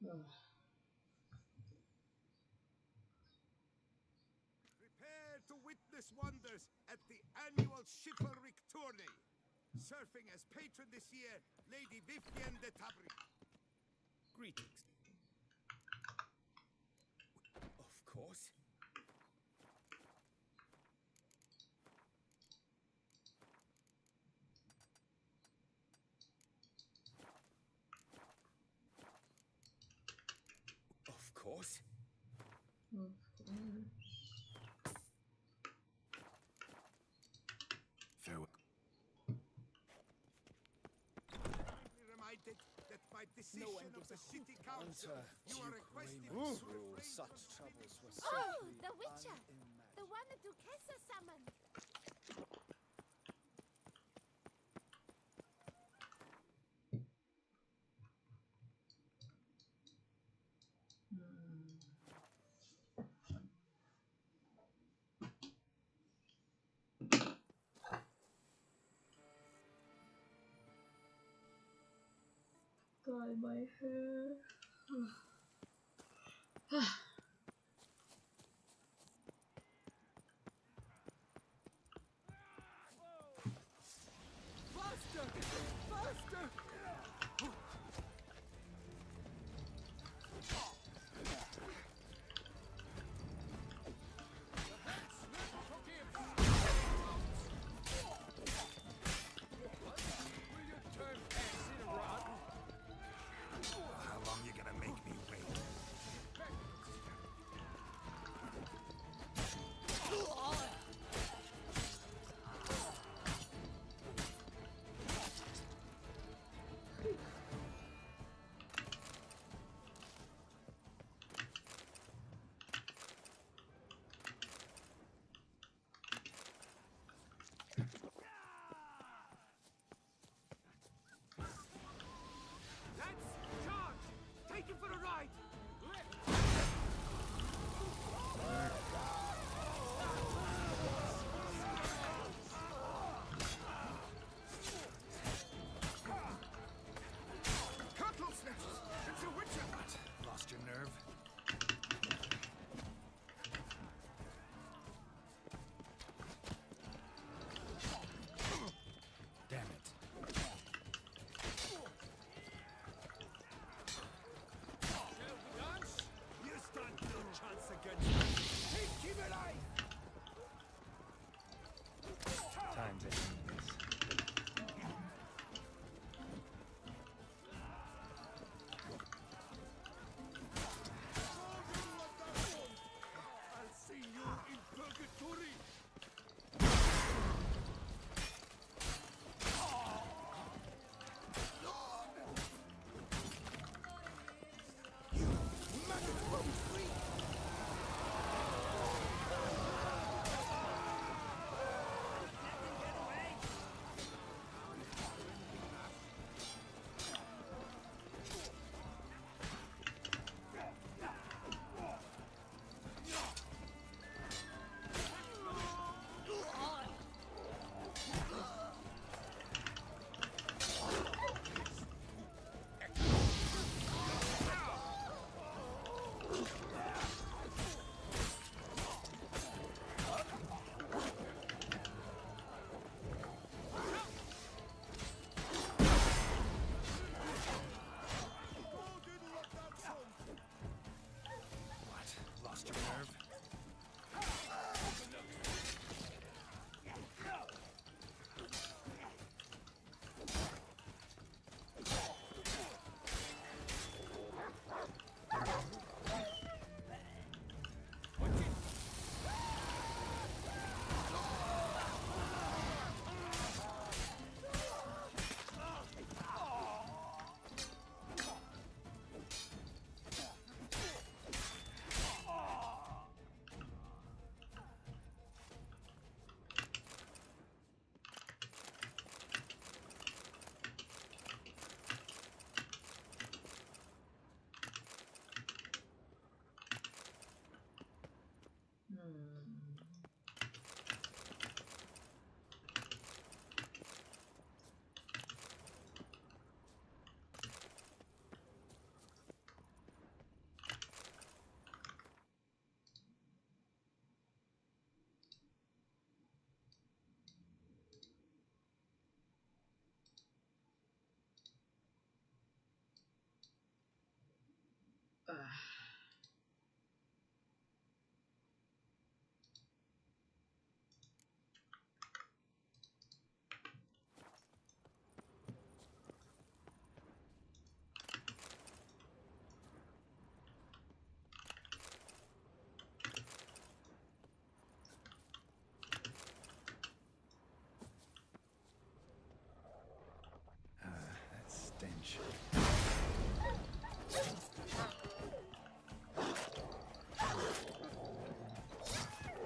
Prepare to witness wonders at the annual chivalric tourney. Surfing as patron this year, Lady Vivienne de Tabry. Greetings. Of course. Of course. Farewell. Reminded that by decision of the city council, you are requested to refrain Such troubles were Oh, simply the Witcher! unimaginable. The one the Duchessa summoned. Dye my hair. Faster! Faster! How long you gonna make me wait? Let's charge! Take him for a ride! Cuttle snatches! It's a Witcher! What? Lost your nerve? Damn it. You stand no chance against me. Take him alive! Time to end this. I'll see you in purgatory! You maggot freak! That stench.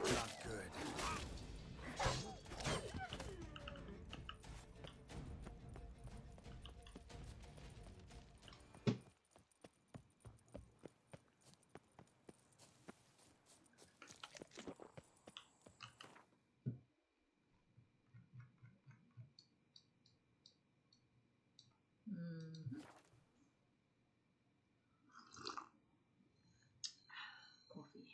Not good. Coffee.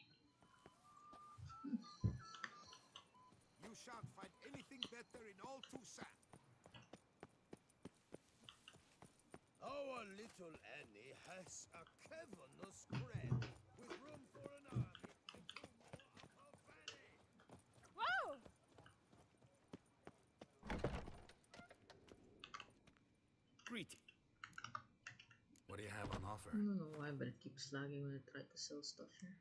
You shan't find anything better in all Toussaint. Our little Annie has a cavernous granny with room for an army and 2 more of her fanny. Whoa! Greeting. What do you have on offer? I don't know why, but it keeps lagging when I try to sell stuff here.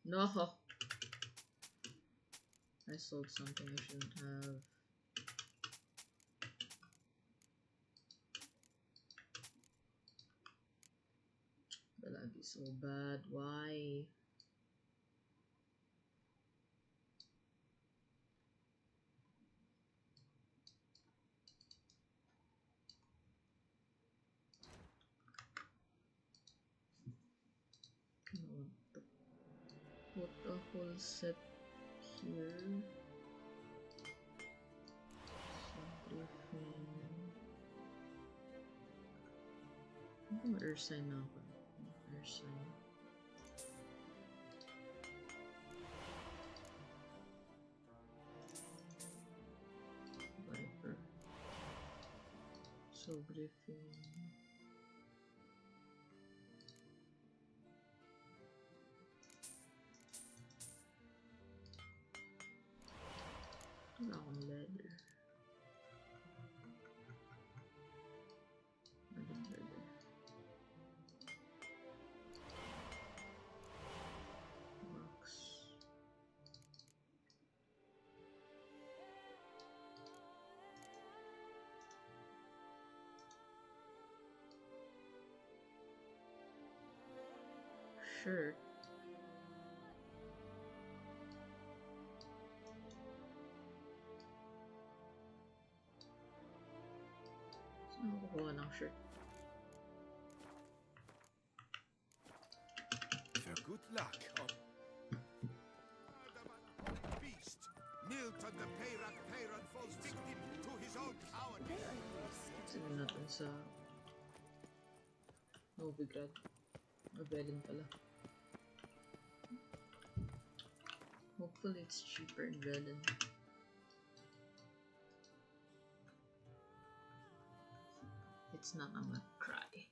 No! I sold something I shouldn't have. The lag is so bad. Why? No, put a whole set here. Ano earth sign na ako? Earth sign. Viper. So Griffin. Wala akong leather. Anong leather? Box. Shirt. Saan ako kukuha ng shirt? For good luck. Beast. Nilton the Peyrak Peyron falls victim to his own cowardice. Sabihin natin sa Novigrad. Novelin pala. Hopefully it's cheaper in Velen. It's not, I'm gonna cry.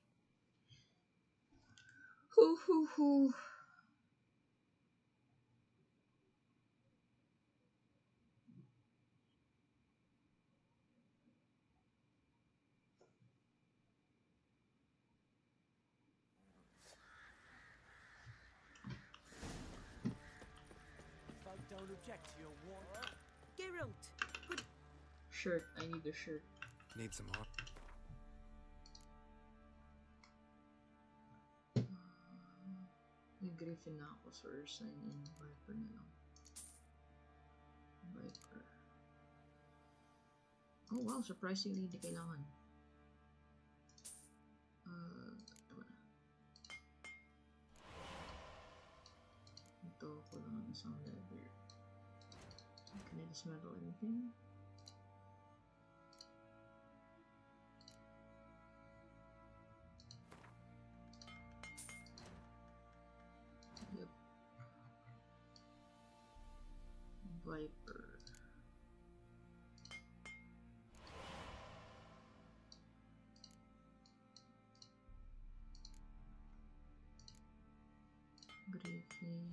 Hoo hoo hoo. Folk don't object to your warmth. Geralt, good. Shirt, I need a shirt. Need some more. May Griffin na ako, so Ursign and Viper na lang. Viper. Oh wow, surprisingly hindi kailangan. Ito na. Ito, kulangan na isang leather. Can I dismantle anything? Yep. Viper. Griffin.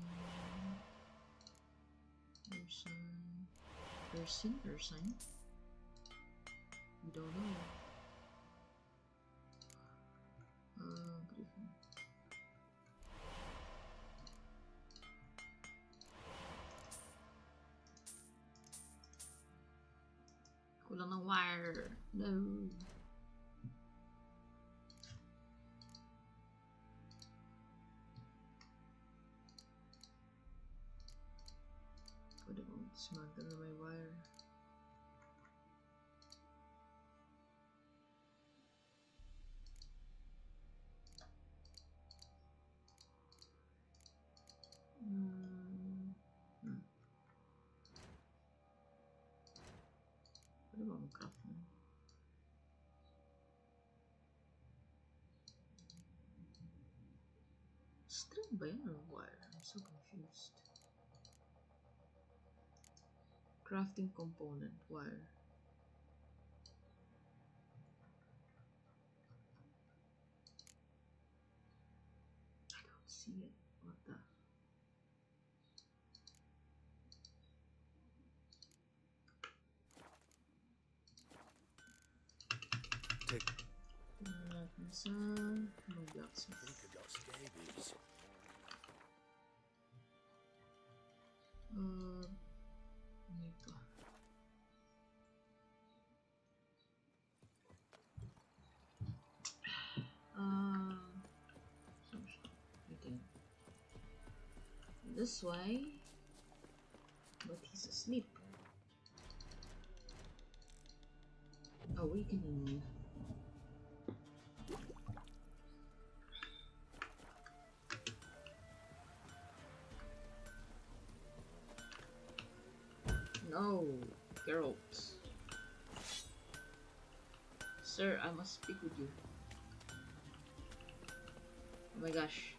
Ursine? We don't know. Griffin. Kulang ng wire. No. Pwede mo dismantle na may wire. Pwede ba mag-craft mo? String ba yan or wire? I'm so confused. Crafting component, wire. I don't see it. What the? Take. Blacksmith. Think of your scabies. Nito. Okay. This way, but he's asleep. Awakening. No, Geralt. Sir, I must speak with you. Oh my gosh.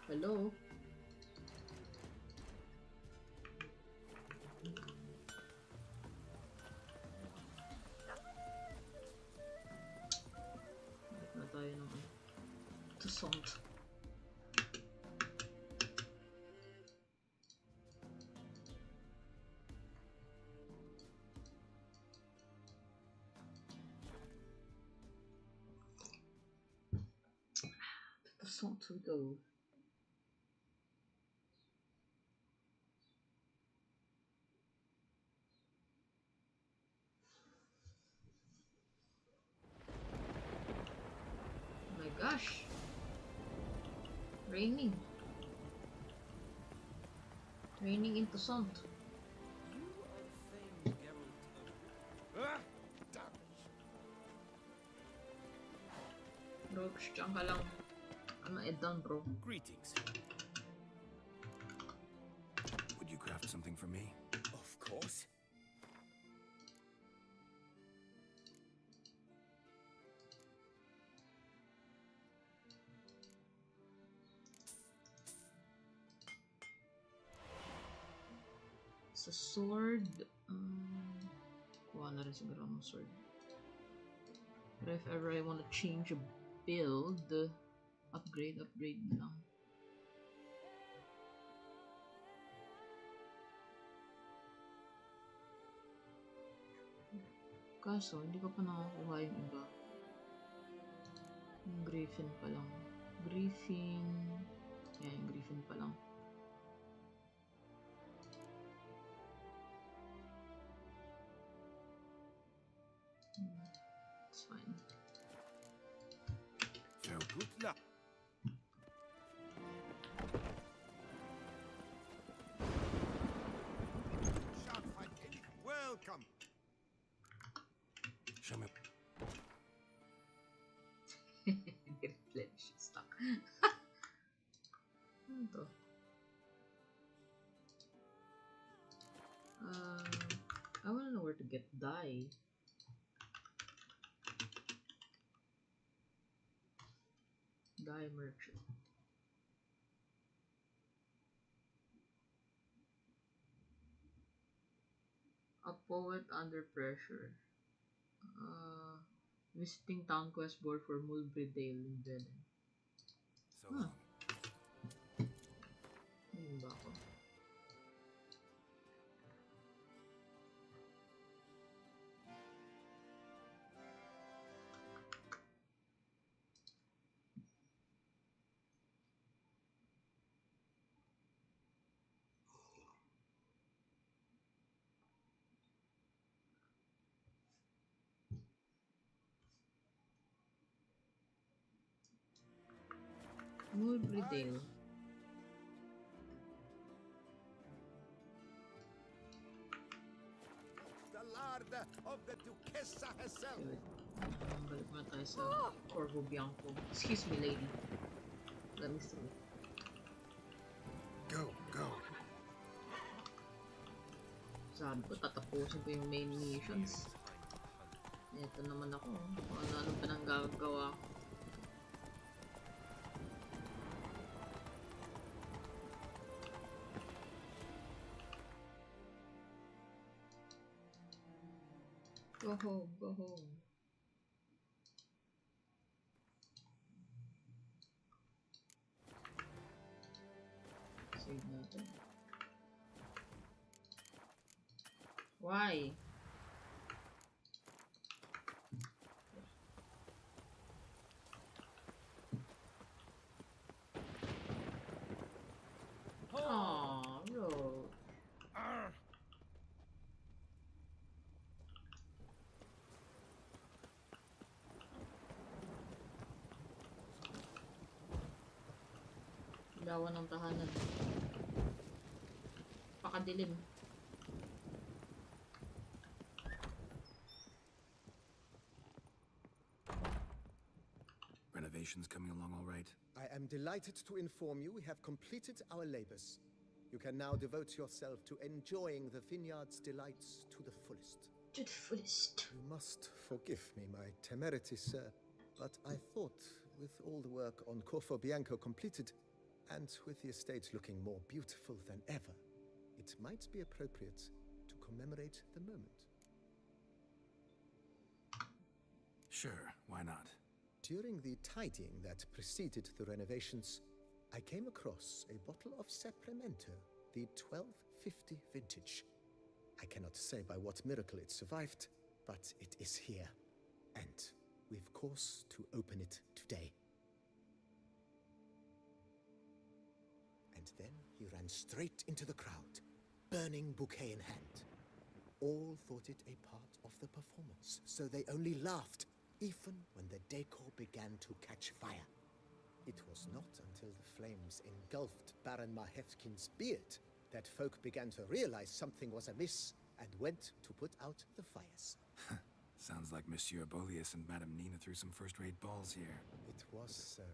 Hello? Balik na tayo ng Toussaint. Toussaint we go. Oh my gosh. Raining. Raining in Toussaint. Bro, diyan ka lang. I'm not done, bro. Greetings. Would you craft something for me? Of course. It's a sword. Kuha na rin siguro ng sword. But if ever I want to change a build, upgrade na lang. Kaso, hindi ko pa nakakuha yung iba. Yung Griffin pa lang. Griffin. Yeah, yung Griffin pa lang. It's fine. So good luck. Shan't find any. Welcome. Show me. Replenish stock. Ano to? I wanna know where to get dye. Dye merchant. Poet under pressure. Visiting town quest board for Mulbridale in Velen. So Huh. long. Ayun ba ako? Mulbridale. The lard of the Duchessa herself. Okay, wait. Balik muna tayo sa Corvo Bianco. Excuse me, lady. Let me see. Go, go. Sabi ko, tatapusin ko yung main missions. Ito naman ako. Kung ano pa nang gagawa ko. Go home, go home. Save natin. Why? Aww, no. Lawan ng tahanan. Pakadilim. Renovations coming along all right? I am delighted to inform you we have completed our labors. You can now devote yourself to enjoying the vineyard's delights to the fullest. To the fullest. You must forgive me my temerity, sir, but I thought with all the work on Corvo Bianco completed, and with the estate looking more beautiful than ever, it might be appropriate to commemorate the moment. Sure, why not? During the tidying that preceded the renovations, I came across a bottle of Sapramento, the 1250 vintage. I cannot say by what miracle it survived, but it is here, and we've cause to open it today. And then he ran straight into the crowd, burning bouquet in hand. All thought it a part of the performance, so they only laughed, even when the decor began to catch fire. It was not until the flames engulfed Baron Mahevkin's beard that folk began to realize something was amiss and went to put out the fires. Sounds like Monsieur Bolius and Madame Nina threw some first-rate balls here. It was so.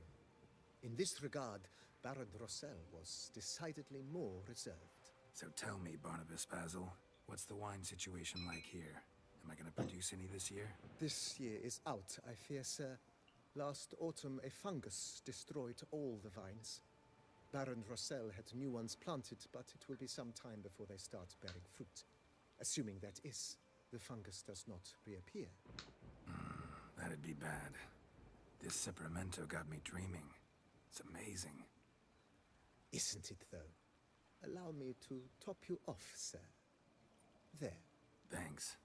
In this regard, Baron Rossel was decidedly more reserved. So tell me, Barnabas Basil, what's the wine situation like here? Am I gonna produce any this year? This year is out, I fear, sir. Last autumn, a fungus destroyed all the vines. Baron Rossel had new ones planted, but it will be some time before they start bearing fruit. Assuming that is, the fungus does not reappear. That'd be bad. This Sapramento got me dreaming. It's amazing. Isn't it, though? Allow me to top you off, sir. There. Thanks.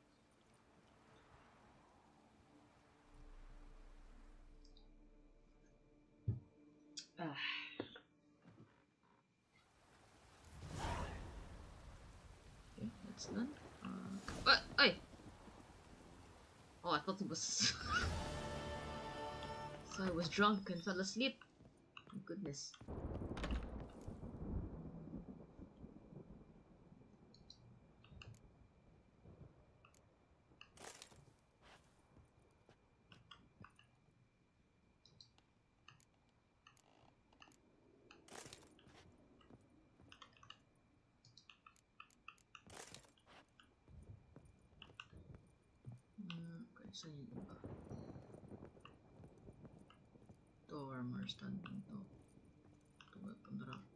Okay, that's done. What? Ay! Oh, I thought it was... So I was drunk and fell asleep. Oh, goodness. Okay, so yun ba? Ito, armor standing to. Ito, weapon rack.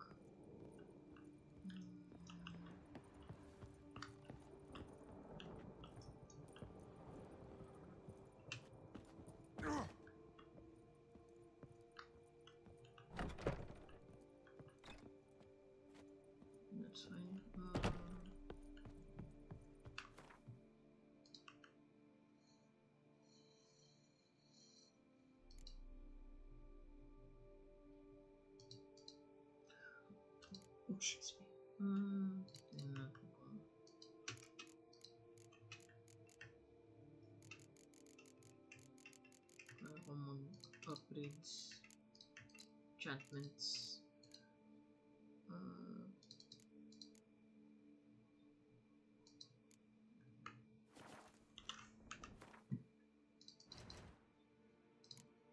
Excuse me. Tingnan natin kung kaya ko mag-upgrades, enchantments.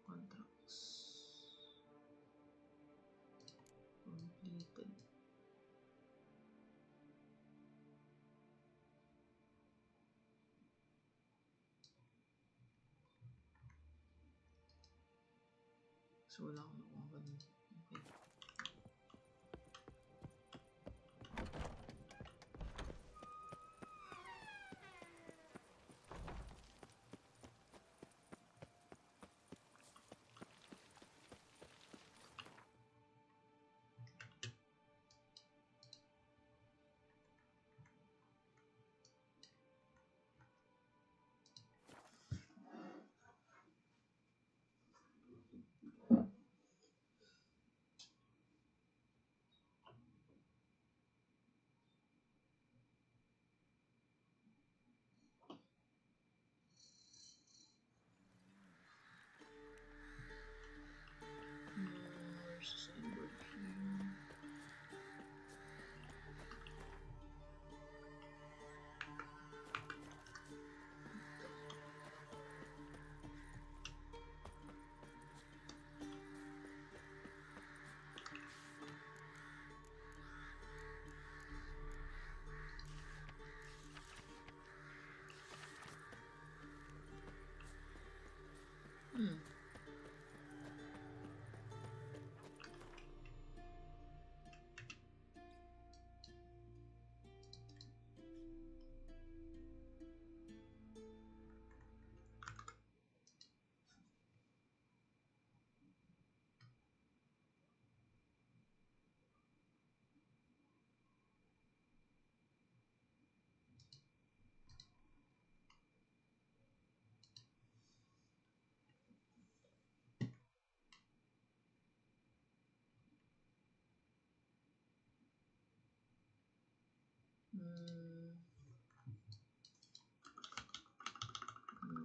Contracts completed. So wala akong nakuha ganun. Okay. Where's the signboard here?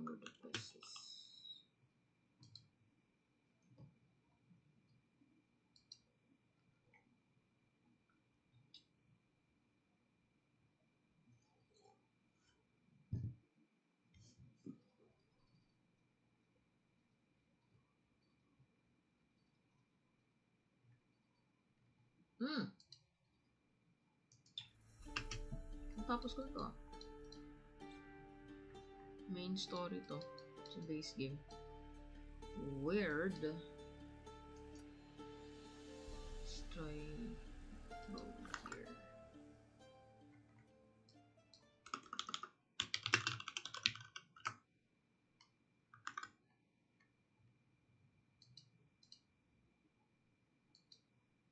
Where the best is. Tapos ko ito. Main story to. Sa base game. Weird. Let's try go here.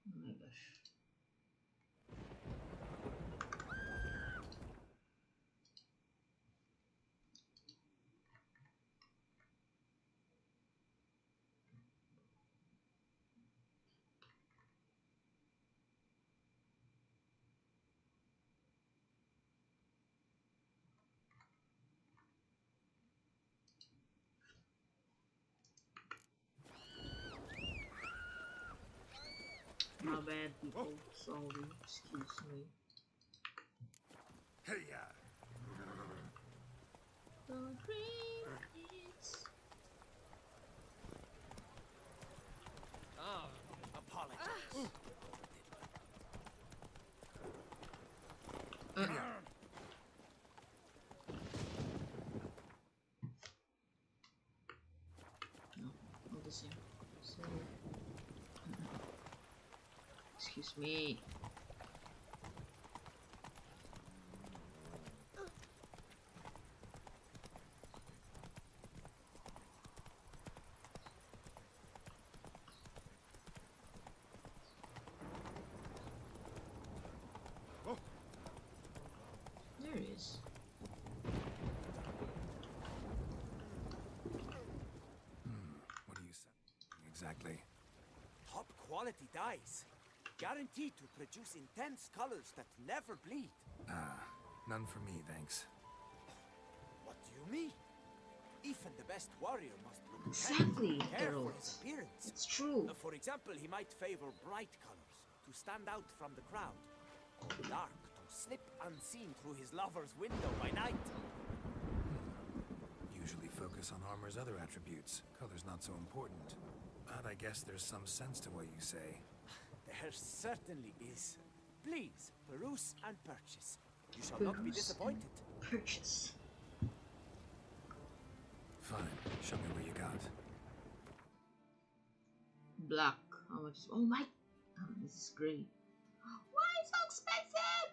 Oh my gosh. My bad, people. Sorry. Excuse me. Hey, yeah. The dream is... Oh, apologize. No, not the same. So... Excuse me. There it is. What do you say? Exactly. Top quality dice. Guaranteed to produce intense colors that never bleed. None for me, thanks. What do you mean? Even the best warrior must look Exactly, careful, care for Geralt. his appearance. It's true. For example, he might favor bright colors to stand out from the crowd, or dark to slip unseen through his lover's window by night. Usually focus on armor's other attributes. Color's not so important. But I guess there's some sense to what you say. There certainly is. Please, peruse and purchase. You shall not be Peruse disappointed. Purchase. Fine, show me what you got. Black. How much? Oh my! Oh, this is great. Why so expensive?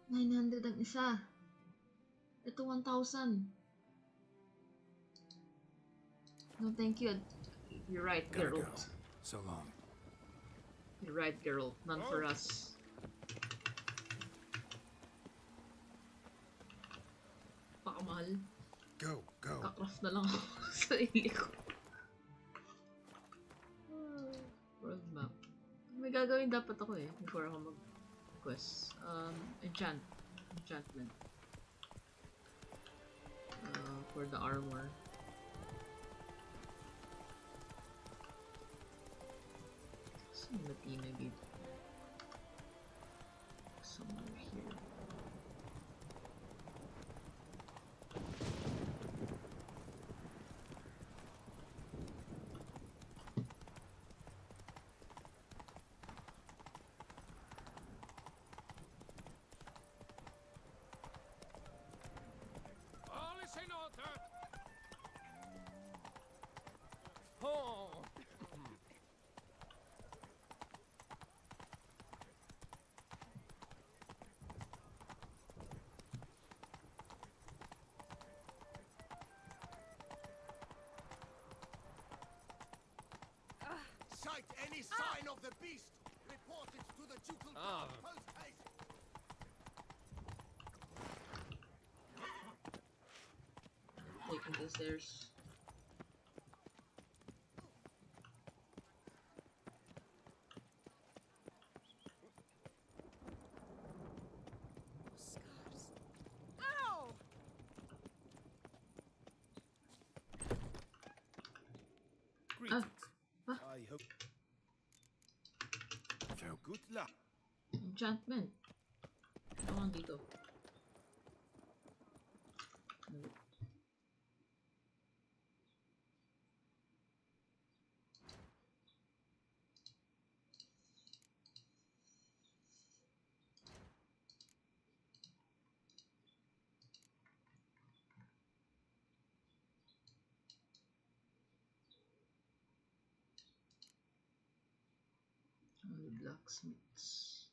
900 ang isa. Ito 1,000. No, thank you. You're right, Gotta go. Geralt. So long. You're right, Geralt. None for us. Pakamahal. Go, go. Kakraft na lang ako sa sarili ko. World map. May gagawin dapat ako eh, before ako mag-quest. Enchantment. For the armor. Saan yung Latina dito? Somewhere here. All is in order. Oh. Sight any sign of the beast! Report it to the ducal guard post haste! Taking the stairs. Scars. Ow! Greetings. Ah. I hope. So, Good luck. Enchantment. Ano nga dito? Blacksmiths.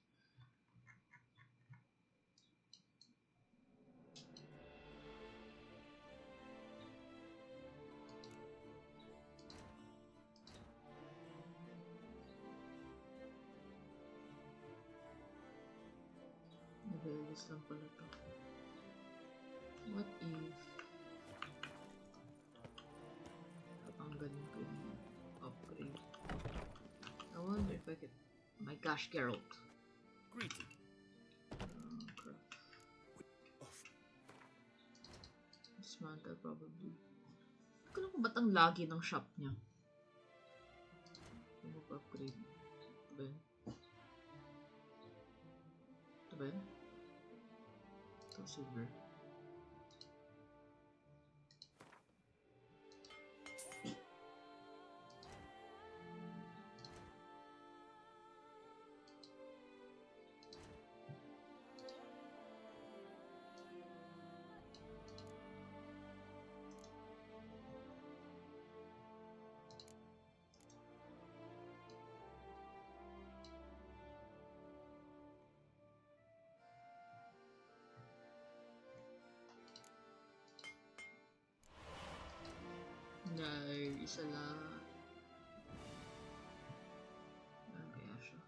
Nag-alis lang pala to. What if tatanggalin ko yung upgrade? I wonder if I could... Oh my gosh, Geralt. Greeting. Crap. Dismantle probably. Hindi ko lang kung ba't ang lagi ng shop niya. Kung mag-upgrade. Ito ba yun? Ito ba yun? Ito, silver. No, isa lang. Ano kaya siya?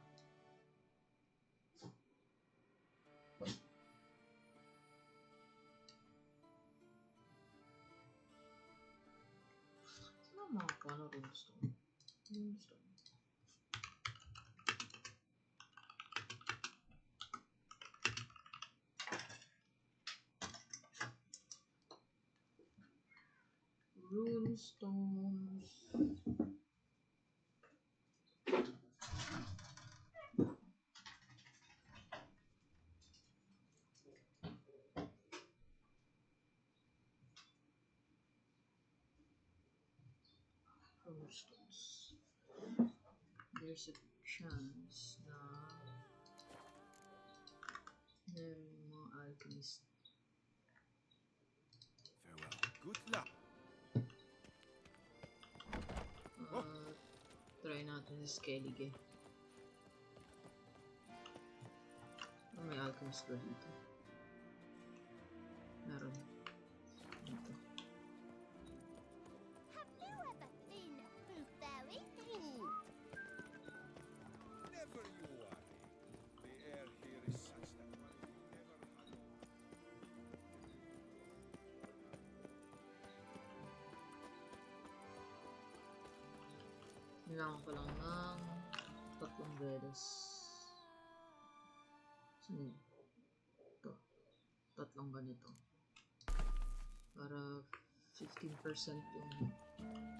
Saan ang mga paano rin gusto ko? Moonstone. Runestones. Runestones. There's a chance na meron mga alchemist. Farewell. Good luck. Try natin si Skellige. May alchemist ba dito? Meron. Dito. Have you ever seen a fruit fairy? Never you worry. The air here is such that one will never hunt. Kailangan ko lang ng 3 beses. Saan yun? Ito. 3 ganito. Para 15% yung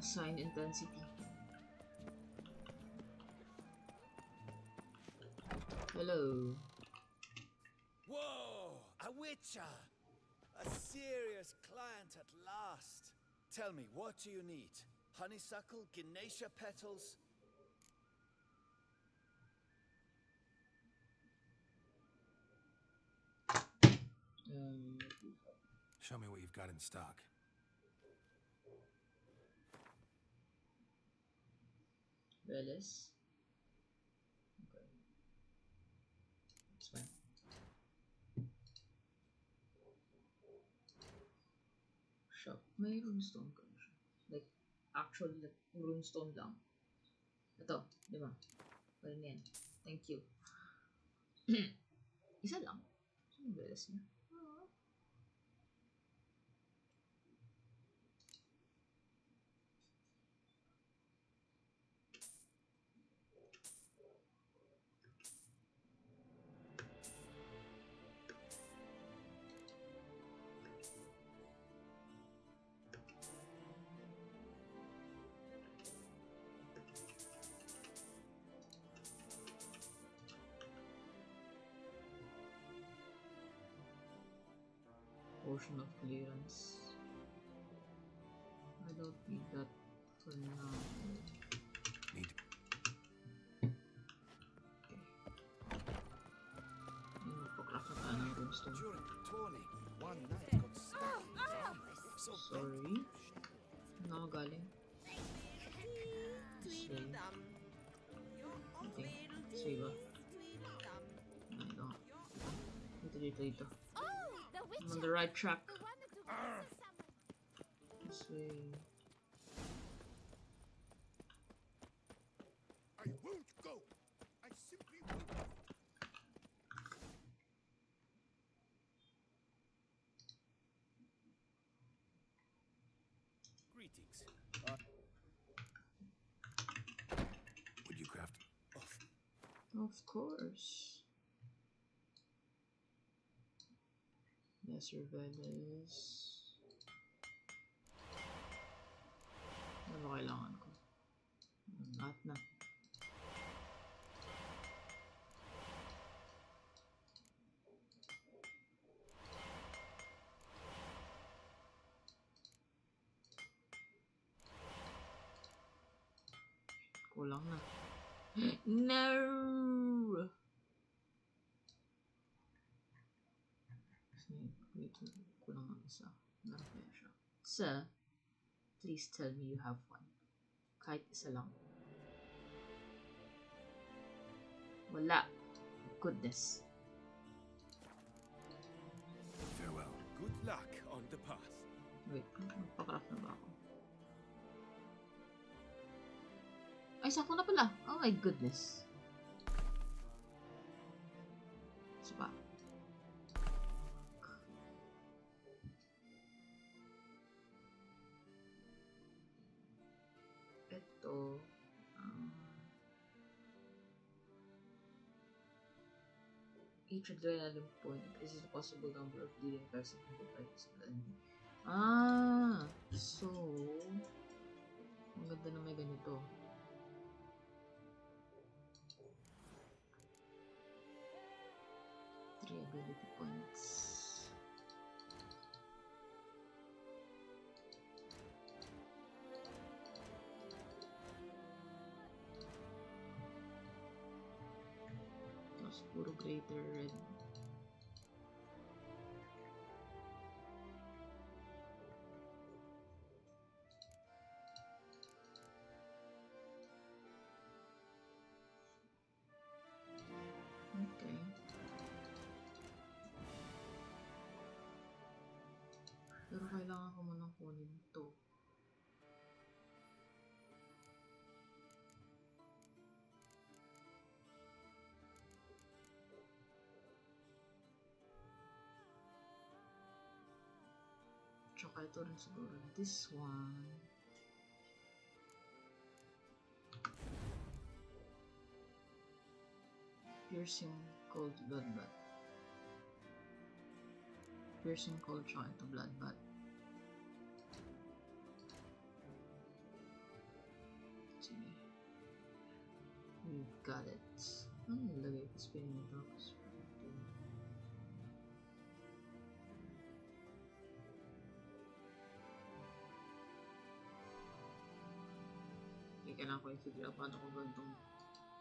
sign intensity. Hello. Whoa! A witcher! A serious client at last. Tell me, what do you need? Honeysuckle, Ganesha petals? Show me what you've got in stock. Veles. Okay. That's fine. Shop. May runestone ka na siya. Like, actually, like, runestone lang. Ito, di ba? Pwede na yan. Thank you. Isa lang. Saan yung Veles niya? Potion of clearance. I don't need that for now. Need Magpa-craft na tayo ng runestone. During the tourney, one knight got stuck in his armor. So Sorry. Ano ako galing? Tweedledum. You're on Okay. Save ah. Ano? Dito. Oh, the I'm witcher. on the right track. The one that took someone. This way. I won't go. I simply won't. Greetings. would you craft? Of course. Lesser Veles. Ano ba kailangan ko? Lahat na. Kulang na. No! Kulang ng isa. Meron kaya siya. Sir, please tell me you have one. Kahit isa lang. Wala. Goodness. Farewell. Good luck on the path. Wait, magpa-craft na ba ako? Ay, sakto na pala. Oh my goodness. Isa pa. Ito. Each adrenaline point increases the possible number of bleeding effects of the effects of the enemy. Ah! So... Maganda na may ganito. Three ability points. Tapos puro greater red. Okay. Pero kailangan ko munang kunin to. Tsaka ito rin siguro. This one. Piercing cold bloodbath. Piercing cold tsaka ito bloodbath. Sige. We got it. Ano nilagay ko spinning dogs? Kailangan ko i-figure out paano ko ba itong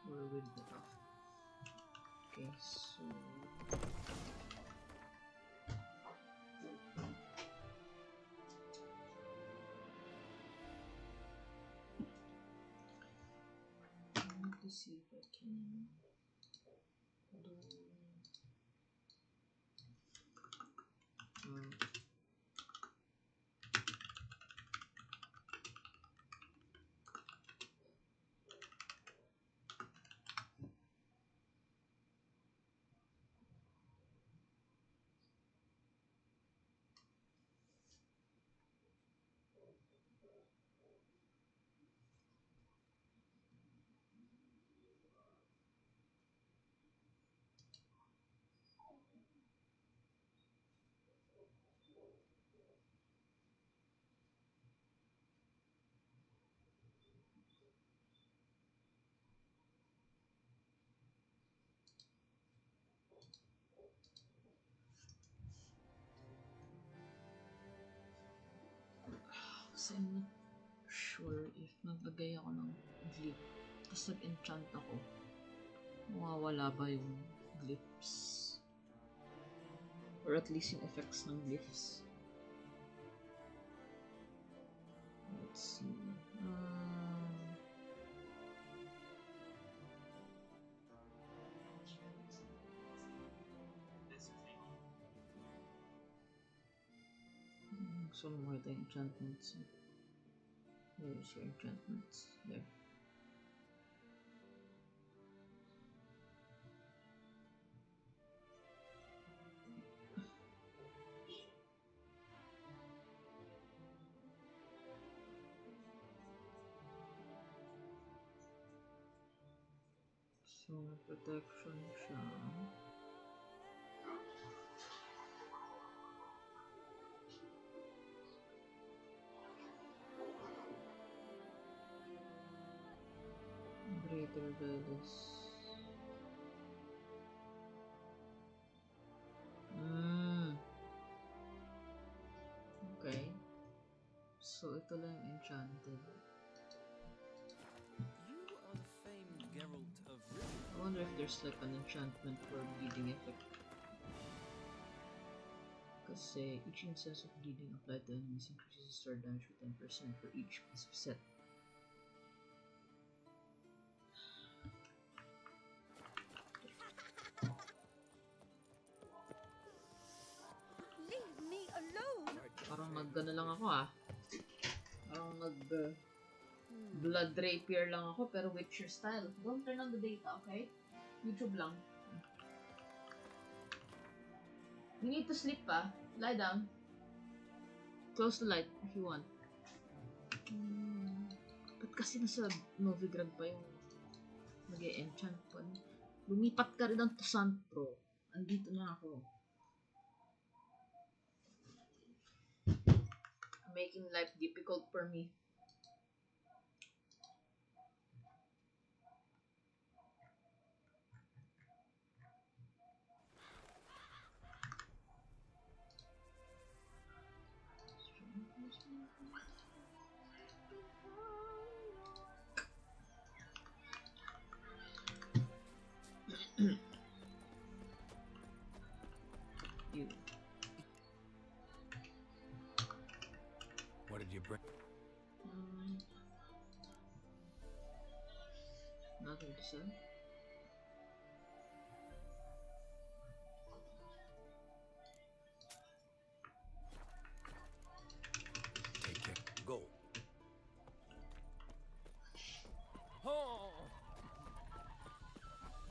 whirlwind na to. Okay, so... I need to see if I can do... Kasi I'm not sure if naglagay ako ng glyph tapos nag-enchant ako, mawawala ba yung glyphs? Or at least yung effects ng glyphs. Let's see. So more the enchantments. Where's your enchantments? There. So protection siya. Greater Veles. Okay. So ito lang enchanted. You are the famed Geralt of Rivia. I wonder if there's like an enchantment for bleeding effect. Kasi each instance of bleeding applied to enemies increases sword damage by 10% for each piece of set. Leave me alone! Parang nag-gano lang ako Parang blood rapier lang ako pero Witcher style. Don't turn on the data, okay? YouTube lang. You need to sleep Lie down. Close the light if you want. Ba't kasi nasa Novigrad pa yung nag-e-enchant pa? Lumipat ka rin ng Tosan Pro. Andito na ako. Making life difficult for me. You. What did you bring? Nothing to say. Take care. Go. Oh!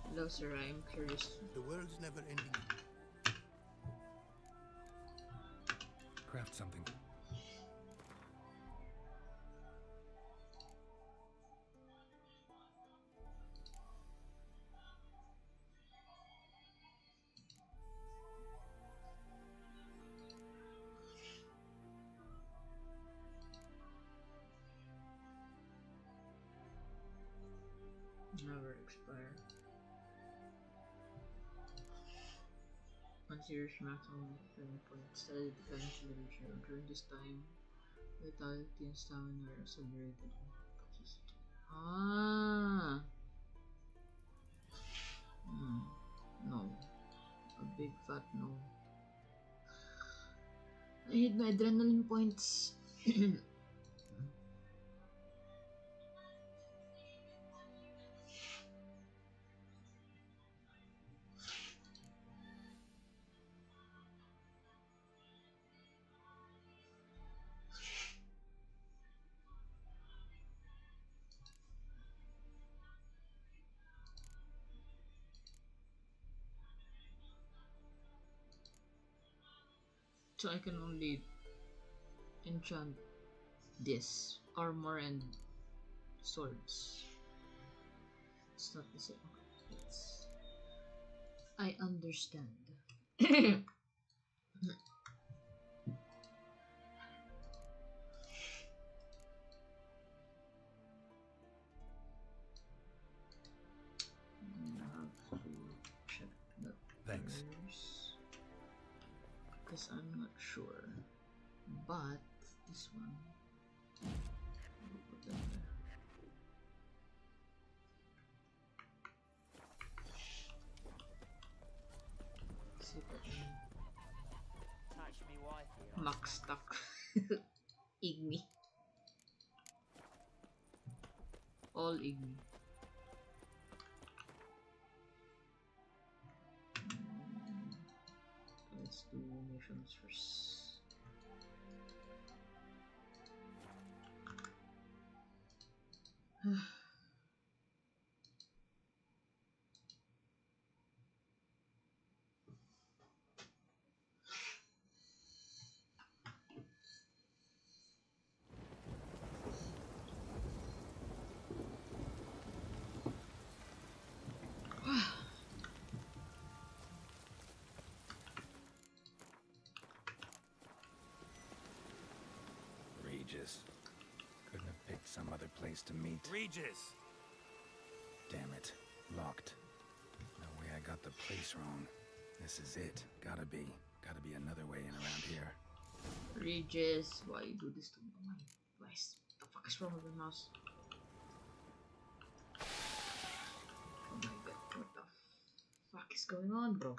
Hello, sir. I'm curious. The world's never ending. Craft something. Never expire. One serious maximum training point. Study defense literature. During this time, vitality and stamina are accelerated. Ah. No. A big fat no. I need my adrenaline points. So I can only enchant this armor and swords. It's not the same. It's... I understand. I have to check the Thanks. because I'm not sure. But this one, we'll put them there. See if I can Touch me wifey. max stack Igni. All Igni. Let's do missions first. Regis. Couldn't have picked some other place to meet. Regis! Damn it. Locked. No way I got the place wrong. This is it. Gotta be. Gotta be another way in around here. Regis, why you do this to me? Oh my, what the fuck is wrong with the mouse? Oh my god, what the fuck is going on, bro?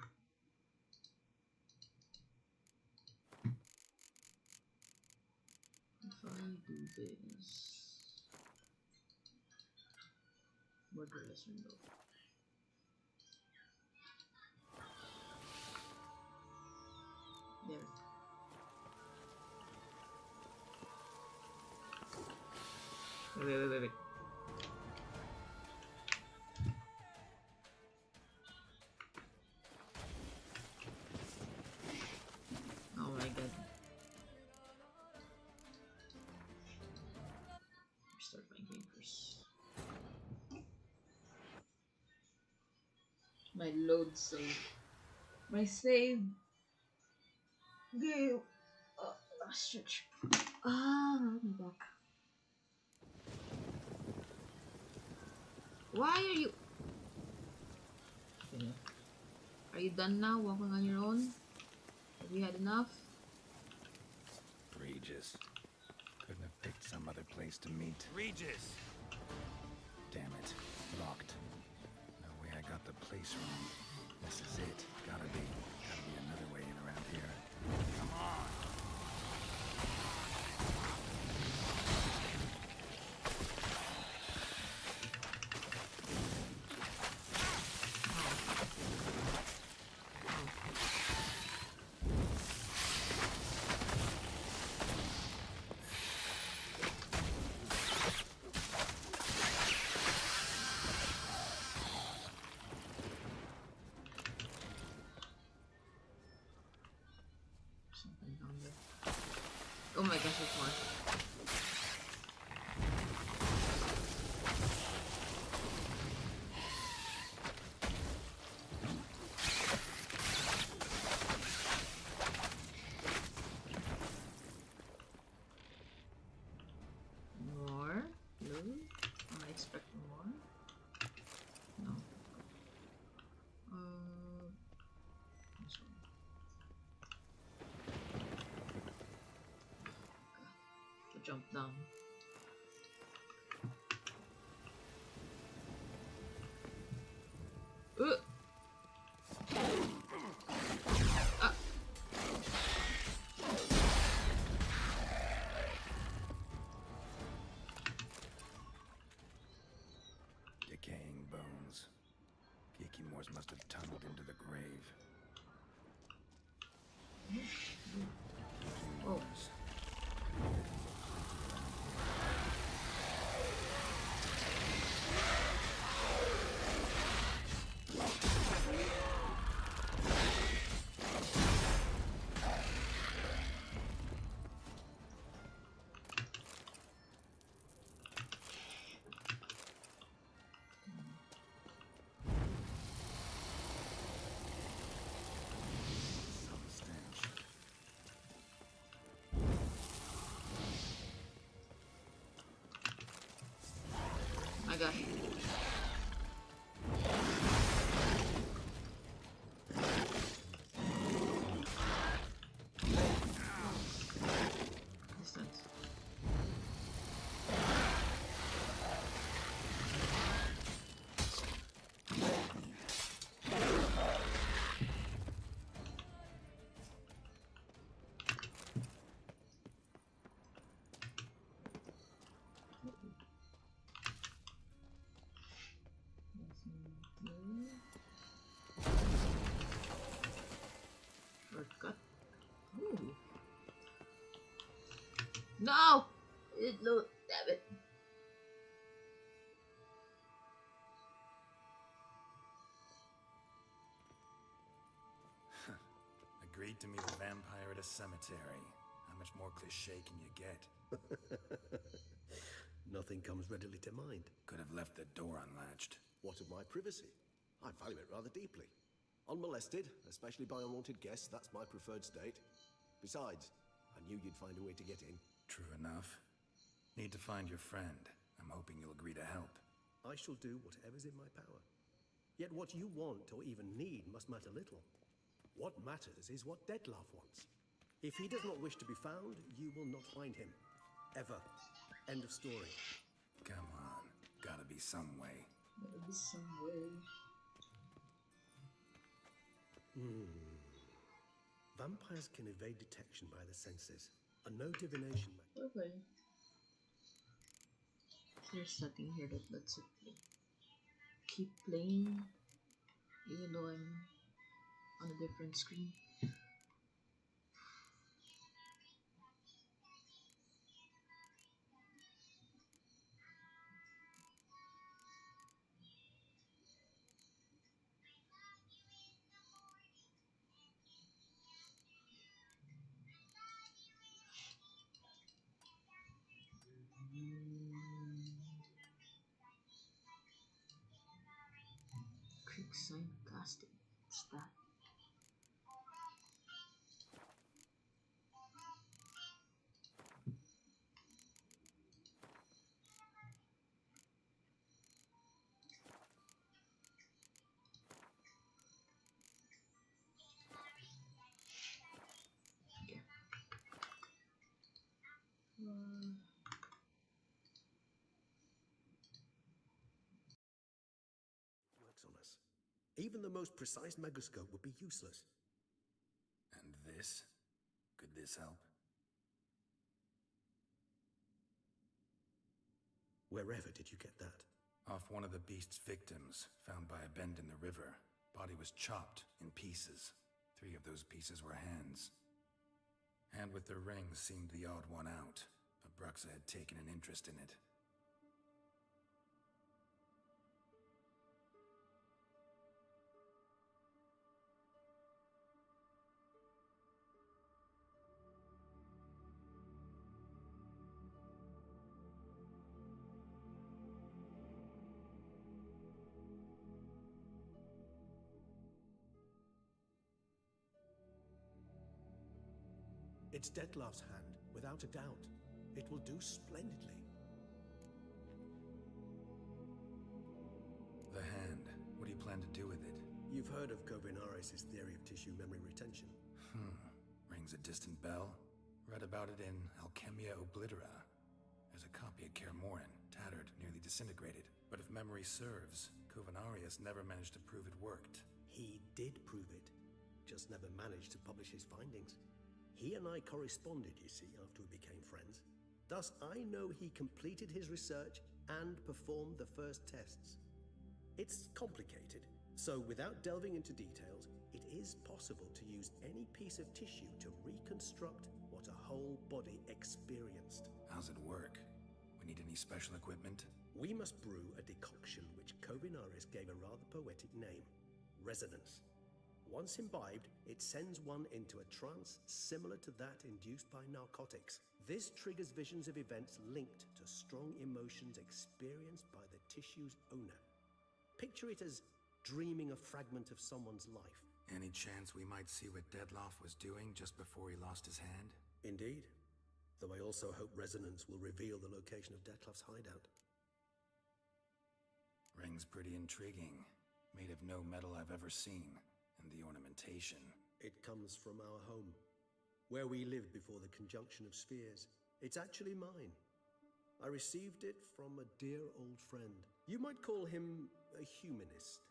If I do this... Borderless window. There. Wait. Oh my god. Restart my game first. My load save. My save game. Last stretch. My back. Why are you? Okay. Are you done now, walking on your own? Have you had enough? Regis. Couldn't have picked some other place to meet. Regis! Damn it. Locked. No way I got the place wrong. This is it. Gotta be. Gotta be another way in around here. Come on! Something down there. Oh my gosh, there's more. More? No? Am I expecting more? No. This one. To jump down. Ah. Decaying bones. Kikimores must have tunneled into the grave. Oh. Some stench. My gosh. Distance. Shortcut. Ooh. No! It load. Damn it. Agreed to meet a vampire at a cemetery. How much more cliche can you get? Nothing comes readily to mind. Could have left the door unlatched. What of my privacy? I value it rather deeply. Unmolested, especially by unwanted guests, that's my preferred state. Besides, I knew you'd find a way to get in. True enough. Need to find your friend. I'm hoping you'll agree to help. I shall do whatever's in my power. Yet what you want or even need must matter little. What matters is what Dettlaff wants. If he does not wish to be found, you will not find him. Ever. End of story. Come on. Gotta be some way. There'll be some way. Vampires can evade detection by the senses, and no divination. Okay. There's setting here that lets it keep playing, even though I'm on a different screen. Quick sign casting. What's that? Even the most precise megascope would be useless. And this? Could this help? Wherever did you get that? Off one of the beast's victims, found by a bend in the river. Body was chopped in pieces. 3 of those pieces were hands. Hand with the ring seemed the odd one out, but Bruxa had taken an interest in it. It's Dettlaff's hand, without a doubt. It will do splendidly. The hand. What do you plan to do with it? You've heard of Kovinaris' theory of tissue memory retention. Rings a distant bell. Read about it in Alchemia Oblitera. There's a copy at Kaer Morhen, tattered, nearly disintegrated. But if memory serves, Kovinaris never managed to prove it worked. He did prove it, just never managed to publish his findings. He and I corresponded, you see, after we became friends. Thus, I know he completed his research and performed the first tests. It's complicated, so without delving into details, it is possible to use any piece of tissue to reconstruct what a whole body experienced. How's it work? We need any special equipment? We must brew a decoction which Kovinaris gave a rather poetic name, resonance. Once imbibed, it sends one into a trance similar to that induced by narcotics. This triggers visions of events linked to strong emotions experienced by the tissue's owner. Picture it as dreaming a fragment of someone's life. Any chance we might see what Dettlaff was doing just before he lost his hand? Indeed. Though I also hope resonance will reveal the location of Dettlaff's hideout. Ring's pretty intriguing. Made of no metal I've ever seen. And the ornamentation. It comes from our home, where we lived before the conjunction of spheres. It's actually mine. I received it from a dear old friend. You might call him a humanist.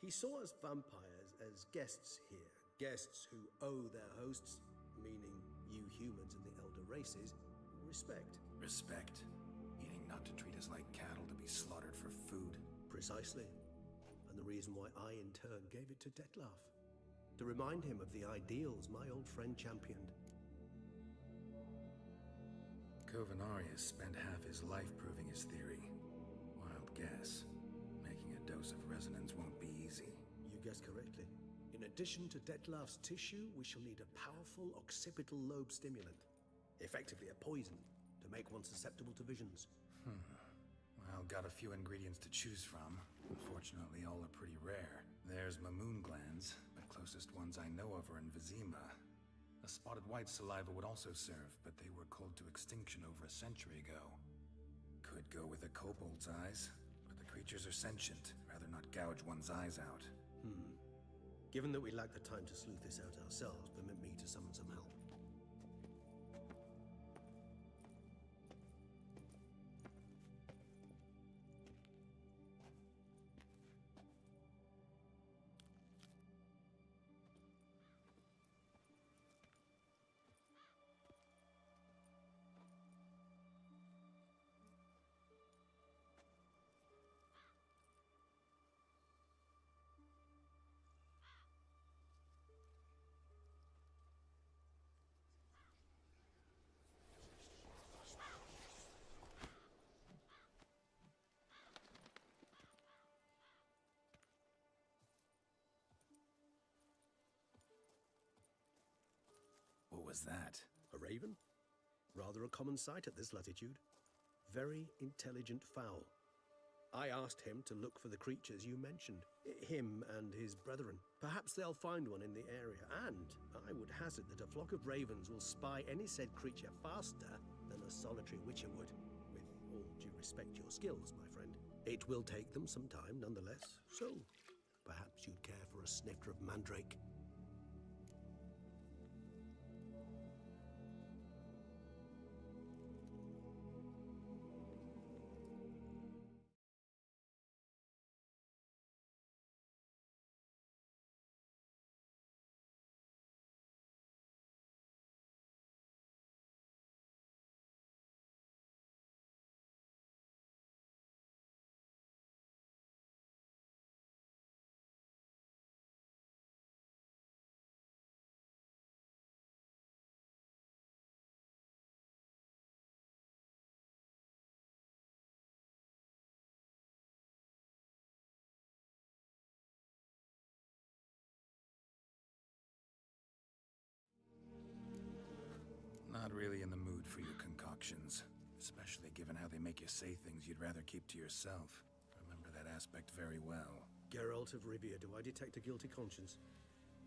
He saw us vampires as guests here, guests who owe their hosts, meaning you humans and the elder races, respect. Respect? Meaning not to treat us like cattle to be slaughtered for food? Precisely. And the reason why I, in turn, gave it to Dettlaff. To remind him of the ideals my old friend championed. Kovinaris spent half his life proving his theory. Wild guess. Making a dose of resonance won't be easy. You guessed correctly. In addition to Dettlaff's tissue, we shall need a powerful occipital lobe stimulant. Effectively a poison, to make one susceptible to visions. Well, got a few ingredients to choose from. Unfortunately, all are pretty rare. There's Mamoon glands, but closest ones I know of are in Vizima. A spotted white saliva would also serve, but they were cold to extinction over a century ago. Could go with a kobold's eyes, but the creatures are sentient. Rather not gouge one's eyes out. Given that we lack the time to sleuth this out ourselves, permit me to summon some help. What was that? A raven? Rather a common sight at this latitude. Very intelligent fowl. I asked him to look for the creatures you mentioned. Him and his brethren. Perhaps they'll find one in the area, and I would hazard that a flock of ravens will spy any said creature faster than a solitary witcher would. With all due respect to your skills, my friend. It will take them some time, nonetheless, so perhaps you'd care for a snifter of mandrake. actions, especially given how they make you say things you'd rather keep to yourself. Remember that aspect very well. Geralt of Rivia, do I detect a guilty conscience?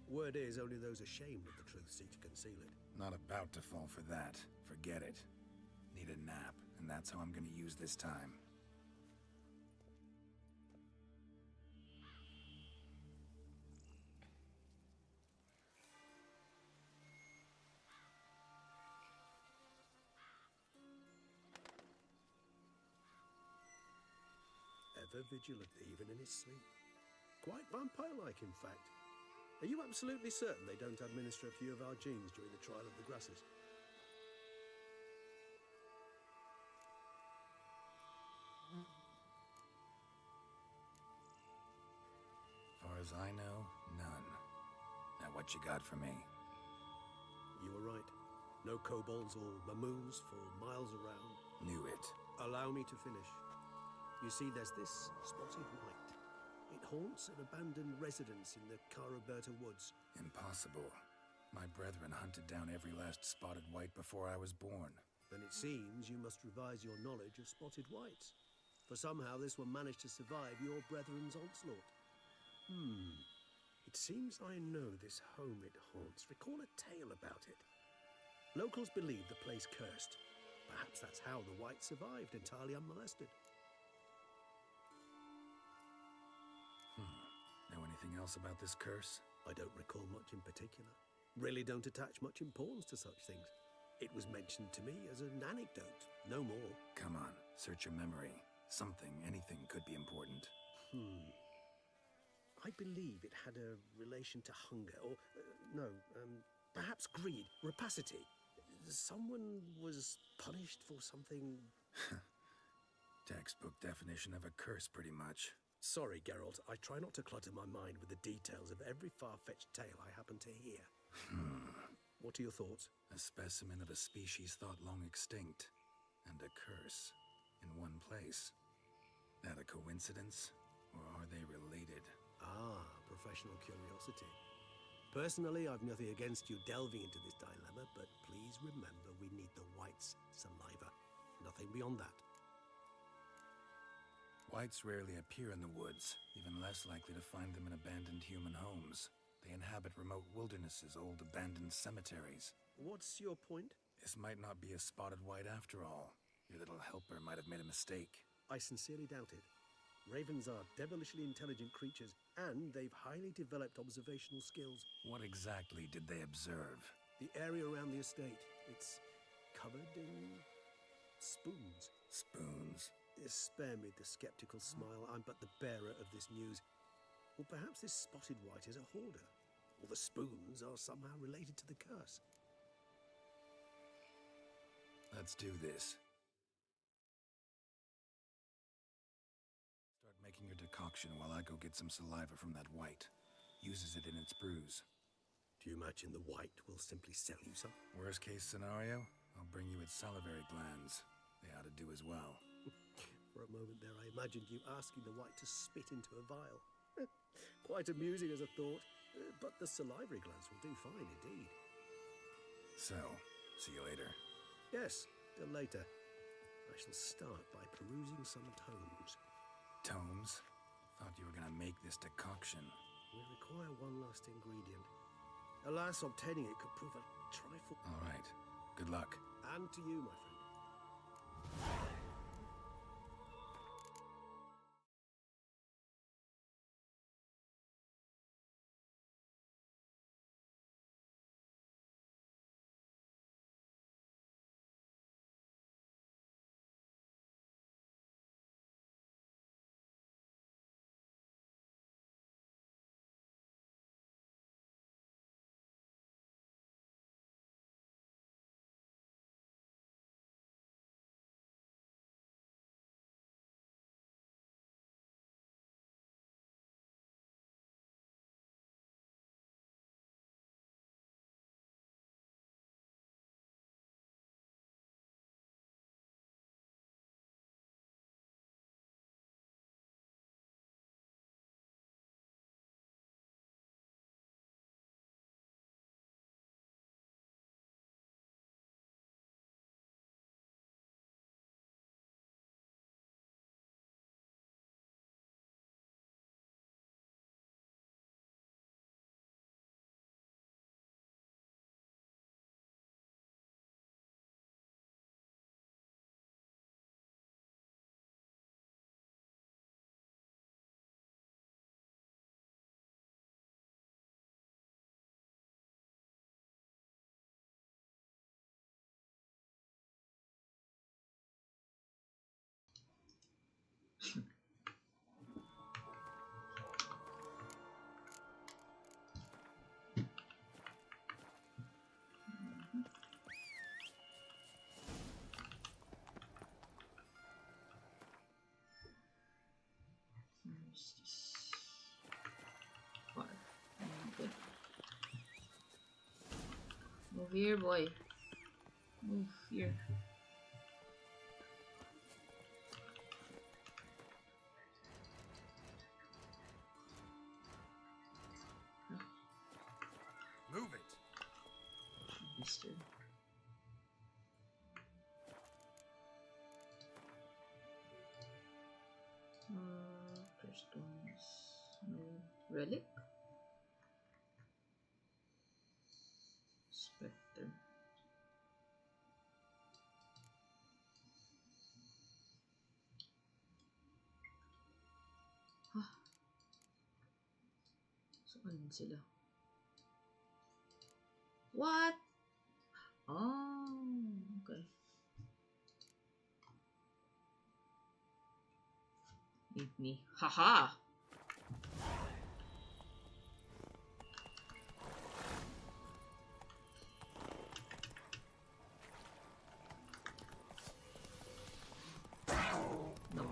Word is, only those ashamed of the truth seek to conceal it. Not about to fall for that. Forget it. Need a nap, and that's how I'm gonna use this time. Ever vigilant, even in his sleep. Quite vampire-like, in fact. Are you absolutely certain they don't administer a few of our genes during the trial of the grasses? Far as I know, none. Now what you got for me? You were right. No kobolds or mamoons for miles around. Knew it. Allow me to finish. You see, there's this spotted white. It haunts an abandoned residence in the Caraberta woods. Impossible. My brethren hunted down every last spotted white before I was born. Then it seems you must revise your knowledge of spotted whites. For somehow this one managed to survive your brethren's onslaught. It seems I know this home it haunts. Recall a tale about it. Locals believe the place cursed. Perhaps that's how the white survived entirely unmolested. Know anything else about this curse? I don't recall much in particular. Really don't attach much importance to such things. It was mentioned to me as an anecdote, no more. Come on, search your memory. Something, anything could be important. I believe it had a relation to hunger, or perhaps greed, rapacity. Someone was punished for something. Textbook definition of a curse, pretty much. Sorry, Geralt, I try not to clutter my mind with the details of every far-fetched tale I happen to hear. What are your thoughts? A specimen of a species thought long extinct, and a curse in one place. That a coincidence, or are they related? Ah, professional curiosity. Personally, I've nothing against you delving into this dilemma, but please remember we need the white's saliva. Nothing beyond that. Whites rarely appear in the woods, even less likely to find them in abandoned human homes. They inhabit remote wildernesses, old abandoned cemeteries. What's your point? This might not be a spotted white after all. Your little helper might have made a mistake. I sincerely doubt it. Ravens are devilishly intelligent creatures, and they've highly developed observational skills. What exactly did they observe? The area around the estate, it's covered in spoons. Spoons? Spare me the skeptical smile. I'm but the bearer of this news. Or perhaps this spotted white is a hoarder. Or the spoons are somehow related to the curse. Let's do this. Start making your decoction while I go get some saliva from that white. Uses it in its brews. Do you imagine the white will simply sell you some? Worst case scenario, I'll bring you its salivary glands. They ought to do as well. For a moment there, I imagined you asking the white to spit into a vial. Quite amusing as a thought, but the salivary glands will do fine indeed. So, see you later. Yes, till later. I shall start by perusing some tomes. Tomes? Thought you were gonna make this decoction. We require one last ingredient. Alas, obtaining it could prove a trifle. All right. Good luck. And to you, my friend. Where's this? Far. Okay. Move here, boy. Move here. Move it. Mister. First one is no relic. Spectre. Huh. Saan sila? What? Oh, okay. Meet me. Haha! No.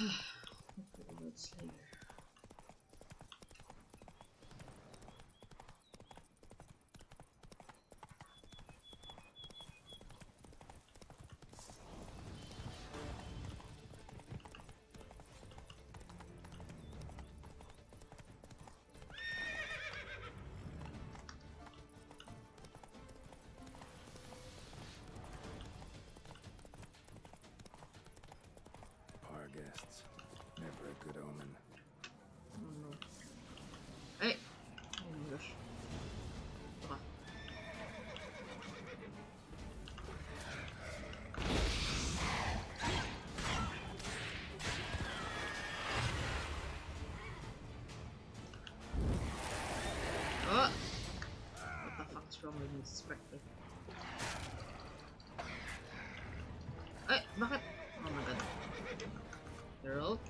Okay, let's later. Our guests. Never a good omen. Oh no. Hey! Oh my gosh. Baka. Oh! What the fuck is wrong with me, Spectre? Ay! Bakit? Oh my god. Girl?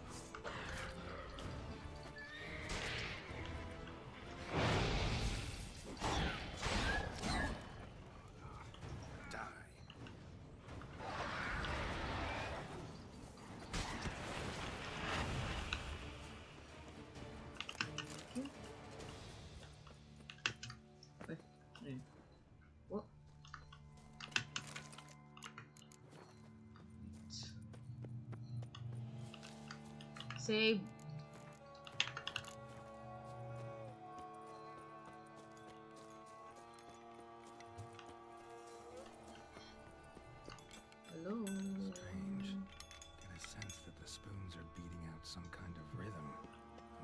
What? Save. Hello. Strange. Get a sense that the spoons are beating out some kind of rhythm.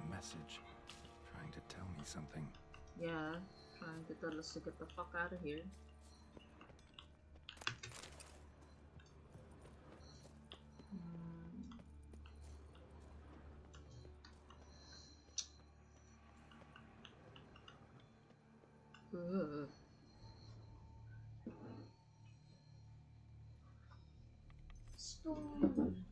A message. Trying to tell me something. Yeah, trying to tell us to get the fuck out of here. Ugh. Stone.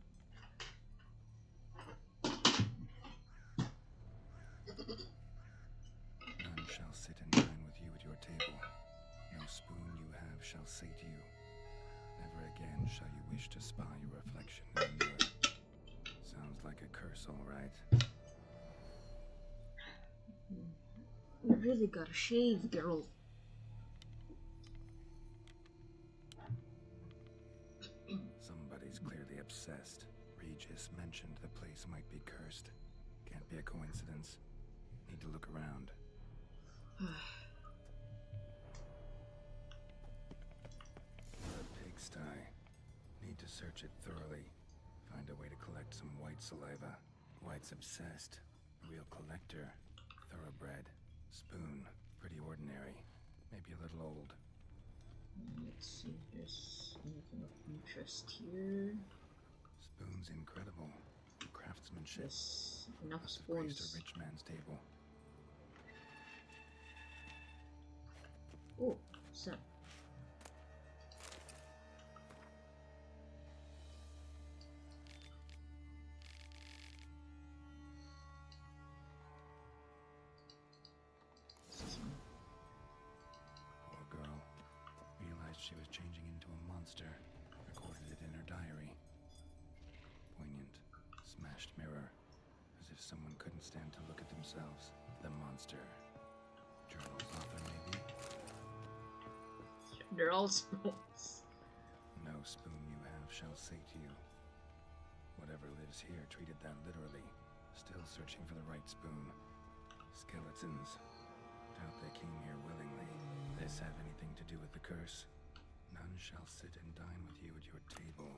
None shall sit and dine with you at your table. No spoon you have shall sate you. Never again shall you wish to spy your reflection in the mirror. Sounds like a curse, all right. You really gotta shave, girl. Somebody's clearly obsessed. Regis mentioned the place might be cursed. Can't be a coincidence. Need to look around. A pigsty. Need to search it thoroughly. Find a way to collect some white saliva. White's obsessed. A real collector. Thoroughbred. Spoon. Pretty ordinary. Maybe a little old. Let's see if there's anything of interest here. Spoon's incredible. Craftsmanship. Yes, enough Must have graced spoons. a rich man's table. Oh, what's that? monster. Recorded it in her diary. Poignant, smashed mirror. As if someone couldn't stand to look at themselves. The monster. Journal's author, maybe? They're all spoons. No spoon you have shall say to you. Whatever lives here treated that literally. Still searching for the right spoon. Skeletons. Doubt they came here willingly. This have anything to do with the curse? None shall sit and dine with you at your table.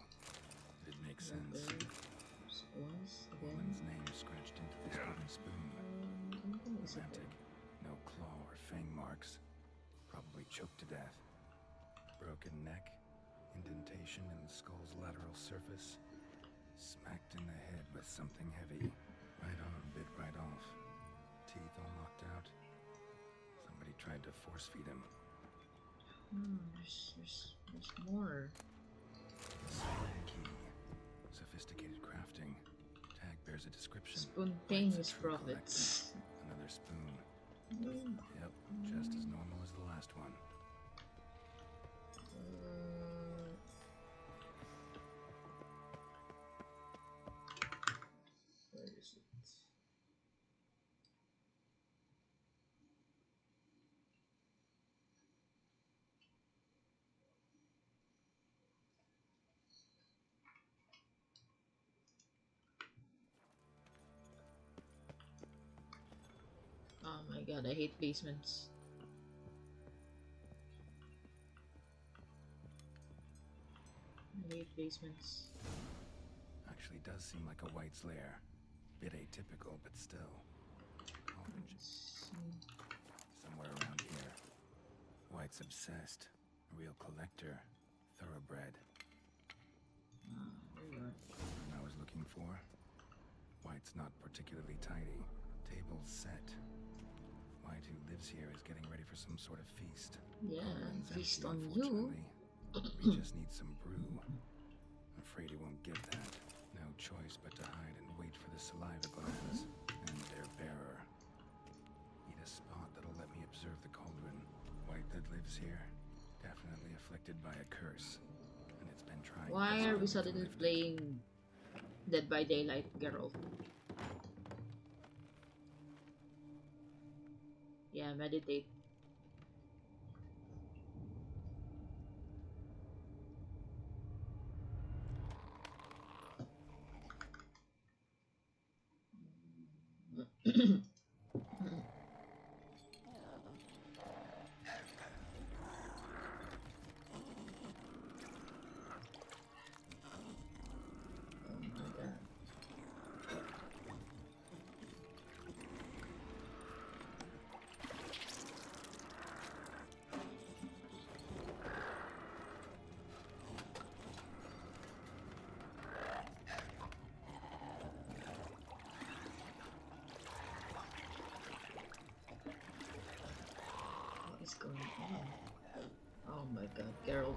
Did it make sense? Once again. Woman's name scratched into this wooden spoon. Romantic. No claw or fang marks. Probably choked to death. Broken neck. Indentation in the skull's lateral surface. Smacked in the head with something heavy. Right on, bit right off. Teeth all knocked out. Somebody tried to force feed him. There's more. Silent key. Sophisticated crafting. Tag bears a description. Spontaneous True profits. collector. Another spoon. Yep, just as normal as the last one. Where is it? Oh my god, I hate basements. I hate basements. Actually does seem like a White's lair. Bit atypical, but still. Somewhere around here. White's obsessed. A real collector. Thoroughbred. There you are. I was looking for. White's not particularly tidy. Table's set. White, who lives here, is getting ready for some sort of feast. Yeah, Cauldron's feast empty, on you. unfortunately. We just need some brew. Afraid he won't give that. No choice but to hide and wait for the saliva glands and their bearer. Need a spot that'll let me observe the cauldron. White that lives here, definitely afflicted by a curse, and it's been trying. Why are we desperately to suddenly lift it. playing Dead by Daylight, Geralt? Yeah, meditate. Oh my god. What is going on? Oh my god, Geralt.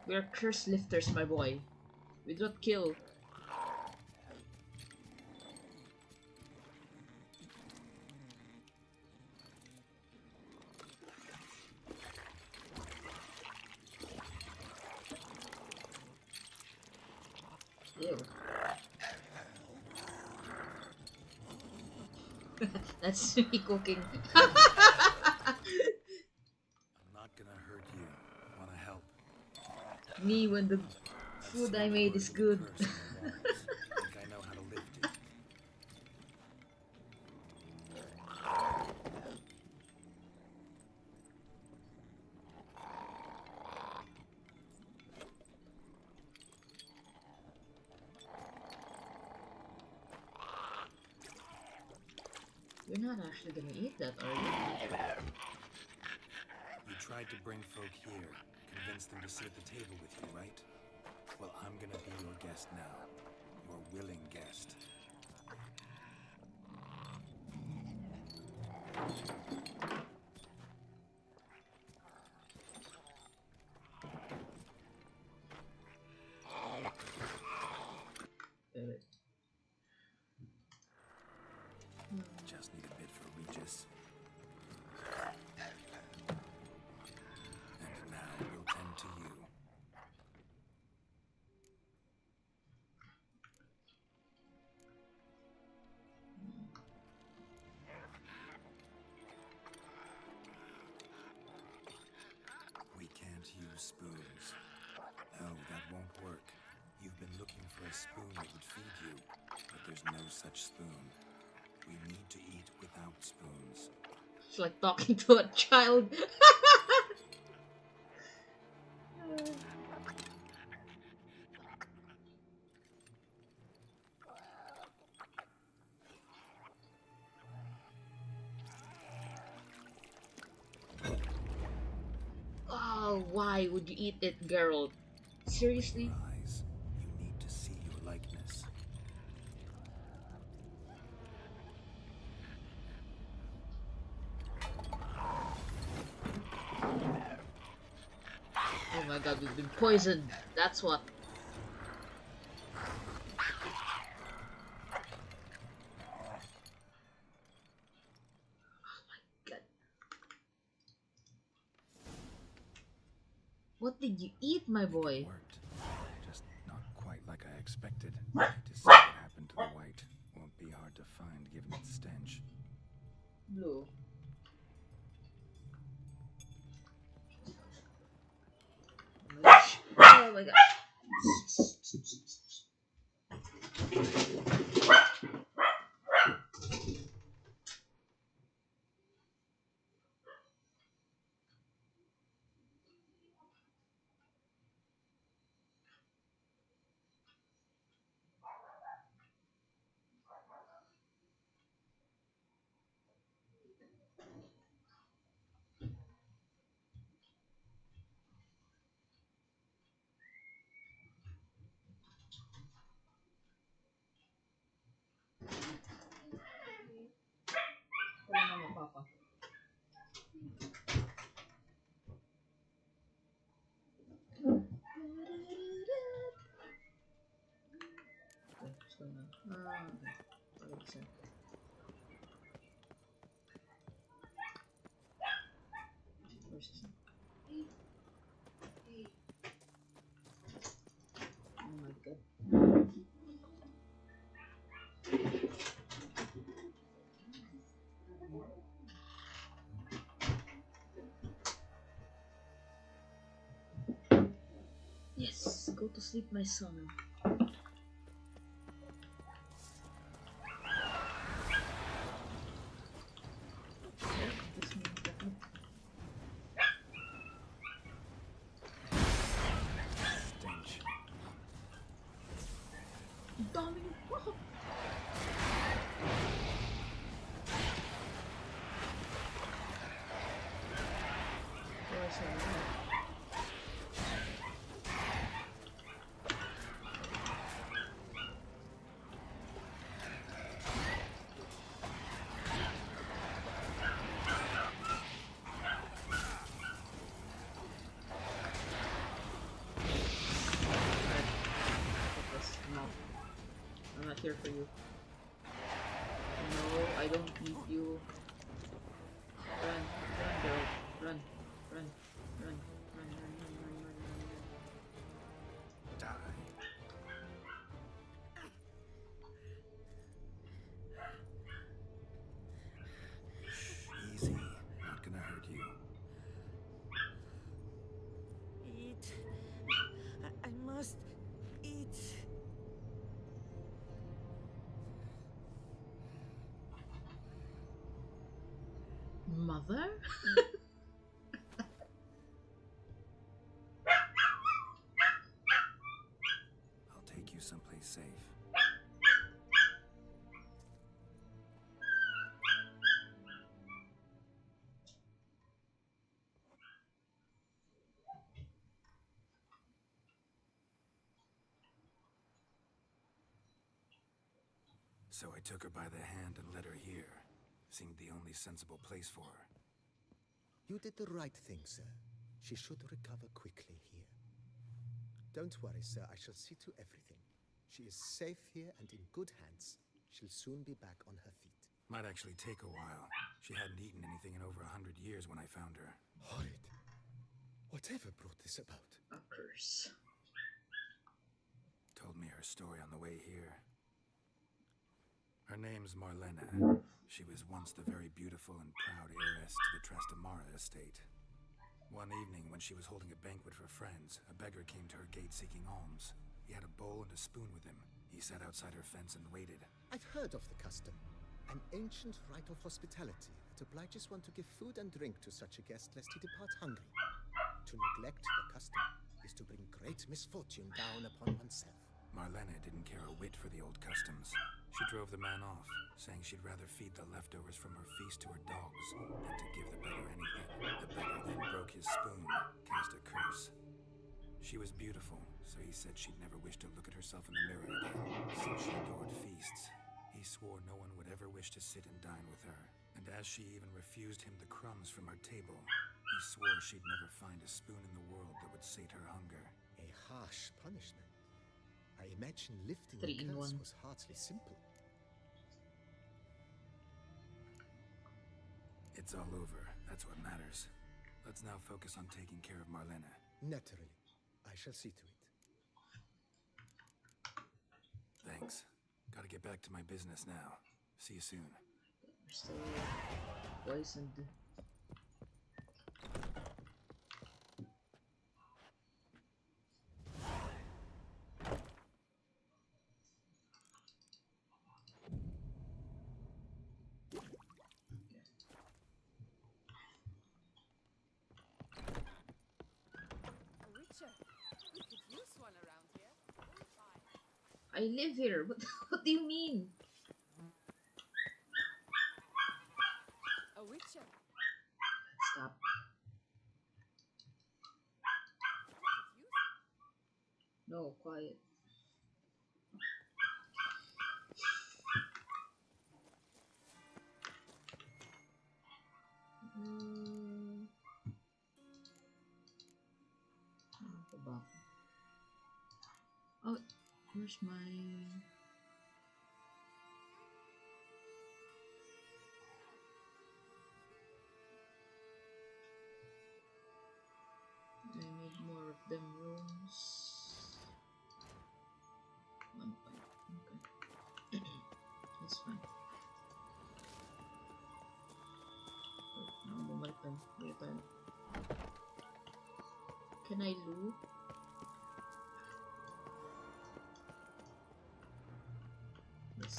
We're curse lifters, my boy. We don't kill. Ew. That's me cooking. I'm not gonna hurt you. Wanna help? Me when the I've food seen I the made word is of the good. curse on the walls. Think I know how to lift it. You're not actually gonna eat that, are you? You tried to bring folk here, convince them to sit at the table with you, right? Well, I'm gonna be your guest now. Your willing guest. Damn it. Just need a bit for Regis. such spoon. We need to eat without spoons. It's like talking to a child. Oh, why would you eat it, Geralt? Seriously? Eyes, you need to see your likeness. Oh my god, we've been poisoned. That's what. Oh my god. What did you eat, my boy? Worked. Just not quite like I expected. To see what happened to the white won't be hard to find given its stench. Blue. Oh my god. Mama, Papa. What's going on? Okay. Where's this? Oh my god. Yes, go to sleep, my son. Stench. Dami. Wow. Where's that? No, I'm not here for you. No, I don't need you. Run, run, girl, run, run, run, run, run, run, run, run, Die. Easy. Not gonna hurt you. Eat. I must eat. Mother? I'll take you someplace safe. So I took her by the hand and led her here. Seemed the only sensible place for her. You did the right thing, sir. She should recover quickly here. Don't worry, sir. I shall see to everything. She is safe here and in good hands. She'll soon be back on her feet. Might actually take a while. She hadn't eaten anything in over 100 years when I found her. Horrid. Whatever brought this about? A curse. Told me her story on the way here. Her name's Marlena. She was once the very beautiful and proud heiress to the Trastamara estate. One evening, when she was holding a banquet for friends, a beggar came to her gate seeking alms. He had a bowl and a spoon with him. He sat outside her fence and waited. I've heard of the custom. An ancient rite of hospitality that obliges one to give food and drink to such a guest lest he depart hungry. To neglect the custom is to bring great misfortune down upon oneself. Marlena didn't care a whit for the old customs. She drove the man off, saying she'd rather feed the leftovers from her feast to her dogs than to give the beggar anything. The beggar then broke his spoon, cast a curse. She was beautiful, so he said she'd never wish to look at herself in the mirror again. Since she adored feasts, he swore no one would ever wish to sit and dine with her. And as she even refused him the crumbs from her table, he swore she'd never find a spoon in the world that would sate her hunger. A harsh punishment. I imagine lifting Three the in curse one. was hardly simple. It's all over. That's what matters. Let's now focus on taking care of Marlena. Naturally. I shall see to it. Thanks. Gotta get back to my business now. See you soon. We're still poisoned. A witcher. We could use one around here. I live here. What do you mean? A witcher. Stop. We could use one. No, quiet. Ano pa ba ako? Oh, where's my... I need more of them rooms. 1 point. Okay. That's fine. Oh, now bumalik tayo. Bumalik tayo. Can I loot? Yes.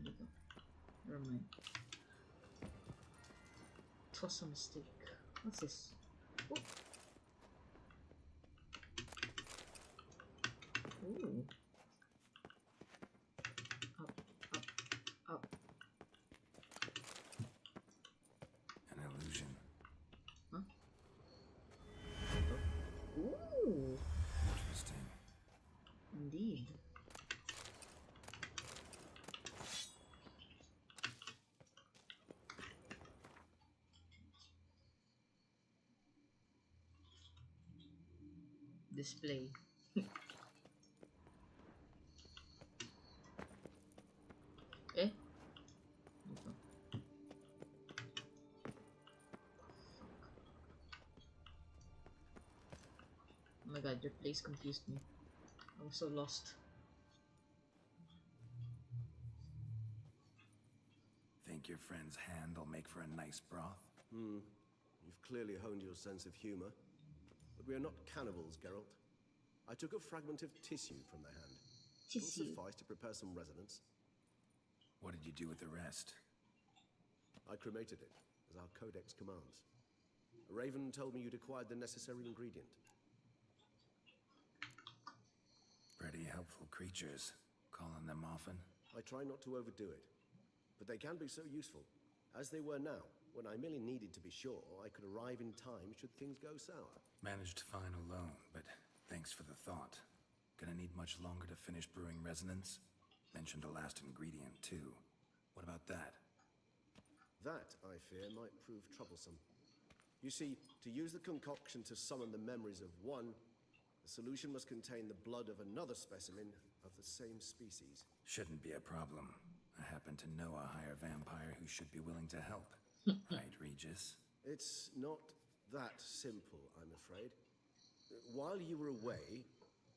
Dito. Never mind. It was a mistake. What's this? Oh. Ooh. Up, up, up. An illusion. Huh? Ooh. Interesting. Indeed. Display. Eh? Ito. Oh my god, your place confused me. I was so lost. Think your friend's hand will make for a nice broth? You've clearly honed your sense of humor. But we are not cannibals, Geralt. I took a fragment of tissue from their hand. It will Tissue. suffice to prepare some resonance. What did you do with the rest? I cremated it, as our codex commands. A raven told me you'd acquired the necessary ingredient. Pretty helpful creatures. Call on them often? I try not to overdo it, but they can be so useful, as they were now, when I merely needed to be sure I could arrive in time should things go sour. Managed fine alone, but thanks for the thought. Gonna need much longer to finish brewing resonance? Mentioned a last ingredient, too. What about that? That, I fear, might prove troublesome. You see, to use the concoction to summon the memories of one, the solution must contain the blood of another specimen of the same species. Shouldn't be a problem. I happen to know a higher vampire who should be willing to help. Right, Regis? It's not that simple, I'm afraid. While you were away,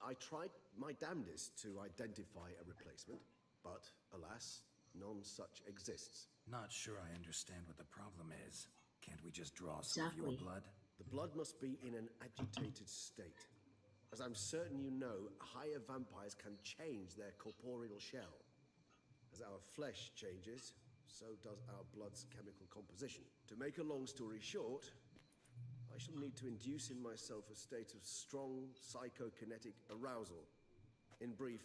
I tried my damnedest to identify a replacement, but alas, none such exists. Not sure I understand what the problem is. Can't we just draw some of your Exactly. blood? The blood must be in an agitated state. As I'm certain you know, higher vampires can change their corporeal shell. As our flesh changes, so does our blood's chemical composition. To make a long story short, I shall need to induce in myself a state of strong psychokinetic arousal. In brief,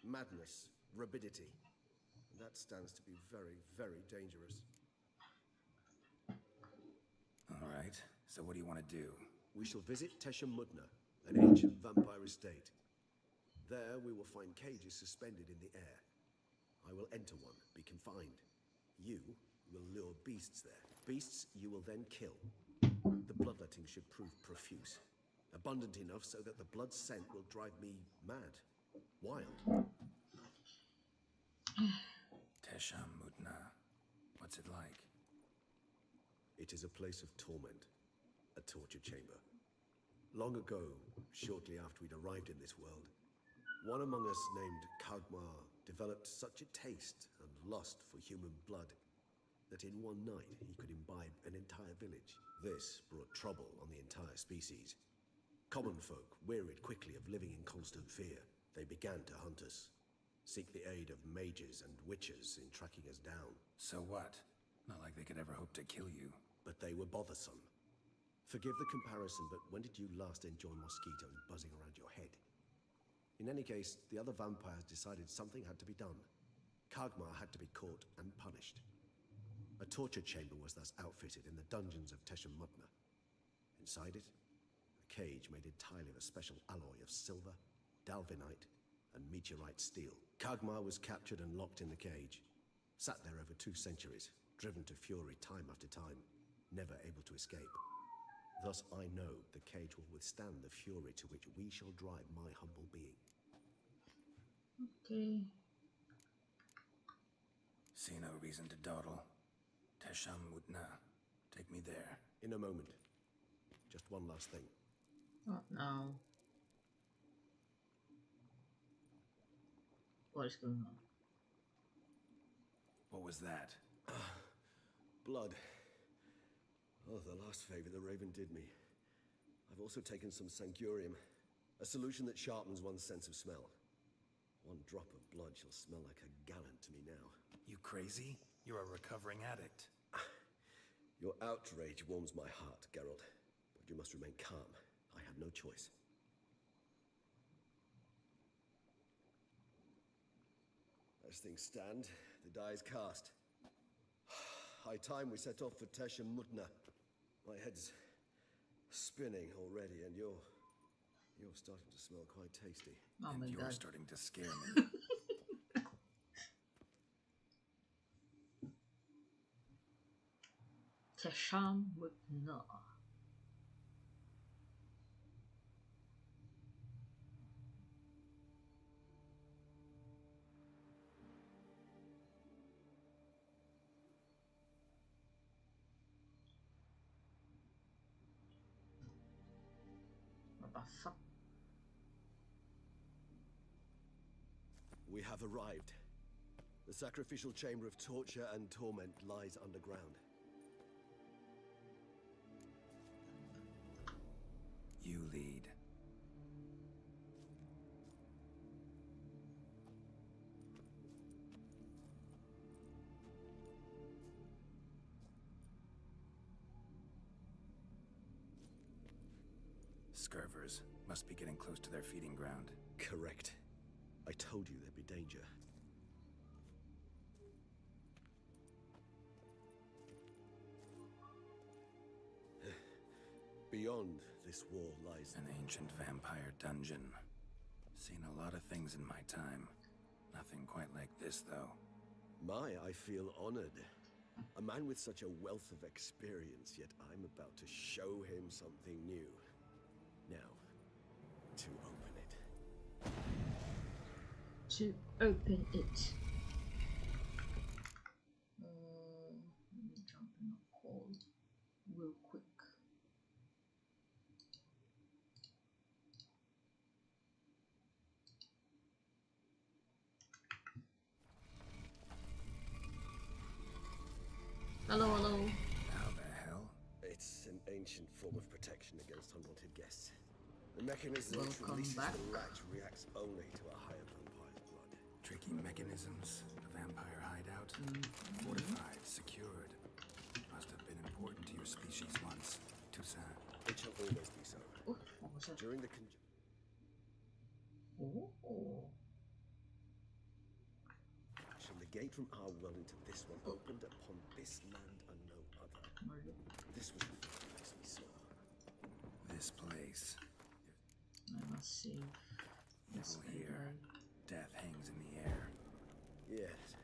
madness, rabidity. And that stands to be very, very dangerous. All right, so what do you want to do? We shall visit Teshem Mutna, an ancient vampire estate. There we will find cages suspended in the air. I will enter one, be confined. You will lure beasts there. Beasts you will then kill. The bloodletting should prove profuse. Abundant enough so that the blood scent will drive me mad. Wild. Teshem Mutna. What's it like? It is a place of torment. A torture chamber. Long ago, shortly after we'd arrived in this world, one among us named Kagmar developed such a taste and lust for human blood that in one night he could imbibe an entire village. This brought trouble on the entire species. Common folk wearied quickly of living in constant fear. They began to hunt us, seek the aid of mages and witches in tracking us down. So what? Not like they could ever hope to kill you. But they were bothersome. Forgive the comparison, but when did you last enjoy mosquitoes buzzing around your head? In any case, the other vampires decided something had to be done. Kagmar had to be caught and punished. A torture chamber was thus outfitted in the dungeons of Teshem Mutna. Inside it, a cage made entirely of a special alloy of silver, dalvinite, and meteorite steel. Kagmar was captured and locked in the cage. Sat there over 2 centuries, driven to fury time after time, never able to escape. Thus I know the cage will withstand the fury to which we shall drive my humble being. Okay. See no reason to dawdle. Teshem Mutna. Take me there. In a moment. Just one last thing. What now? What is going on? What was that? Blood. Oh, the last favor the Raven did me. I've also taken some Sancurium, a solution that sharpens one's sense of smell. One drop of blood shall smell like a gallon to me now. You crazy? You're a recovering addict. Your outrage warms my heart, Geralt. But you must remain calm. I have no choice. As things stand, the die is cast. High time we set off for Teshem Mutna. My head's spinning already, and you're starting to smell quite tasty. Oh And my you're god. starting to scare me. Teshem Mutna. What the fuck? We have arrived. The sacrificial chamber of torture and torment lies underground. You lead. Scurvers must be getting close to their feeding ground. Correct. I told you there'd be danger. Beyond this wall lies An ancient vampire dungeon. Seen a lot of things in my time. Nothing quite like this, though. I feel honored. A man with such a wealth of experience, yet I'm about to show him something new. Now, to open it. To open it. Let me jump in a call real quick. Hello, hello. How the hell? It's an ancient form of protection against unwanted guests. The mechanism which Welcome releases back. the latch reacts only to a higher vampire's blood. Tricky mechanisms, a vampire hideout. Fortified, secured. Must have been important to your species once. Toussaint. It shall always be so. Oof, what was that? During the Oh. conjunction, the gate from our well into this one opened upon this land and no other. Murder. This was the first place we saw. This place. I must save this Evil here. guy. Death hangs in the air. Yes.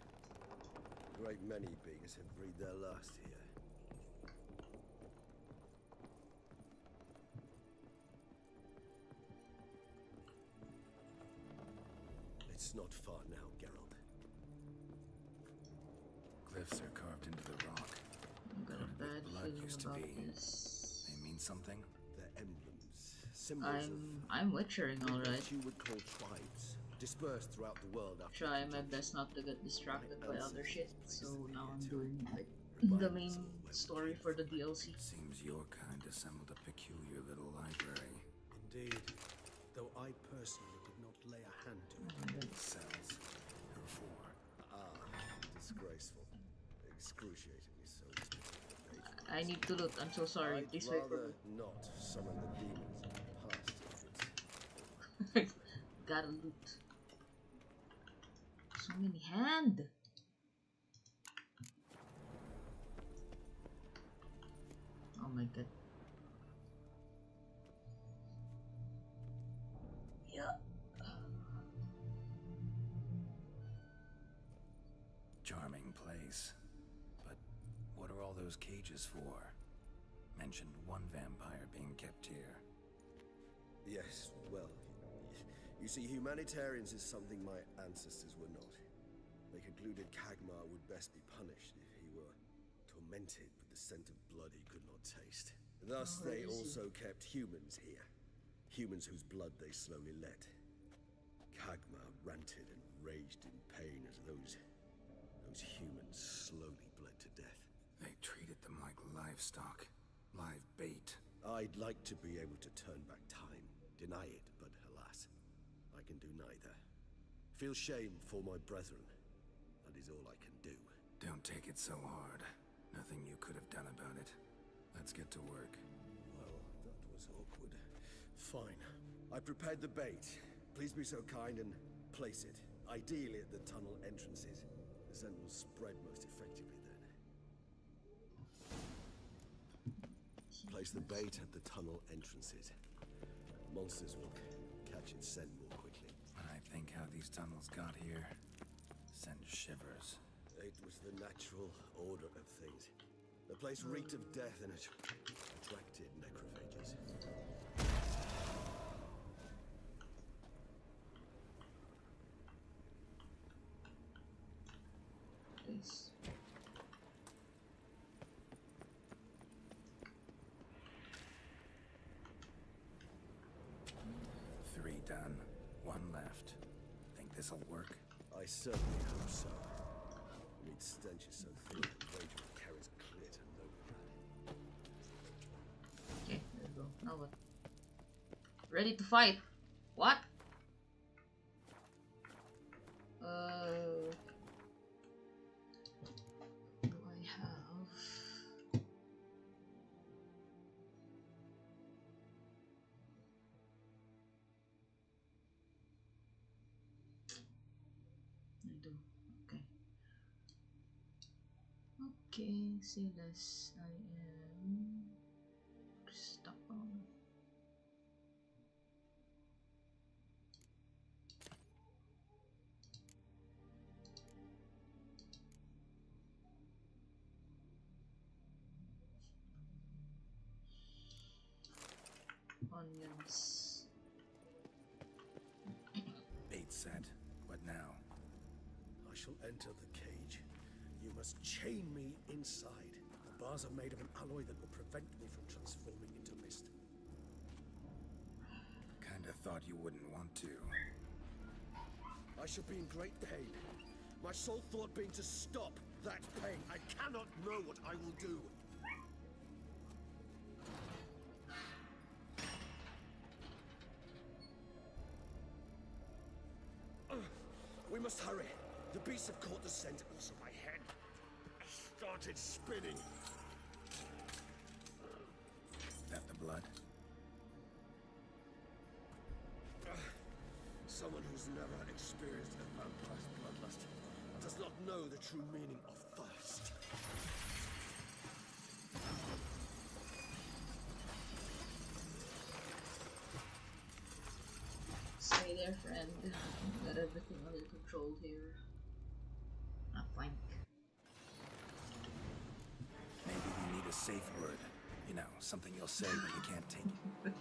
A great many beings have breathed their last here. It's not far now, Geralt. Glyphs are carved into the rock. I've got a bad Blood feeling used to about be. this. They mean something? They're emblems, symbols I'm witchering, of alright. what you would call tribes, dispersed throughout the world after Try the my conjunction. best not to get distracted by other shit. So now I'm doing like Remind the us main all where we story came for the DLC. Seems your kind assembled a peculiar little library. Indeed, though I personally did not lay a hand to it. Cells. Who for? Disgraceful. Excruciatingly so. I need to loot. I'm so sorry. I'd Please wait for rather not summon the demons of the past if it's me. Gotta loot. So many hand. Oh my god. Yeah. Charming place. But what are all those cages for? Mentioned one vampire being kept here. Yes, well, you see, humanitarians is something my ancestors were not. They concluded Kagmar would best be punished if he were tormented with the scent of blood he could not taste. Thus, Oh, they I see. also kept humans here. Humans whose blood they slowly let. Kagmar ranted and raged in pain as those humans slowly bled to death. They treated them like livestock. Live bait. I'd like to be able to turn back time, deny it, but alas, I can do neither. Feel shame for my brethren. That is all I can do. Don't take it so hard. Nothing you could have done about it. Let's get to work. Well, that was awkward. Fine. I prepared the bait. Please be so kind and place it. Ideally at the tunnel entrances. The scent will spread most effectively then. Place the bait at the tunnel entrances. Monsters will catch its scent more quickly. When I think how these tunnels got here, sends shivers. It was the natural order of things. The place reeked of death and it attracted necrophages. Please. 3 done. 1 left. Think this'll work? I certainly hope so. Meat's stench is so thick that rage will carry us clear to Novigrad. Okay, there we go. Now what? Ready to fight. What? Do I have? I do. Okay. Okay, say less. I am stuck on. Onions. Bait set. What now? I shall enter the cage. You must chain me inside. The bars are made of an alloy that will prevent me from transforming into mist. Kinda thought you wouldn't want to. I shall be in great pain. My sole thought being to stop that pain. I cannot know what I will do. We must hurry. The beasts have caught the scent. Also, my head started spinning. That the blood? Someone who's never experienced a vampire's bloodlust does not know the true meaning of thirst. Stay there, friend. Got everything under control here. I think. Maybe you need a safe word. You know, something you'll say when you can't take it.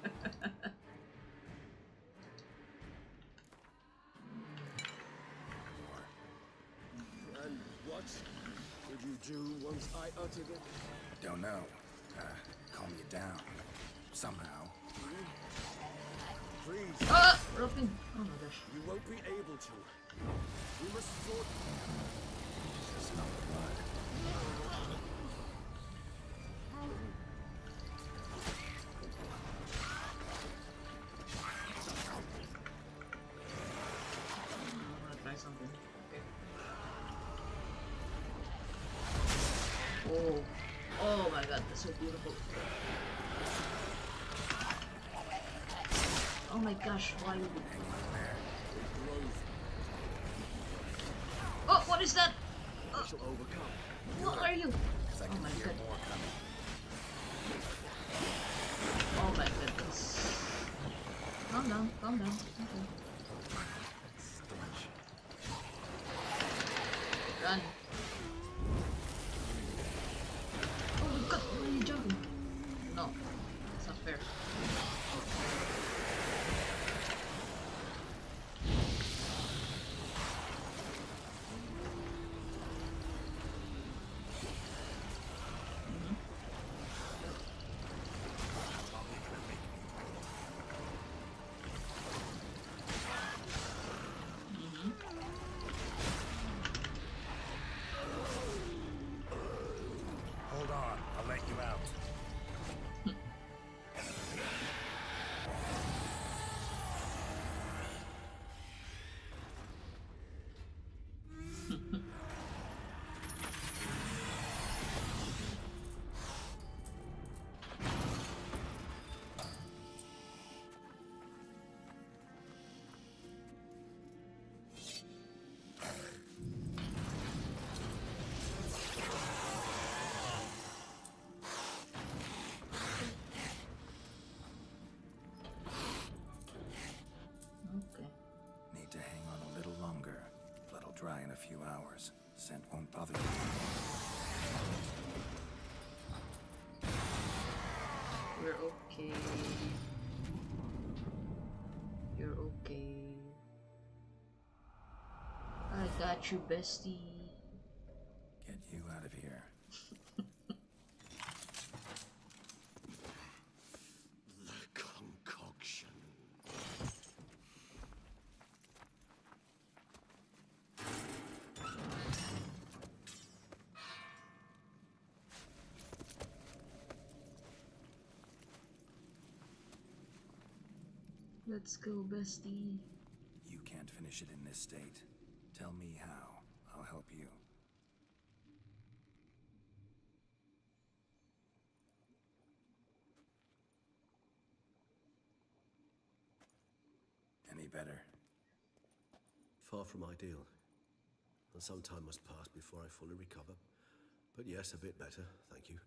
And what did you do once I uttered it? Don't know. Calm you down. Somehow. Please, Ah! Roping! Oh my gosh. you won't be able to. We must sort. Just not the blood. I'm gonna try something. Okay. Oh. Oh my god, that's so beautiful. Oh my gosh, why? Oh, what is that? We shall overcome. What are you? Because I Oh can my hear god. more coming. Oh my goodness. Calm down, calm down. Okay. Stench. Run. Oh my god, why are you jumping? No, it's not fair. Hold on, I'll let you out. Okay. Need to hang on a little longer. Blood'll dry in a few hours. Scent won't bother you. We're okay. You're okay. I got you, bestie. Get you out of here. The concoction. Let's go, bestie. You can't finish it in this state. Tell me how. I'll help you. Any better? Far from ideal. And some time must pass before I fully recover. But yes, a bit better, thank you.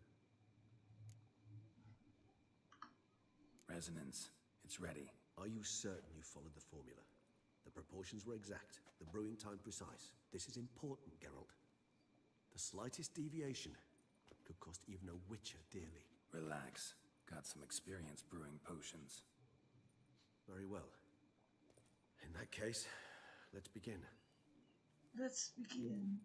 Resonance. It's ready. Are you certain you followed the formula? The proportions were exact, the brewing time precise. This is important, Geralt. The slightest deviation could cost even a witcher dearly. Relax. Got some experience brewing potions. Very well. In that case, let's begin. Let's begin.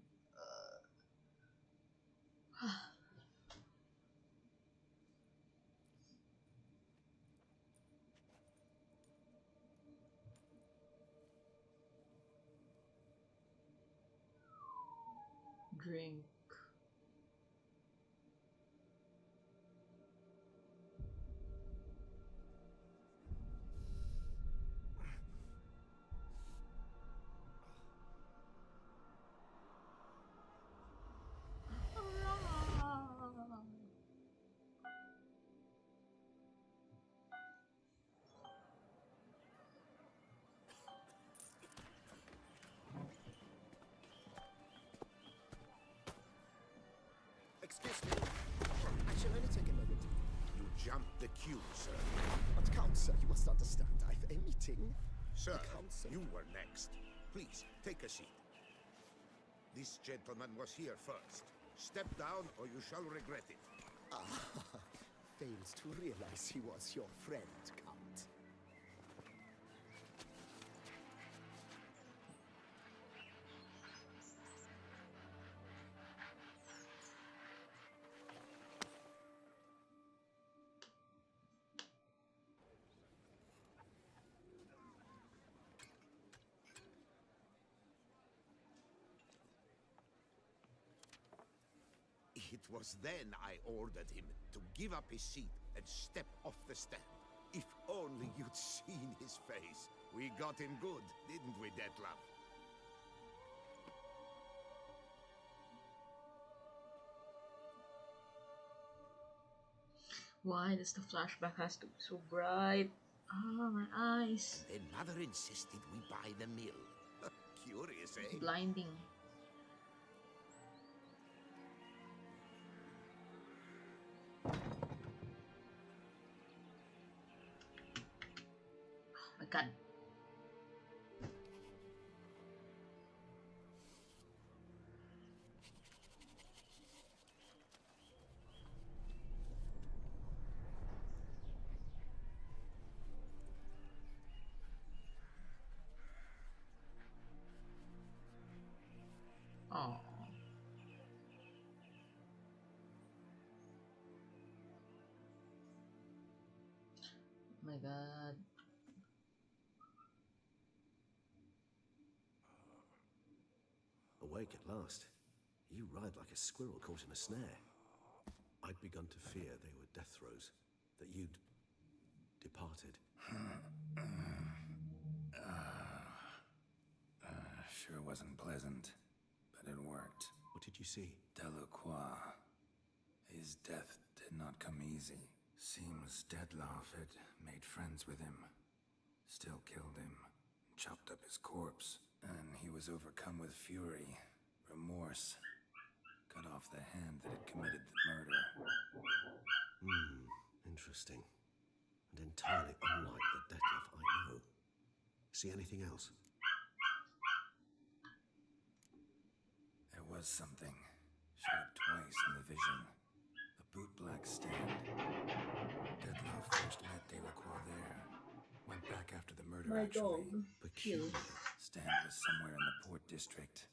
Drink. Excuse me. I shall only take a moment. You jumped the queue, sir. But Count, sir, you must understand. I've a meeting. Sir, The council. you were next. Please, take a seat. This gentleman was here first. Step down or you shall regret it. Fails to realize he was your friend, Count. It was then I ordered him to give up his seat and step off the stand. If only you'd seen his face. We got him good, didn't we, Detlef? Why does the flashback has to be so bright? Ah, my eyes. Then Mother insisted we buy the mill. Curious, eh? Blinding. Oh my god. Oh. My god. Awake at last. You ride like a squirrel caught in a snare. I'd begun to fear they were death throes, that you'd departed. Sure wasn't pleasant, but it worked. What did you see? Delacroix. His death did not come easy. Seems Dettlaff had made friends with him. Still killed him. Chopped up his corpse. And he was overcome with fury, remorse. Cut off the hand that had committed the murder. Interesting. And entirely unlike the Detlef I know. See anything else? There was something. Showed up twice in the vision. A bootblack stand. Dettlaff first met Delacroix there. Went back after the murder, My actually. dog. Peculiar. Stand was somewhere in the port district.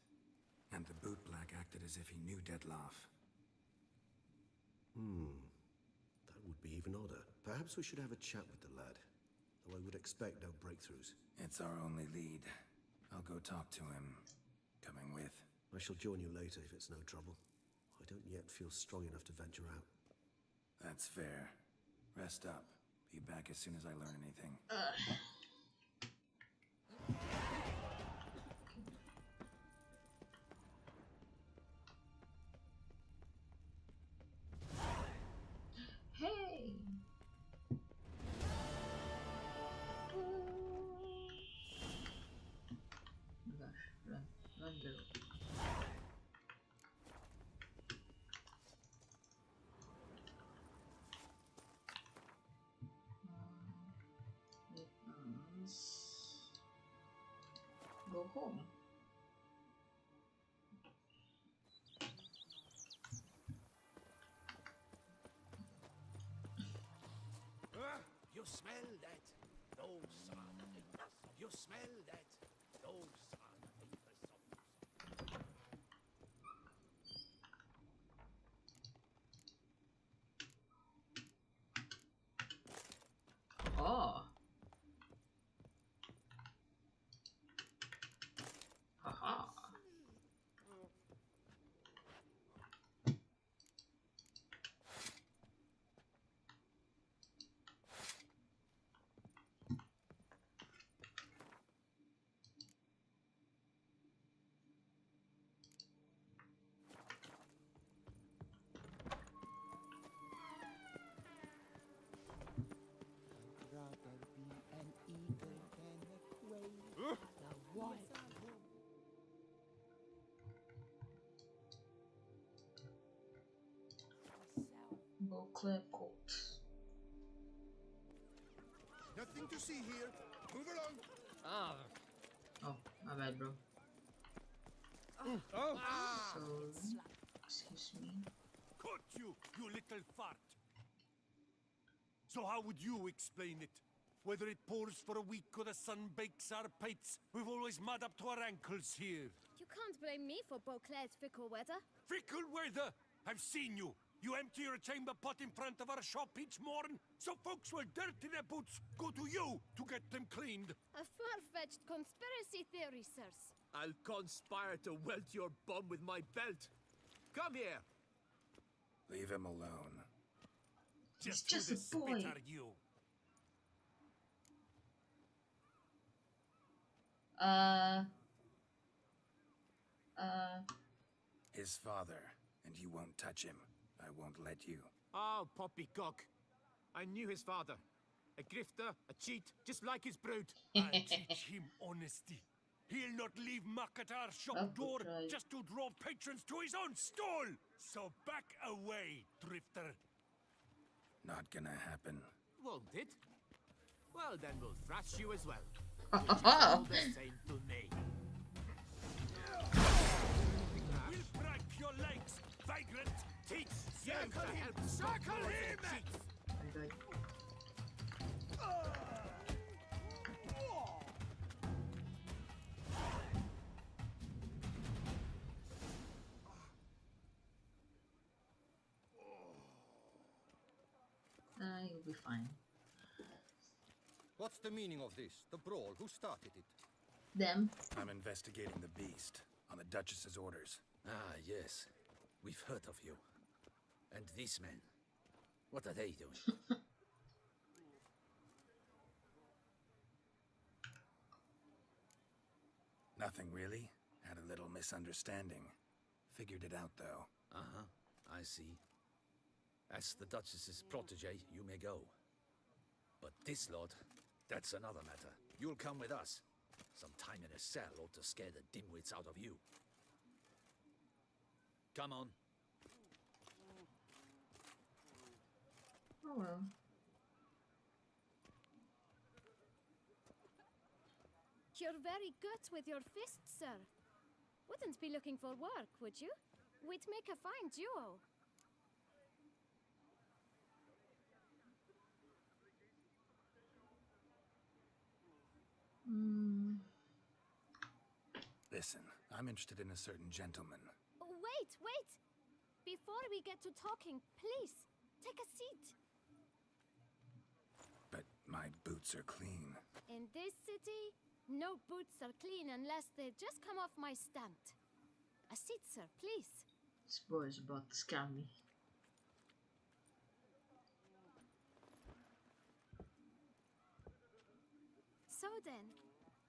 And the bootblack acted as if he knew Dettlaff. That would be even odder. Perhaps we should have a chat with the lad. Though I would expect no breakthroughs. It's our only lead. I'll go talk to him. Coming with. I shall join you later if it's no trouble. I don't yet feel strong enough to venture out. That's fair. Rest up. Be back as soon as I learn anything. Hey! Oh my gosh, run, run, girl. Let us go home. You smell that? Those are the papers. You smell that? Those are the papers. Oh. Haha. Clear coat. Nothing to see here. Move along. Ah, Oh, my bad, bro. oh. So, excuse me. Caught you, you little fart! So how would you explain it? Whether it pours for a week or the sun bakes our pipes, we've always mud up to our ankles here. You can't blame me for Beauclair's fickle weather. Fickle weather! I've seen you! You empty your chamber pot in front of our shop each morn, so folks will dirty their boots, go to you to get them cleaned. A far-fetched conspiracy theory, sirs. I'll conspire to welt your bum with my belt. Come here. Leave him alone. He's Just just who a the boy. spit are you? His father, and you won't touch him. I won't let you. Oh, poppycock. I knew his father. A grifter, a cheat, just like his brood. I'll teach him honesty. He'll not leave muck at our shop Oh, door right. just to draw patrons to his own stall. So back away, drifter. Not gonna happen. Won't it? Well, then we'll thrash you as well. Oh, All the same to me. We'll break your legs, vagrant! Teach you to help circle him! my god. You'll be fine. What's the meaning of this? The brawl? Who started it? Them. I'm investigating the beast on the Duchess's orders. Ah, yes. We've heard of you. And these men. What are they doing? Nothing really. Had a little misunderstanding. Figured it out though. Uh-huh. I see. As the Duchess's protege, you may go. But this lot, that's another matter. You'll come with us. Some time in a cell ought to scare the dimwits out of you. Come on. Oh well. You're very good with your fists, sir. Wouldn't be looking for work, would you? We'd make a fine duo. Listen, I'm interested in a certain gentleman. Wait, wait! Before we get to talking, please, take a seat. But my boots are clean. In this city, no boots are clean unless they just come off my stand. A seat, sir, please. This boy is about to scam me. So then,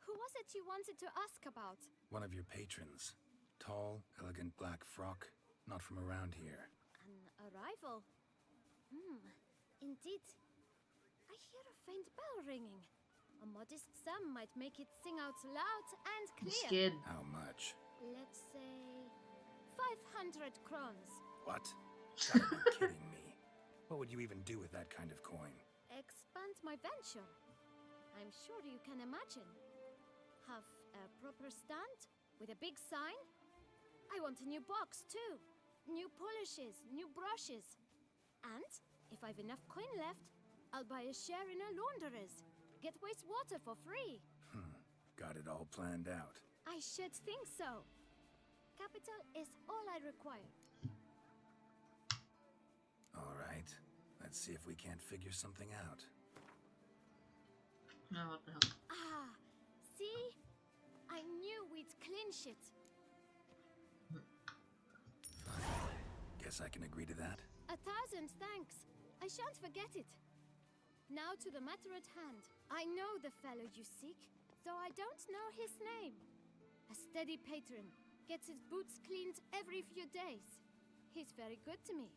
who was it you wanted to ask about? One of your patrons. Tall, elegant black frock. Not from around here. An arrival? Indeed. I hear a faint bell ringing. A modest sum might make it sing out loud and This clear. kid. How much? Let's say 500 crowns. What? Gotta be kidding me. What would you even do with that kind of coin? Expand my venture. I'm sure you can imagine. Have a proper stand with a big sign. I want a new box too. New polishes, new brushes. And if I've enough coin left, I'll buy a share in a launderer's. Get wastewater for free. Got it all planned out. I should think so. Capital is all I require. All right. Let's see if we can't figure something out. No, what the hell? Ah, see? I knew we'd clinch it. Guess I can agree to that. 1,000 thanks. I shan't forget it. Now to the matter at hand. I know the fellow you seek, though I don't know his name. A steady patron. Gets his boots cleaned every few days. He's very good to me.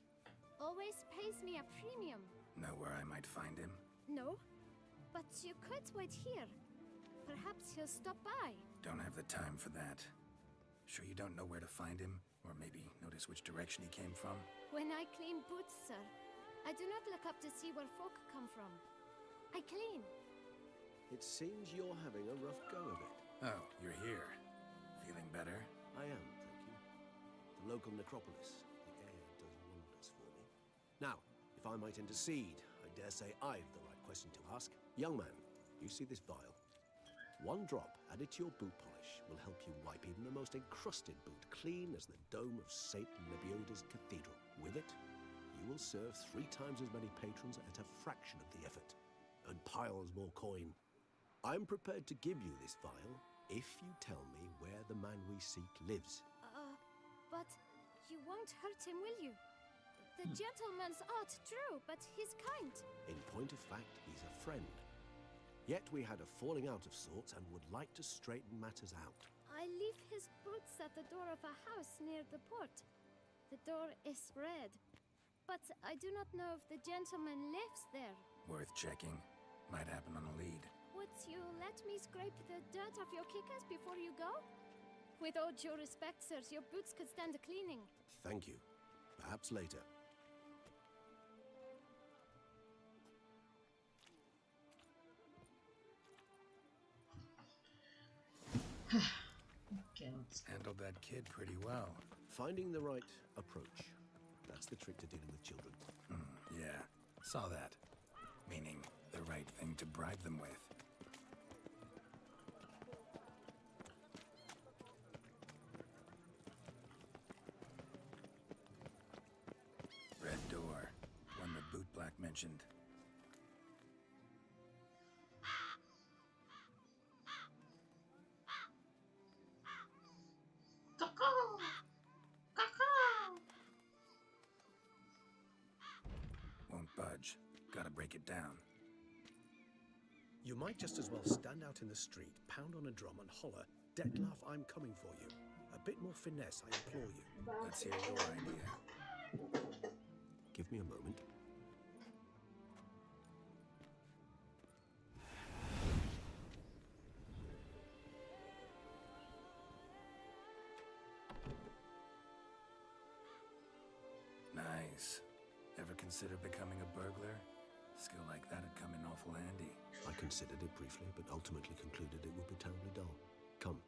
Always pays me a premium. Know where I might find him? No? But you could wait here. Perhaps he'll stop by. Don't have the time for that. Sure you don't know where to find him? Or maybe notice which direction he came from? When I clean boots, sir, I do not look up to see where folk come from. I clean. It seems you're having a rough go of it. Oh, you're here. Feeling better? I am, thank you. The local necropolis. The air does wonders for me. Now, if I might intercede, I dare say I've the right question to ask. Young man, you see this vial? One drop added to your boot polish will help you wipe even the most encrusted boot clean as the dome of St. Lebioda's cathedral. With it, you will serve 3 times as many patrons at a fraction of the effort, and piles more coin. I'm prepared to give you this vial if you tell me where the man we seek lives. But you won't hurt him, will you? The gentleman's art, true, but he's kind. In point of fact, he's a friend. Yet we had a falling out of sorts and would like to straighten matters out. I leave his boots at the door of a house near the port. The door is red, but I do not know if the gentleman lives there. Worth checking. Might happen on a lead. Would you let me scrape the dirt off your kickers before you go? With all due respect, sirs, your boots could stand a cleaning. Thank you. Perhaps later. Okay, let's go. Handled that kid pretty well. Finding the right approach. That's the trick to dealing with children. Yeah, saw that. Meaning, the right thing to bribe them with. Red door. One that Bootblack mentioned. Won't budge. Gotta break it down. You might just as well stand out in the street, pound on a drum and holler, "Dettlaff, I'm coming for you." A bit more finesse, I implore you. Let's hear your idea. Give me a moment. Nice. Ever consider becoming a burglar? Skill like that'd come in awful handy. I considered it briefly, but ultimately concluded it would be terribly dull. Come.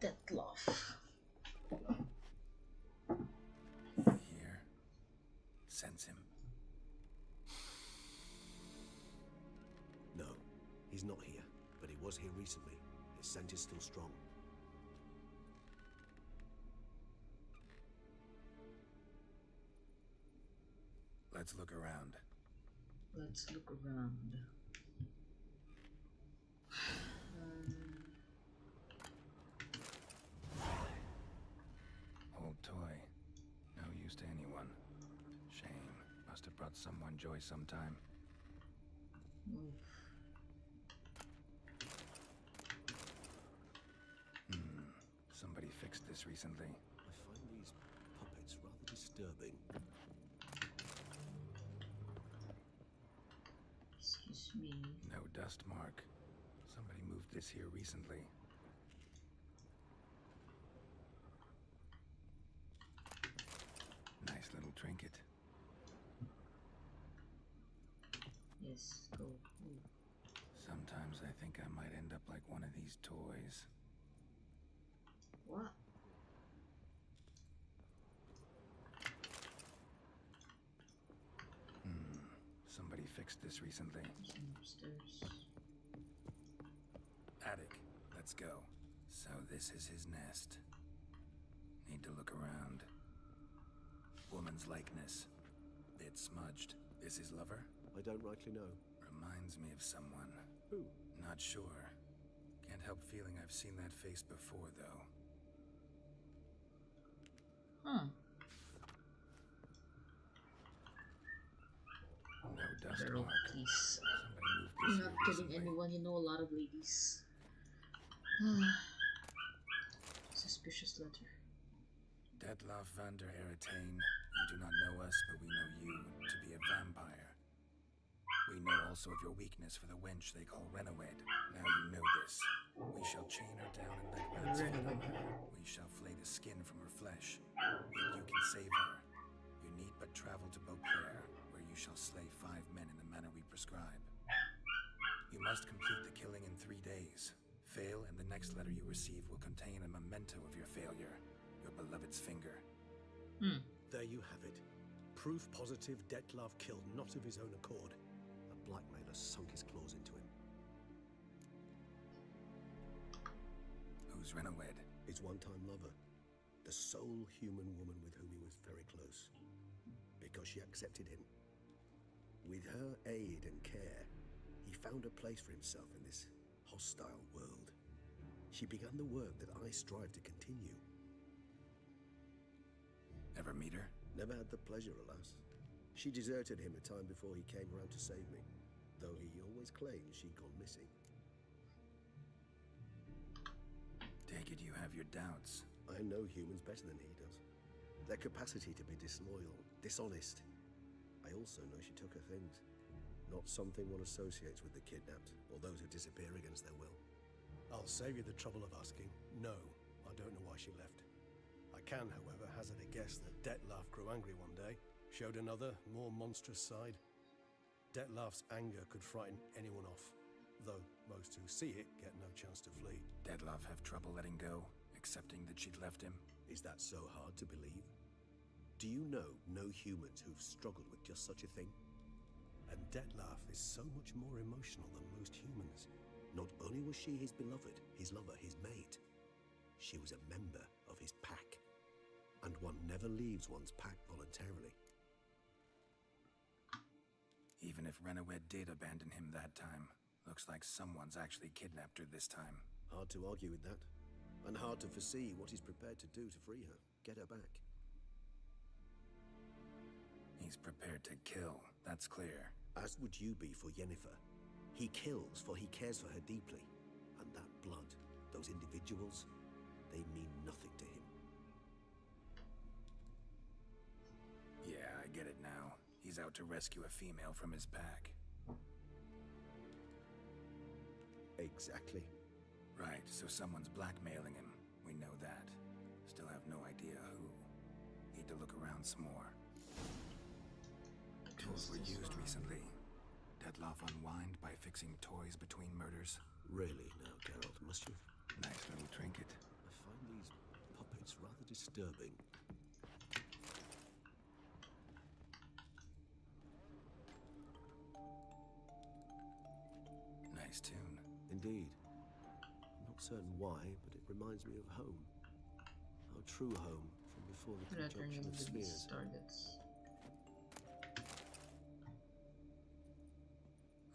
Dettlaff. Here. Sense him. No, he's not here, but he was here recently. His scent is still strong. Let's look around. Let's look around. Old toy. No use to anyone. Shame. Must have brought someone joy sometime. Somebody fixed this recently. I find these puppets rather disturbing. Excuse me. No dust mark. Somebody moved this here recently. Nice little trinket. Yes, go. Ooh. Sometimes I think I might end up like one of these toys. What? Somebody fixed this recently. Something upstairs. Attic. Let's go. So this is his nest. Need to look around. Woman's likeness. Bit smudged. This his lover? I don't rightly know. Reminds me of someone. Who? Not sure. Can't help feeling I've seen that face before, though. Huh. No dust Girl, mark. please. Somebody moved You're this not here kidding recently. anyone, you know a lot of ladies. Suspicious letter. Detlaf van der Eretane, you do not know us, but we know you to be a vampire. We know also of your weakness for the wench they call Renawed. Now you know this. We shall chain her down and let rats feed on her. We shall flay the skin from her flesh. Yet you can save her. You need but travel to Beauclair, where you shall slay 5 men in the manner we prescribe. You must complete the killing in 3 days. Fail, and the next letter you receive will contain a memento of your failure. Your beloved's finger. There you have it. Proof positive Detlaf killed not of his own accord. A blackmailer sunk his claws into him. Who's Renawed? His one-time lover. The sole human woman with whom he was very close. Because she accepted him. With her aid and care, he found a place for himself in this hostile world. She began the work that I strive to continue. Ever meet her? Never had the pleasure, alas. She deserted him a time before he came around to save me, though he always claimed she'd gone missing. Take it you have your doubts. I know humans better than he does. Their capacity to be disloyal, dishonest. I also know she took her things. Not something one associates with the kidnapped, or those who disappear against their will. I'll save you the trouble of asking. No, I don't know why she left. I can, however, hazard a guess that Detlaf grew angry one day, showed another, more monstrous side. Detlaf's anger could frighten anyone off, though most who see it get no chance to flee. Detlaf have trouble letting go, accepting that she'd left him? Is that so hard to believe? Do you know no humans who've struggled with just such a thing? And Detlaf is so much more emotional than most humans. Not only was she his beloved, his lover, his mate, she was a member of his pack. And one never leaves one's pack voluntarily. Even if Renawed did abandon him that time, looks like someone's actually kidnapped her this time. Hard to argue with that. And hard to foresee what he's prepared to do to free her, get her back. He's prepared to kill, that's clear. As would you be for Yennefer. He kills for he cares for her deeply. And that blood, those individuals, they mean nothing to him. Yeah, I get it now. He's out to rescue a female from his pack. Exactly. Right, so someone's blackmailing him. We know that. Still have no idea who. Need to look around some more. Tools were used recently. Detlaf unwind by fixing toys between murders. Really now, Geralt, must you? Nice little trinket. I find these puppets rather disturbing. Nice tune. Indeed. Not certain why, but it reminds me of home. Our true home from before the conjunction of spheres. Targets.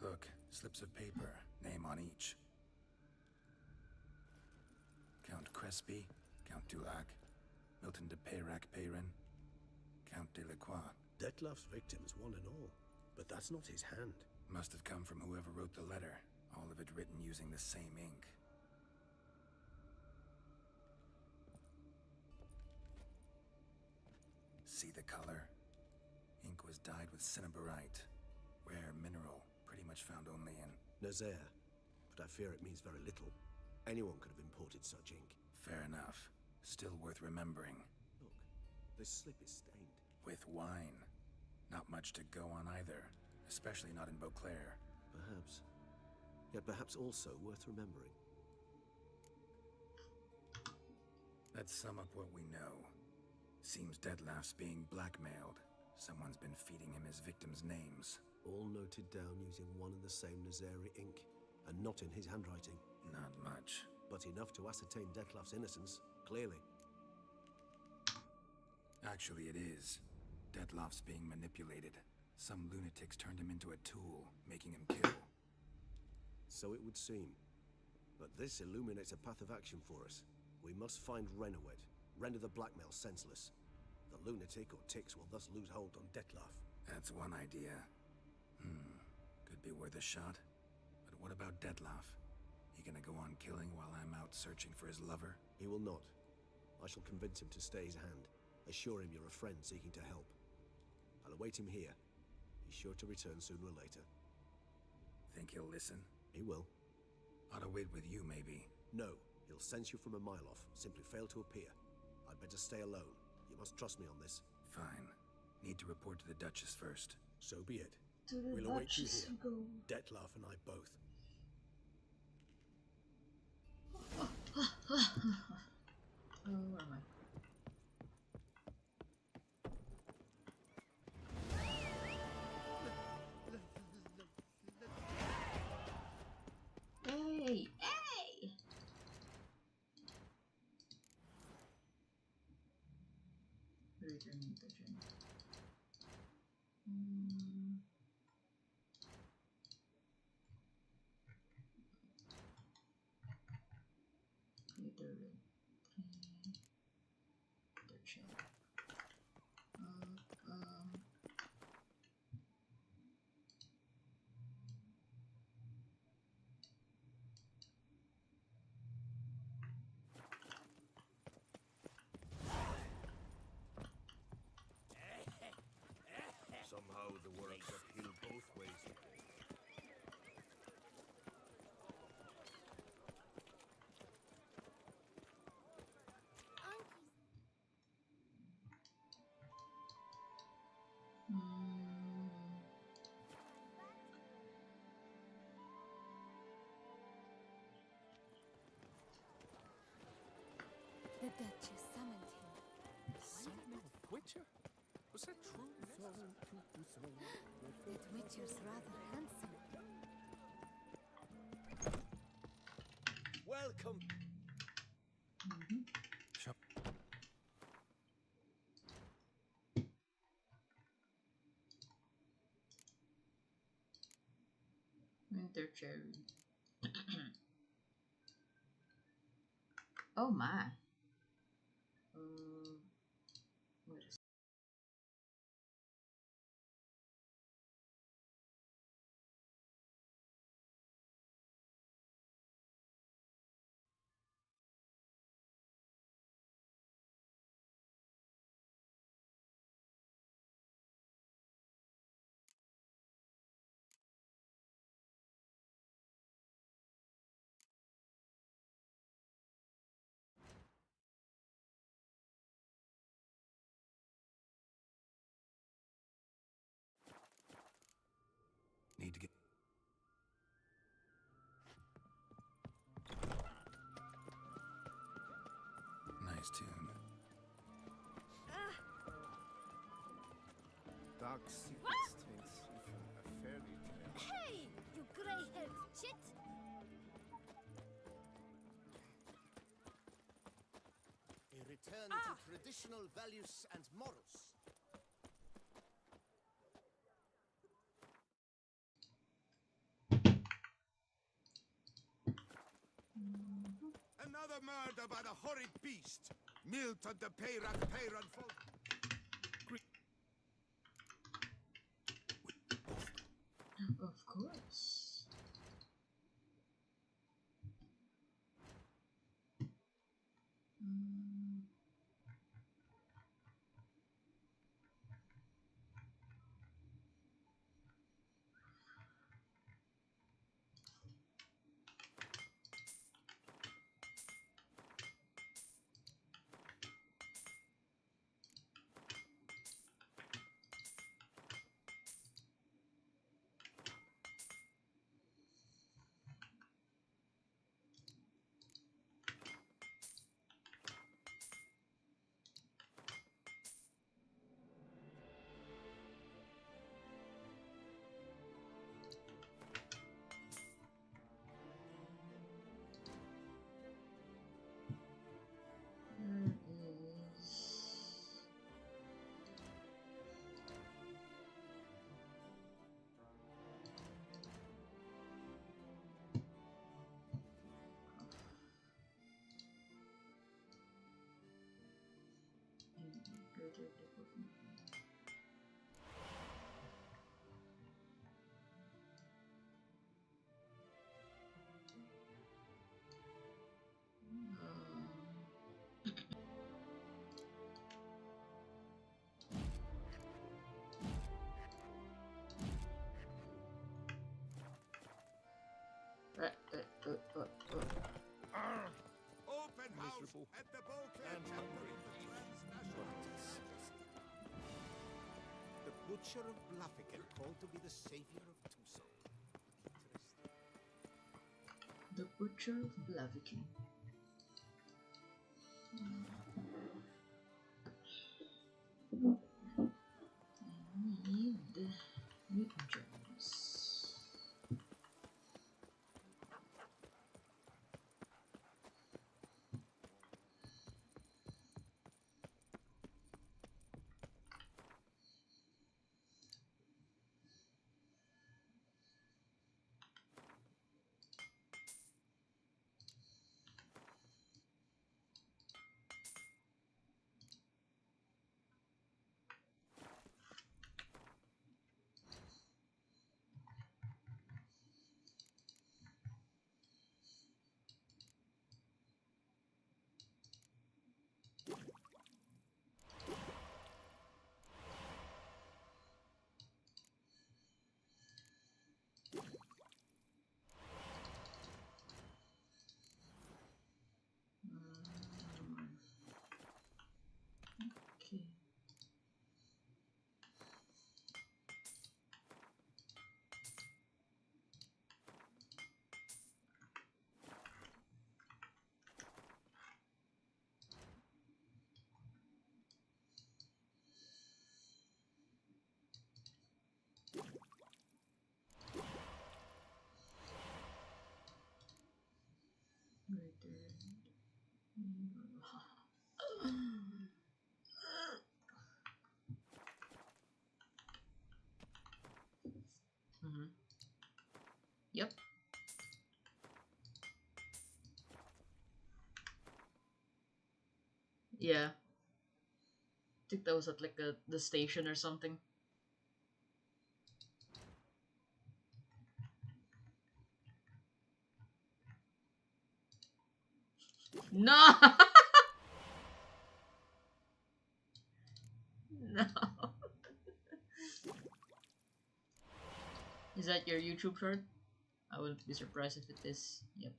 Look, slips of paper, name on each. Count Crespi, Count Dulac, Milton de Peyrac Peyrin, Count Delacroix. Detlaf's victims, one and all. But that's not his hand. Must have come from whoever wrote the letter. All of it written using the same ink. See the color? Ink was dyed with cinnabarite. Rare mineral, pretty much found only in... Nazaire. But I fear it means very little. Anyone could have imported such ink. Fair enough. Still worth remembering. Look, this slip is stained. With wine. Not much to go on either. Especially not in Beauclair. Perhaps. Yet perhaps also worth remembering. Let's sum up what we know. Seems Detlaf's being blackmailed. Someone's been feeding him his victims' names. All noted down using one and the same Nazari ink. And not in his handwriting. Not much. But enough to ascertain Detlaf's innocence, clearly. Actually, it is. Detlaf's being manipulated. Some lunatics turned him into a tool, making him kill. So it would seem. But this illuminates a path of action for us. We must find Renawed, render the blackmail senseless. The lunatic or ticks will thus lose hold on Detlaf. That's one idea. Could be worth a shot. But what about Detlaf? He gonna go on killing while I'm out searching for his lover? He will not. I shall convince him to stay his hand. Assure him you're a friend seeking to help. I'll await him here. He's sure to return sooner or later. Think he'll listen? He will. Ought to wait with you, maybe. No, he'll sense you from a mile off. Simply fail to appear. I'd better stay alone. You must trust me on this. Fine. Need to report to the Duchess first. So be it. To the We'll await you Duchess here. we go. Dettlaff and I both. Oh, where am I? Hey! Hey! Return the journey. Later, the chain. Somehow the work's uphill both ways today. The Duchess summoned him. Summoning Witcher? Was that true? That Witcher's rather handsome. Welcome. Sure. Winter cherry. Oh my. Wait a second. Need to get... Nice tune. Dark secrets taints even a fairy tale. Hey, you grey-haired chit! A return to traditional values and morals. Another murder by the horrid beast. Milton the Peyran folk. Of course. unforgivable At the Beauclair and chapter hungry. of the Transnational. The Butcher of Bluffican called to be the savior of Tucson. Interesting. The Butcher of Blaviken. I need mutant germs. Okay. Mm-hmm. Yep. Yeah. I think that was at like the station or something. No! No. Is that your YouTube short? I wouldn't be surprised if it is. Yep.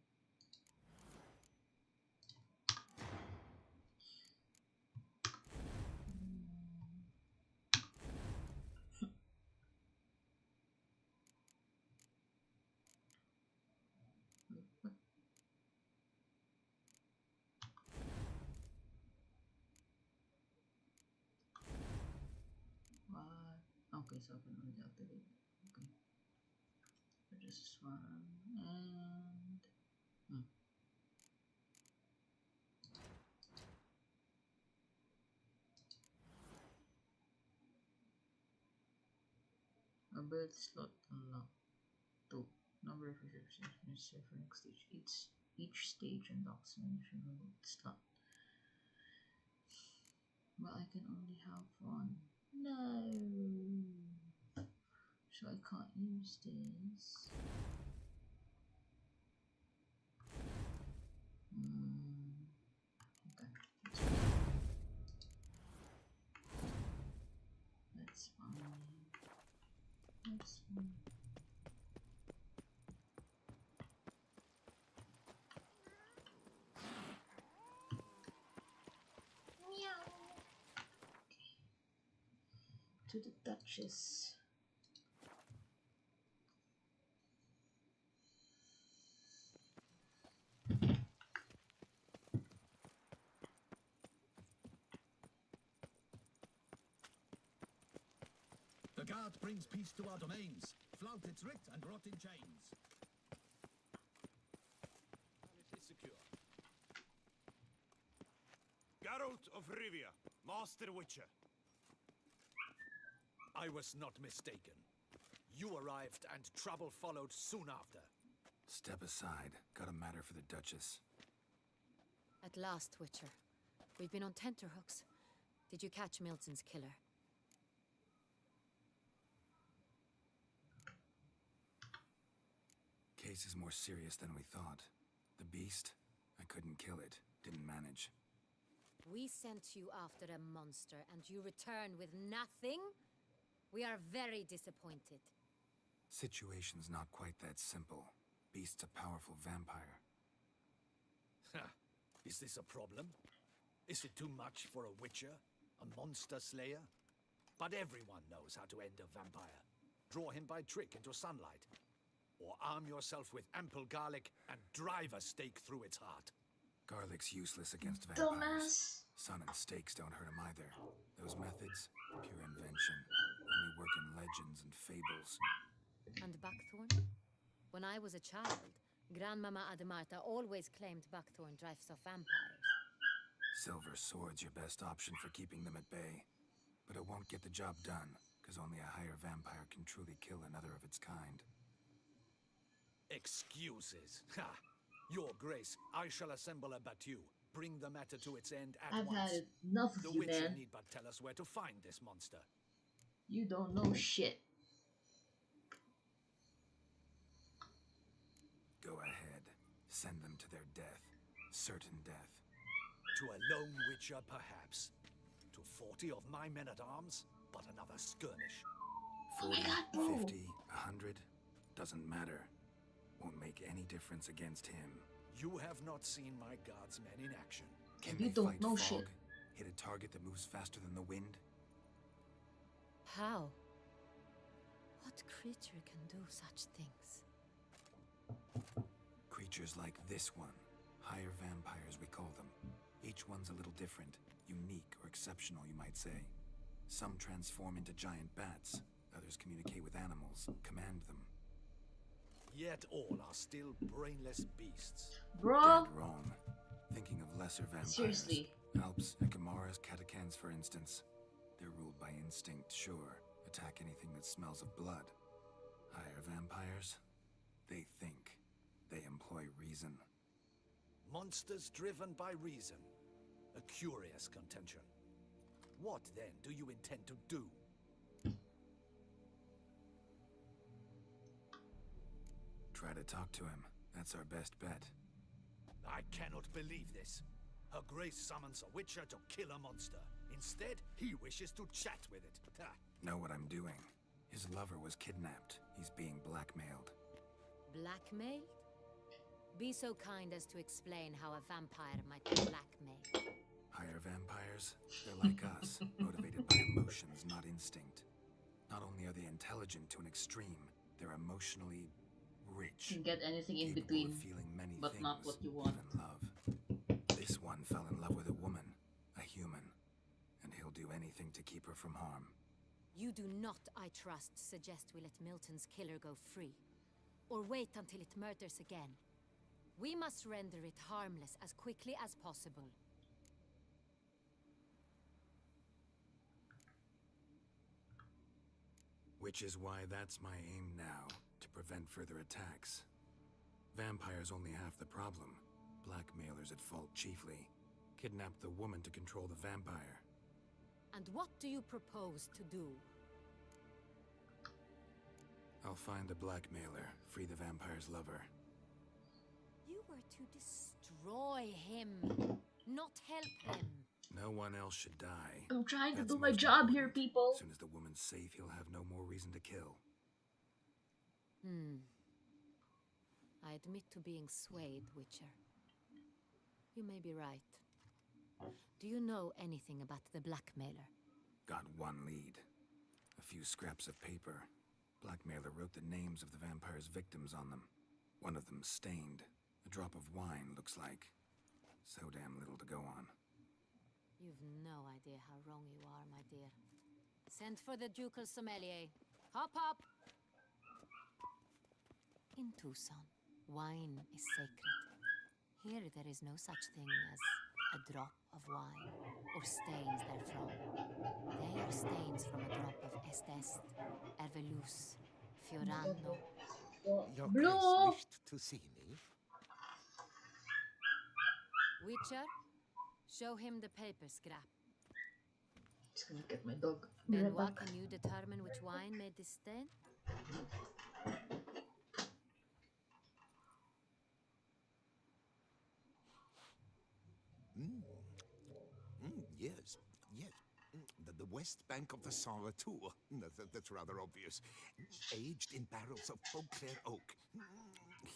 What? Okay, so I can only activate. Okay. So just this one and ability slot unlocked. 2. Number of reservations necessary for next stage. Each stage unlocks an additional slot. But I can only have one. No. So I can't use this. Okay. That's fine. That's fine. Meow. Okay. To the Duchess. The guard brings peace to our domains. Flout its writ and rot in chains. It is secure. Geralt of Rivia, Master Witcher. I was not mistaken. You arrived and trouble followed soon after. Step aside. Got a matter for the Duchess. At last, Witcher. We've been on tenterhooks. Did you catch Milton's killer? Case is more serious than we thought. The beast? I couldn't kill it. Didn't manage. We sent you after a monster, and you returned with nothing? We are very disappointed. Situation's not quite that simple. Beast's a powerful vampire. Ha! Is this a problem? Is it too much for a witcher? A monster slayer? But everyone knows how to end a vampire. Draw him by trick into sunlight. Or arm yourself with ample garlic and drive a stake through its heart. Garlic's useless against vampires. Dumbass. Sun and stakes don't hurt him either. Those methods, pure invention, only work in legends and fables. And buckthorn? When I was a child, Grandmama Ademarta always claimed buckthorn drives off vampires. Silver sword's your best option for keeping them at bay. But it won't get the job done, because only a higher vampire can truly kill another of its kind. Excuses. Ha! Your Grace, I shall assemble a battue. Bring the matter to its end at I've once. had enough of The you, Witcher man. need but tell us where to find this monster. You don't know shit. Go ahead. Send them to their death. Certain death. To a lone Witcher, perhaps. To 40 of my men-at-arms, but another skirmish. 40, my God, bro. 50, 100, doesn't matter. Won't make any difference against him. You have not seen my guardsmen in action. Can You they don't fight know fog? shit. Hit a target that moves faster than the wind? How? What creature can do such things? Creatures like this one. Higher vampires, we call them. Each one's a little different. Unique or exceptional, you might say. Some transform into giant bats. Others communicate with animals, command them. Yet all are still brainless beasts. Bro, Dead wrong. Thinking of lesser vampires. seriously. Alps, Ekamaras, Catacans, for instance. They're ruled by instinct, sure. Attack anything that smells of blood. Higher vampires? They think. They employ reason. Monsters driven by reason. A curious contention. What, then, do you intend to do? Try to talk to him. That's our best bet. I cannot believe this. Her Grace summons a Witcher to kill a monster. Instead, he wishes to chat with it. Ha! Know what I'm doing. His lover was kidnapped. He's being blackmailed. Blackmailed? Be so kind as to explain how a vampire might be blackmailed. Higher vampires? They're like us, motivated by emotions, not instinct. Not only are they intelligent to an extreme, they're emotionally rich. Can get anything in capable between, of feeling many but things, not what you want. even love. This one fell in love with a woman, a human, and he'll do anything to keep her from harm. You do not, I trust, suggest we let Milton's killer go free. Or wait until it murders again. We must render it harmless as quickly as possible. Which is why that's my aim now, to prevent further attacks. Vampires only half the problem. Blackmailers at fault chiefly. Kidnap the woman to control the vampire. And what do you propose to do? I'll find the blackmailer, free the vampire's lover. You were to destroy him, not help him. No one else should die. I'm trying to That's do my most job here, important. people. As soon as the woman's safe, he'll have no more reason to kill. I admit to being swayed, Witcher. You may be right. Do you know anything about the blackmailer? Got one lead. A few scraps of paper. Blackmailer wrote the names of the vampire's victims on them. One of them stained. A drop of wine, looks like. So damn little to go on. You've no idea how wrong you are, my dear. Send for the ducal sommelier. Hop, hop! In Tucson, wine is sacred. Here there is no such thing as a drop of wine, or stains therefrom. They are stains from a drop of Estest, Ervelus, Fiorano. Your Blue! Grace wished to see me. Witcher, show him the paper scrap. Just gonna get my dog. Be right Benoit, back. can you determine which wine made this stain? Yes, yes. The west bank of the Saint Latour. That's rather obvious. Aged in barrels of Beauclair oak.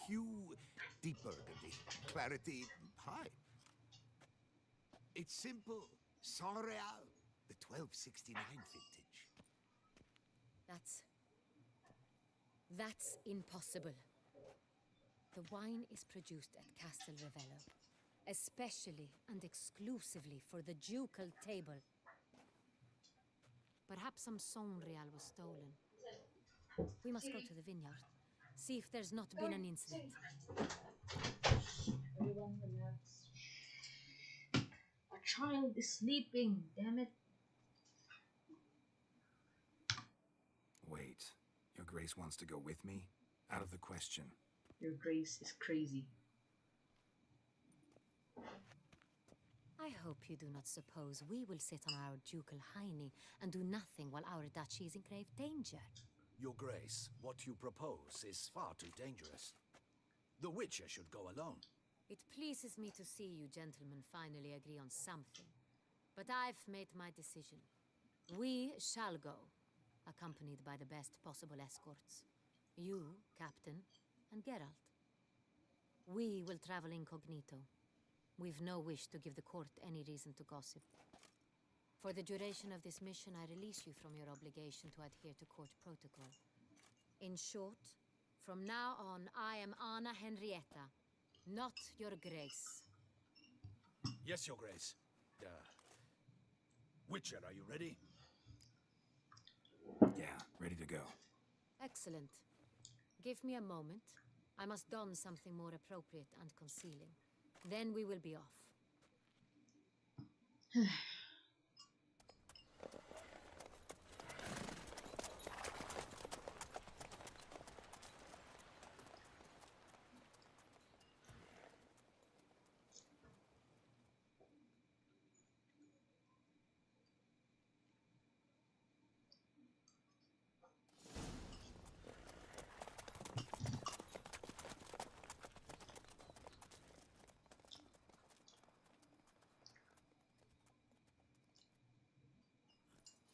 Hue, deep burgundy. Clarity, high. It's simple. Sans Real, the 1269 vintage. That's impossible. The wine is produced at Castel Ravello, especially and exclusively for the ducal table. Perhaps some Son Real was stolen. We must go to the vineyard, see if there's not been an incident. Everyone relax. A child is sleeping, damn it. Wait, Your Grace wants to go with me? Out of the question. Your Grace is crazy. I hope you do not suppose we will sit on our ducal hiney and do nothing while our duchy is in grave danger. Your Grace, what you propose is far too dangerous. The Witcher should go alone. It pleases me to see you gentlemen finally agree on something. But I've made my decision. We shall go, accompanied by the best possible escorts. You, Captain, and Geralt. We will travel incognito. We've no wish to give the court any reason to gossip. For the duration of this mission, I release you from your obligation to adhere to court protocol. In short, from now on, I am Anna Henrietta, not Your Grace. Yes, Your Grace. Witcher, are you ready? Yeah, ready to go. Excellent. Give me a moment. I must don something more appropriate and concealing. Then we will be off.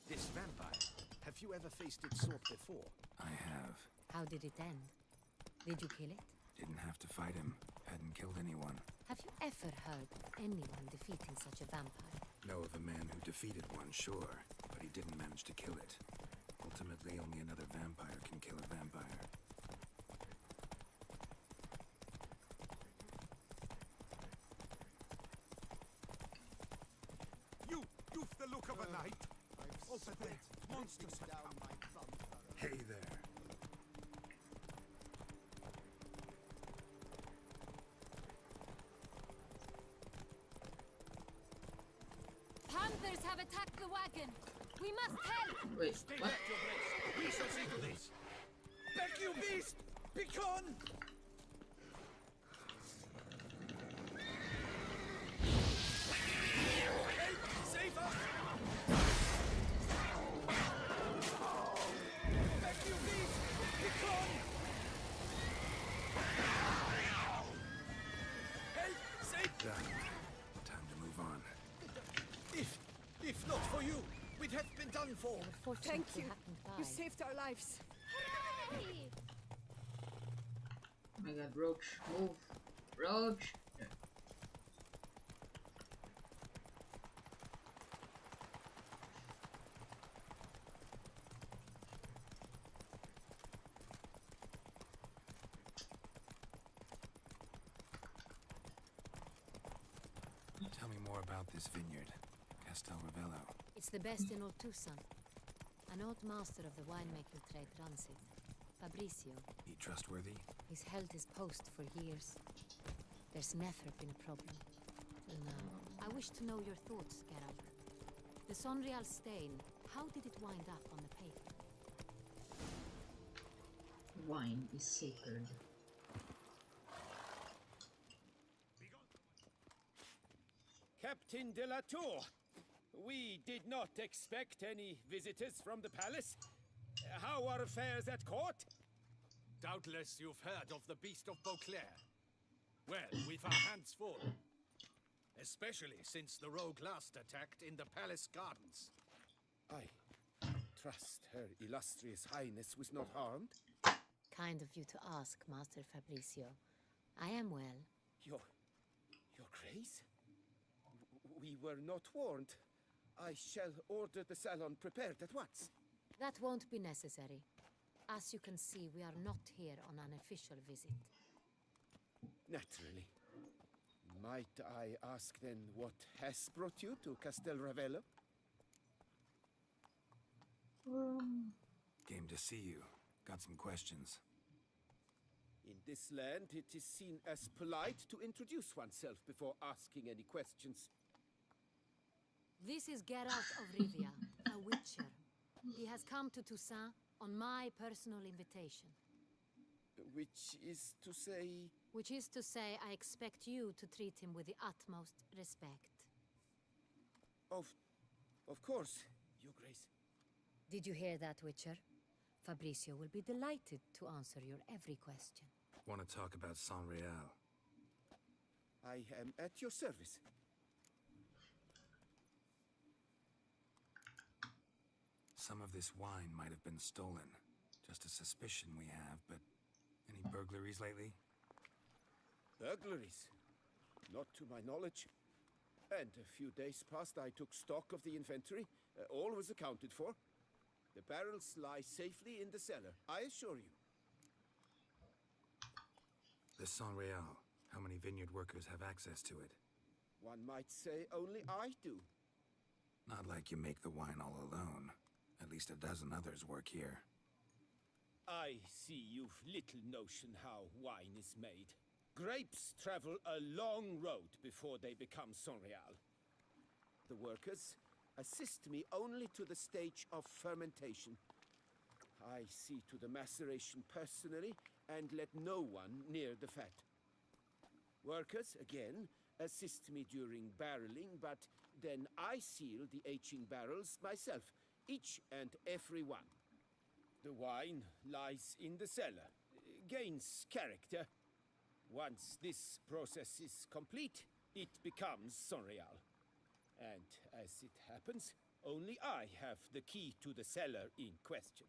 This vampire, have you ever faced its sort before? I have. How did it end? Did you kill it? Didn't have to fight him. Hadn't killed anyone. Have you ever heard of anyone defeating such a vampire? Know of a man who defeated one, sure, but he didn't manage to kill it. Ultimately, only another vampire can kill a vampire. You've the look of a knight. Over there, monsters have come. Hey there. Panthers have attacked the wagon! We must help! Wait, Stay what? back, Your Grace. We shall see to this. Back, you beast! Begone! Save us! Back, you beast! Begone! Help! Save! Done. Time to move on. If not for you, we'd have been done for. Thank Fortunately you. happened by. You saved our lives. Hooray! Oh my god, Roach, move. Roach! Tell me more about this vineyard. Castel Ravello. It's the best in all Tucson. An old master of the winemaking trade runs it. Fabrizio. He trustworthy? He's held his post for years. There's never been a problem. Till now. I wish to know your thoughts, Geralt. The Sonreal stain, how did it wind up on the paper? Wine is sacred. Captain de la Tour, we did not expect any visitors from the palace. How are affairs at court? Doubtless you've heard of the Beast of Beauclair. Well, we've our hands full. Especially since the rogue last attacked in the palace gardens. I trust Her Illustrious Highness was not harmed. Kind of you to ask, Master Fabrizio. I am well. Your Grace? We were not warned. I shall order the salon prepared at once. That won't be necessary. As you can see, we are not here on an official visit. Naturally. Might I ask then what has brought you to Castel Ravello? Came to see you. Got some questions. In this land, it is seen as polite to introduce oneself before asking any questions. This is Geralt of Rivia, a witcher. He has come to Toussaint on my personal invitation. Which is to say... Which is to say, I expect you to treat him with the utmost respect. Of course, Your Grace. Did you hear that, Witcher? Fabricio will be delighted to answer your every question. Want to talk about San Real? I am at your service. Some of this wine might have been stolen. Just a suspicion we have, but any burglaries lately? Burglaries? Not to my knowledge. And a few days past I took stock of the inventory. All was accounted for. The barrels lie safely in the cellar, I assure you. The San Real. How many vineyard workers have access to it? One might say only I do. Not like you make the wine all alone. At least a dozen others work here. I see you've little notion how wine is made. Grapes travel a long road before they become San Real. The workers assist me only to the stage of fermentation. I see to the maceration personally and let no one near the fat. Workers, again, assist me during barreling, but then I seal the aging barrels myself, each and every one. The wine lies in the cellar, gains character. Once this process is complete, it becomes San Real. And as it happens, only I have the key to the cellar in question.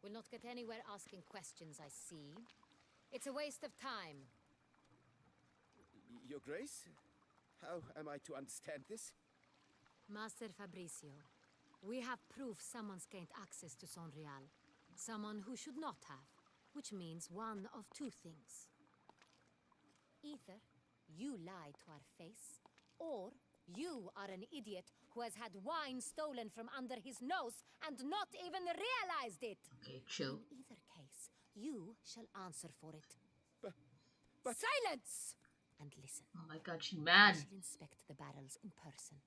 We'll not get anywhere asking questions, I see. It's a waste of time. Your Grace, how am I to understand this? Master Fabricio, we have proof someone's gained access to San Real. Someone who should not have, which means one of two things. Either you lie to our face, or you are an idiot who has had wine stolen from under his nose and not even realized it. Okay, chill. In either case, you shall answer for it. But... Silence! And listen. Oh my god, she's mad. I shall inspect the barrels in person,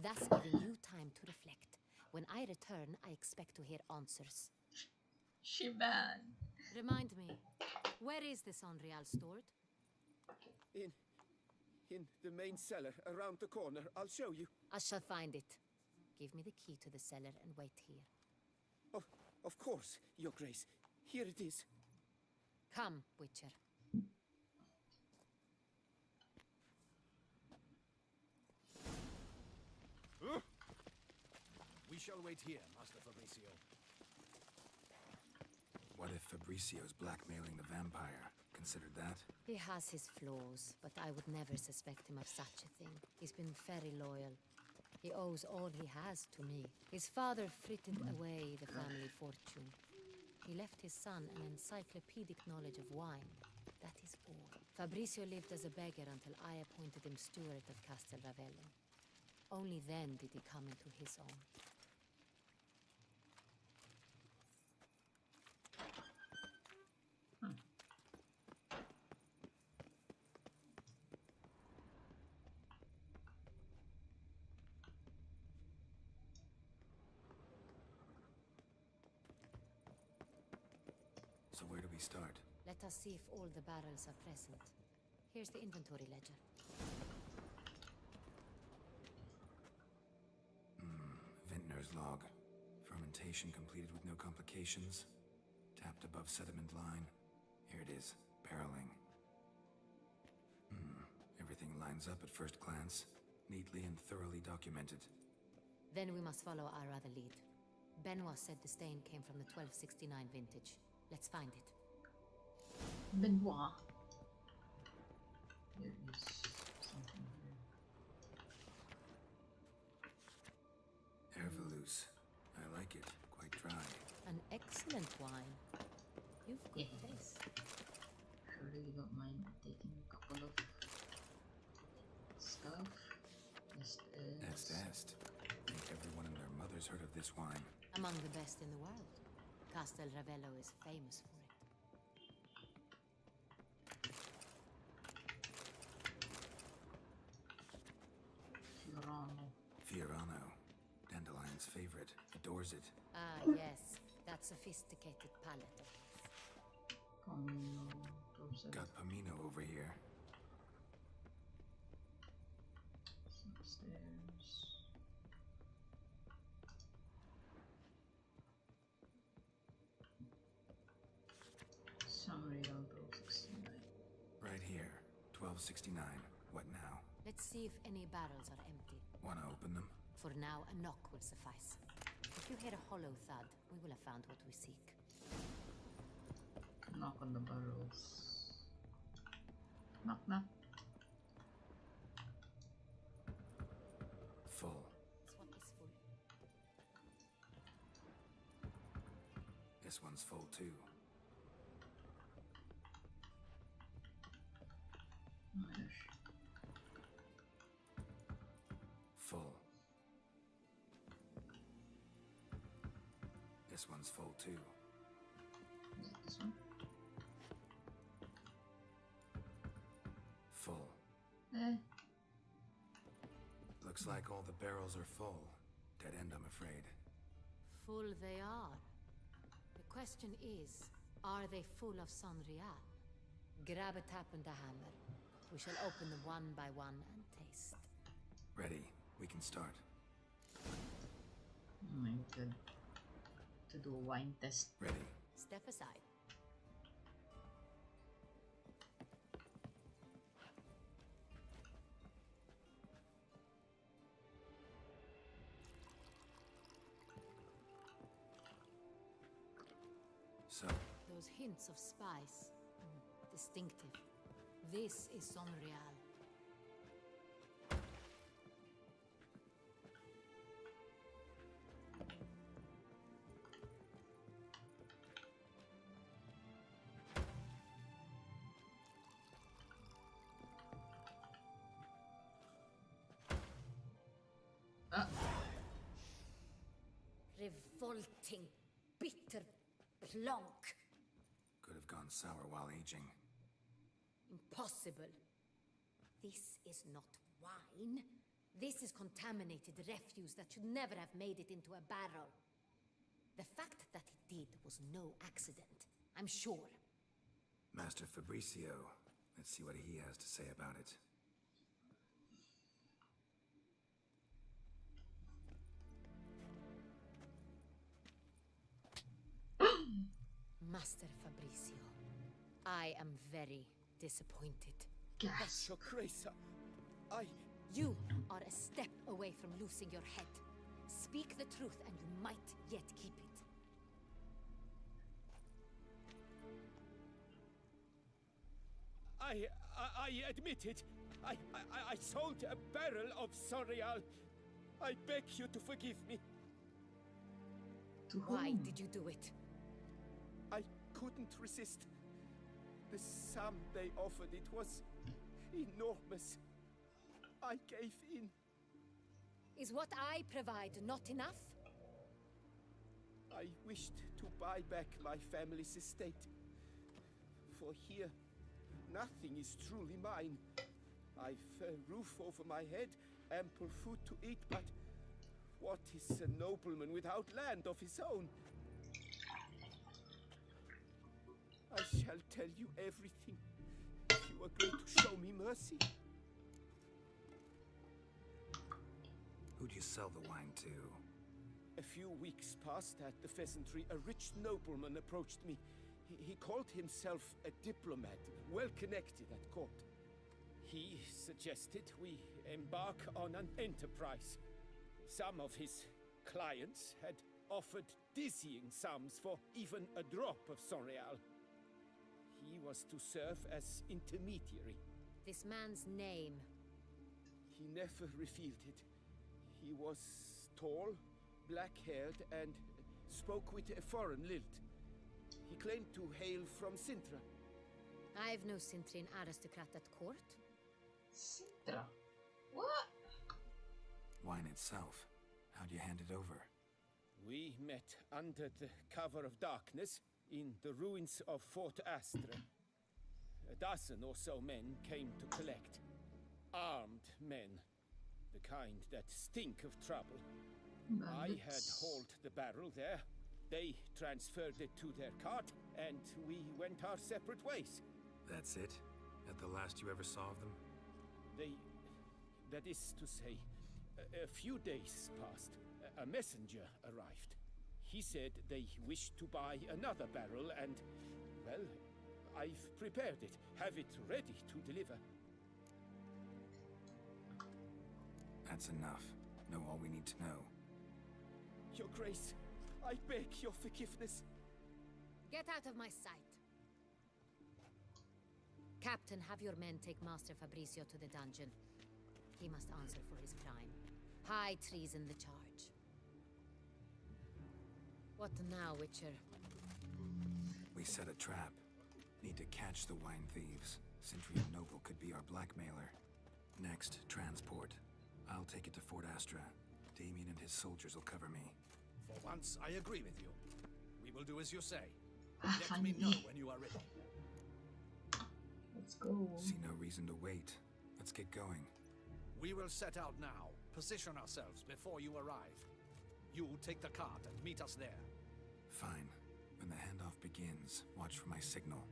thus giving you time to reflect. When I return, I expect to hear answers. She mad. Remind me, where is the San Real stored? In the main cellar, around the corner. I'll show you. I shall find it. Give me the key to the cellar and wait here. Of course, Your Grace. Here it is. Come, Witcher. We shall wait here, Master Fabricio. What if Fabricio's blackmailing the vampire? Considered that? He has his flaws, but I would never suspect him of such a thing. He's been very loyal. He owes all he has to me. His father frittered away the family fortune. He left his son an encyclopedic knowledge of wine. That is all. Fabricio lived as a beggar until I appointed him steward of Castel Ravello. Only then did he come into his own. So where do we start? Let us see if all the barrels are present. Here's the inventory ledger. Vintner's log. Fermentation completed with no complications. Tapped above sediment line. Here it is. Barreling. Everything lines up at first glance. Neatly and thoroughly documented. Then we must follow our other lead. Benoit said the stain came from the 1269 vintage. Let's find it. Benoit. There is something here. excellent wine. You've got taste. Surely you don't mind taking a couple of stuff. Est. I think everyone and their mothers heard of this wine. Among the best in the world. Castel Ravello is famous for it. Fiorano. Dandelion's favorite. Adores it. Ah, yes. That sophisticated palate of his. Got Pomino over here. Upstairs. Summary on 1269. Right here. 1269. What now? Let's see if any barrels are empty. Wanna open them? For now, a knock will suffice. If you hear a hollow thud, we will have found what we seek. Knock on the barrels. Knock, knock. Full. This one is full. This one's full too. Full. This one's full too. Is it this one? Full. Looks like all the barrels are full. Dead end, I'm afraid. Full they are. The question is, are they full of Sonrial? Grab a tap and a hammer. We shall open them one by one and taste. Ready. We can start. I'm good to do a wine test. Ready. Step aside. So, Those hints of spice. Distinctive. This is Sonrial. Revolting, bitter plonk. could have gone sour while aging. Impossible. This is not wine. This is contaminated refuse that should never have made it into a barrel. The fact that it did was no accident, I'm sure. Master Fabricio. Let's see what he has to say about it. Master Fabricio, I am very disappointed. That's your grace. You are a step away from losing your head. Speak the truth and you might yet keep it. I admit it. I sold a barrel of Sonrial. I beg you to forgive me. Why did you do it? I couldn't resist. The sum they offered, it was enormous. I gave in. Is what I provide not enough? I wished to buy back my family's estate. For here, nothing is truly mine. I've a roof over my head, ample food to eat, but what is a nobleman without land of his own? I shall tell you everything, if you agree to show me mercy. Who'd you sell the wine to? A few weeks past at the Pheasantry, a rich nobleman approached me. He called himself a diplomat, well connected at court. He suggested we embark on an enterprise. Some of his clients had offered dizzying sums for even a drop of Sonrial. He was to serve as intermediary. This man's name? He never revealed it. He was tall, black-haired, and spoke with a foreign lilt. He claimed to hail from Sintra. I've no Cintrian aristocrat at court. Sintra? What? Wine itself. How'd you hand it over? We met under the cover of darkness in the ruins of Fort Astra. A dozen or so men came to collect. Armed men. The kind that stink of trouble. I had hauled the barrel there. They transferred it to their cart, and we went our separate ways. That's it? At the last you ever saw of them? That is to say, a few days passed. A messenger arrived. He said they wished to buy another barrel and, well, I've prepared it. Have it ready to deliver. That's enough. Know all we need to know. Your Grace, I beg your forgiveness. Get out of my sight. Captain, have your men take Master Fabrizio to the dungeon. He must answer for his crime. High treason the charge. What now, Witcher? We set a trap. Need to catch the wine thieves. Cintrian Noble could be our blackmailer. Next, transport. I'll take it to Fort Astra. Damien and his soldiers will cover me. For once, I agree with you. We will do as you say. Ah, Let me know when you are ready. Let's go. See no reason to wait. Let's get going. We will set out now. Position ourselves before you arrive. You take the cart and meet us there. Fine. When the handoff begins, watch for my signal.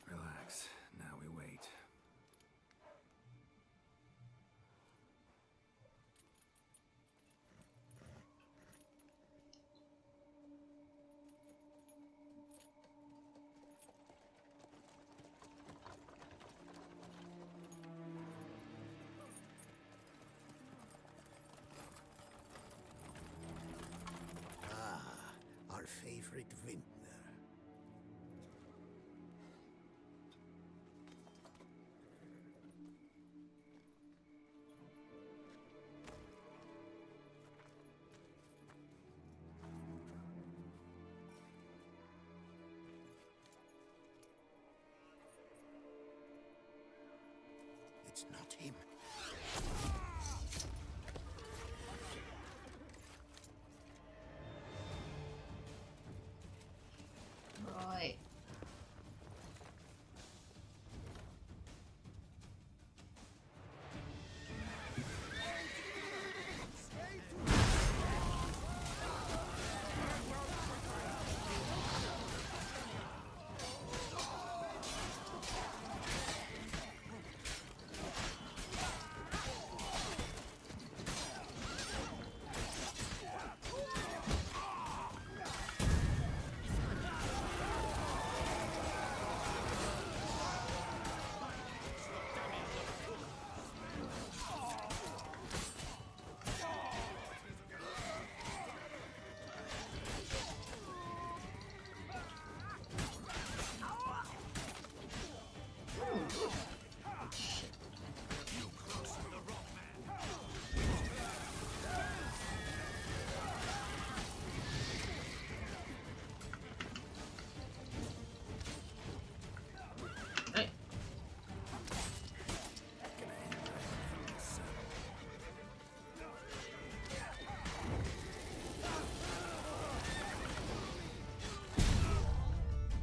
Relax. Now we wait. Our favorite vintner. It's not him. Right.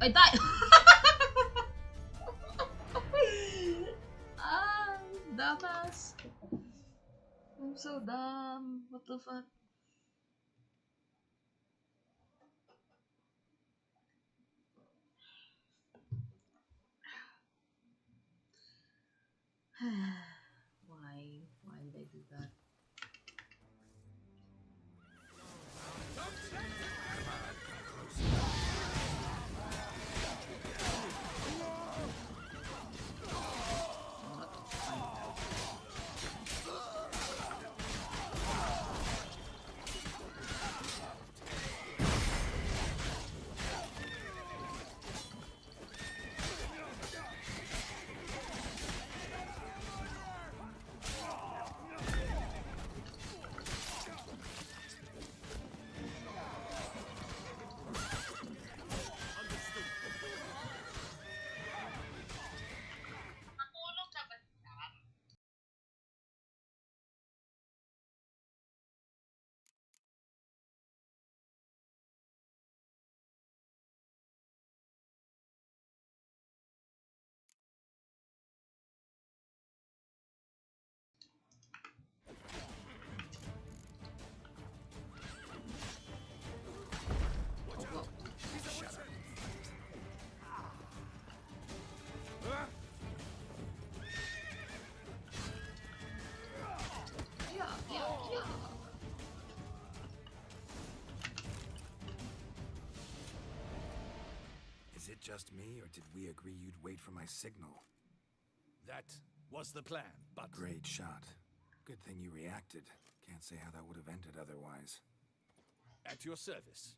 I died! Ah, dumbass. I'm so dumb. What the fuck? Why? Why did I do that? it just me, or did we agree you'd wait for my signal? That was the plan, but... Great shot. Good thing you reacted. Can't say how that would have ended otherwise. At your service.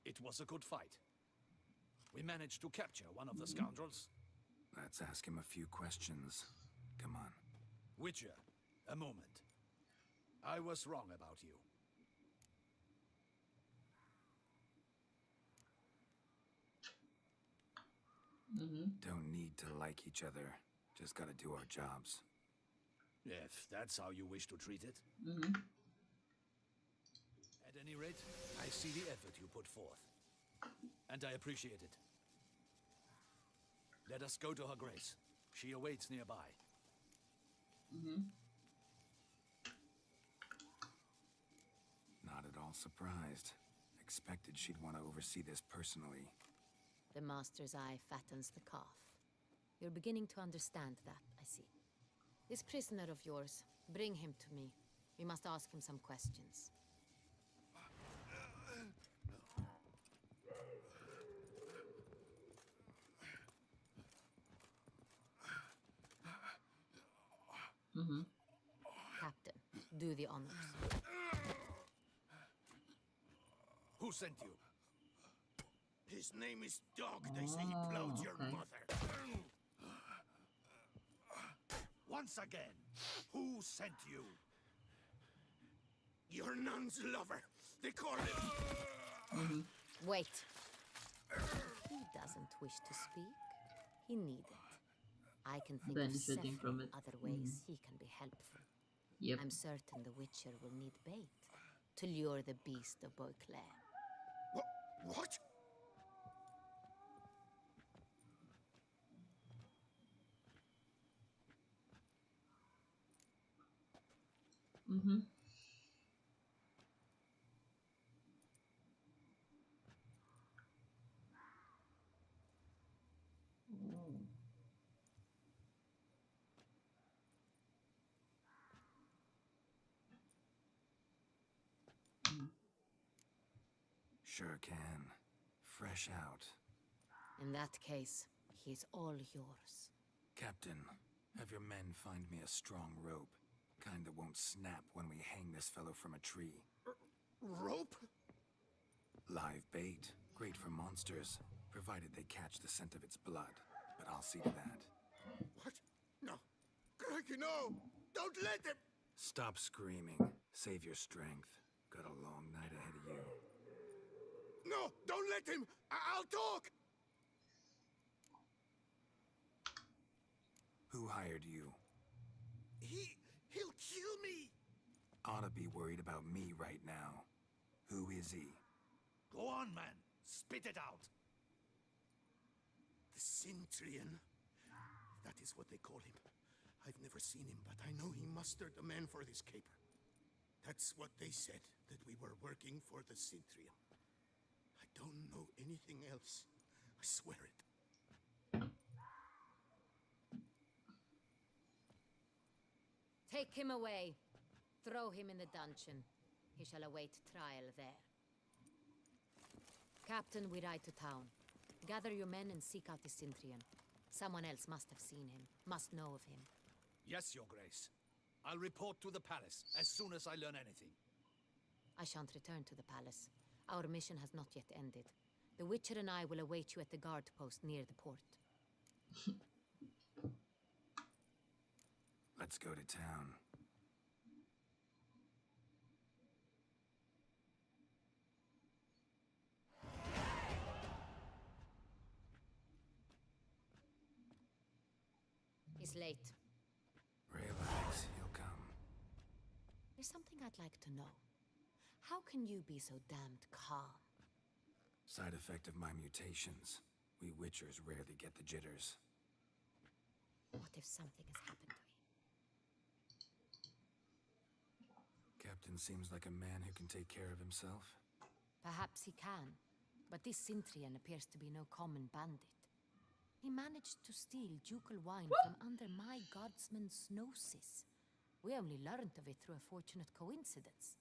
It was a good fight. We managed to capture one of the scoundrels. Let's ask him a few questions. Come on. Witcher, a moment. I was wrong about you. Don't need to like each other. Just gotta do our jobs. If that's how you wish to treat it. At any rate, I see the effort you put forth. And I appreciate it. Let us go to her grace. She awaits nearby. Not at all surprised. Expected she'd want to oversee this personally. The master's eye fattens the calf. You're beginning to understand that, I see. This prisoner of yours, bring him to me. We must ask him some questions. Captain, do the honors. Who sent you? His name is Dog. They say he plowed your mother. Once again, who sent you? Your nun's lover. They call him... Wait. He doesn't wish to speak. He needn't. I can think of Benefiting from several it. other ways he can be helpful. Yep. I'm certain the Witcher will need bait to lure the beast of Beauclair. What? Sure can. Fresh out. In that case, he's all yours. Captain, have your men find me a strong rope. Kind that won't snap when we hang this fellow from a tree. Rope? Live bait. Great for monsters, provided they catch the scent of its blood. But I'll see to that. What? No. Crikey, no! Don't let him! Stop screaming. Save your strength. Got a long night ahead of you. No! Don't let him! I'll talk! Who hired you? He'll kill me! Ought to be worried about me right now. Who is he? Go on, man. Spit it out. The Cintrian. That is what they call him. I've never seen him, but I know he mustered the men for this caper. That's what they said, that we were working for the Cintrian. I don't know anything else. I swear it. Take him away. Throw him in the dungeon. He shall await trial there. Captain, we ride to town. Gather your men and seek out the Cintrian. Someone else must have seen him, must know of him. Yes, Your Grace. I'll report to the palace as soon as I learn anything. I shan't return to the palace. Our mission has not yet ended. The Witcher and I will await you at the guard post near the port. Let's go to town. He's late. Relax, he'll come. There's something I'd like to know. How can you be so damned calm? Side effect of my mutations. We Witchers rarely get the jitters. What if something has happened to me? Captain seems like a man who can take care of himself. Perhaps he can, but this Cintrian appears to be no common bandit. He managed to steal ducal wine from under my guardsman's noses. We only learned of it through a fortunate coincidence.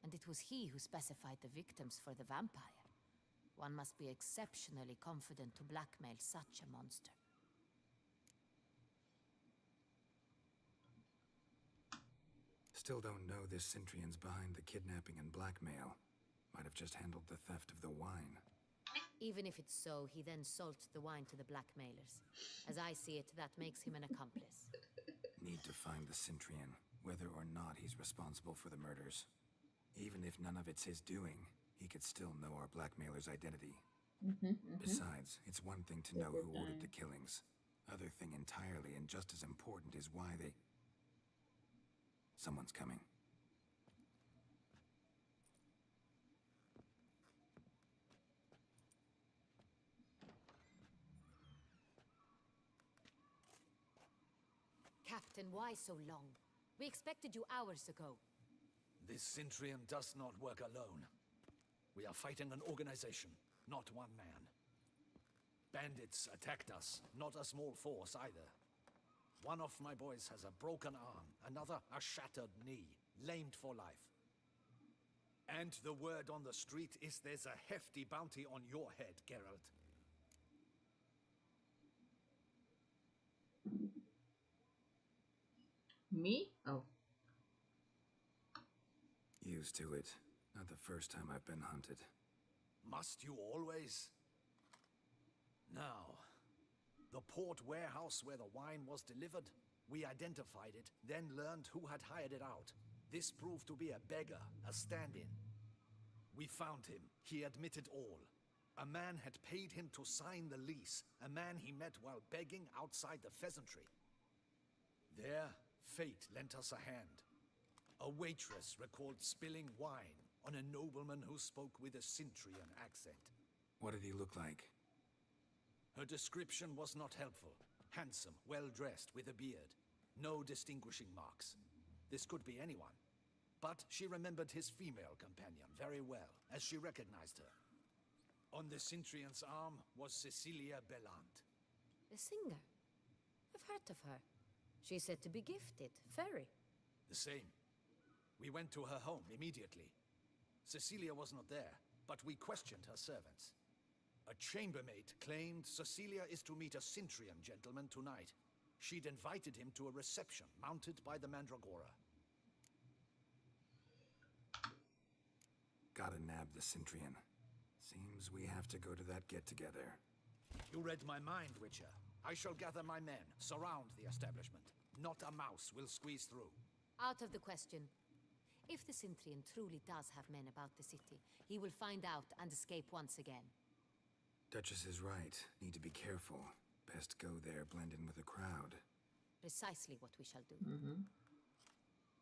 And it was he who specified the victims for the vampire. One must be exceptionally confident to blackmail such a monster. Still don't know this Cintrian's behind the kidnapping and blackmail. Might have just handled the theft of the wine. Even if it's so, he then sold the wine to the blackmailers. As I see it, that makes him an accomplice. Need to find the Cintrian, whether or not he's responsible for the murders. Even if none of it's his doing, he could still know our blackmailer's identity. Besides, it's one thing to know who ordered the killings. Other thing entirely, and just as important, is why they... Someone's coming. Captain, why so long? We expected you hours ago. This Cintrian does not work alone. We are fighting an organization, not one man. Bandits attacked us, not a small force either. One of my boys has a broken arm, another a shattered knee, lamed for life. And the word on the street is there's a hefty bounty on your head, Geralt. Me? Oh. Used to it. Not the first time I've been hunted. Must you always? Now, the port warehouse where the wine was delivered, we identified it, then learned who had hired it out. This proved to be a beggar, a stand-in. We found him. He admitted all. A man had paid him to sign the lease, a man he met while begging outside the pheasantry. There, fate lent us a hand. A waitress recalled spilling wine on a nobleman who spoke with a Cintrian accent. What did he look like? Her description was not helpful. Handsome, well-dressed, with a beard. No distinguishing marks. This could be anyone. But she remembered his female companion very well, as she recognized her. On the Cintrian's arm was Cecilia Bellant. The singer. I've heard of her. She's said to be gifted. Fairy. The same. We went to her home immediately. Cecilia was not there, but we questioned her servants. A chambermaid claimed Cecilia is to meet a Cintrian gentleman tonight. She'd invited him to a reception mounted by the Mandragora. Gotta nab the Cintrian. Seems we have to go to that get-together. You read my mind, Witcher. I shall gather my men, surround the establishment. Not a mouse will squeeze through. Out of the question. If the Cintrian truly does have men about the city, he will find out and escape once again. Duchess is right. Need to be careful. Best go there, blend in with the crowd. Precisely what we shall do.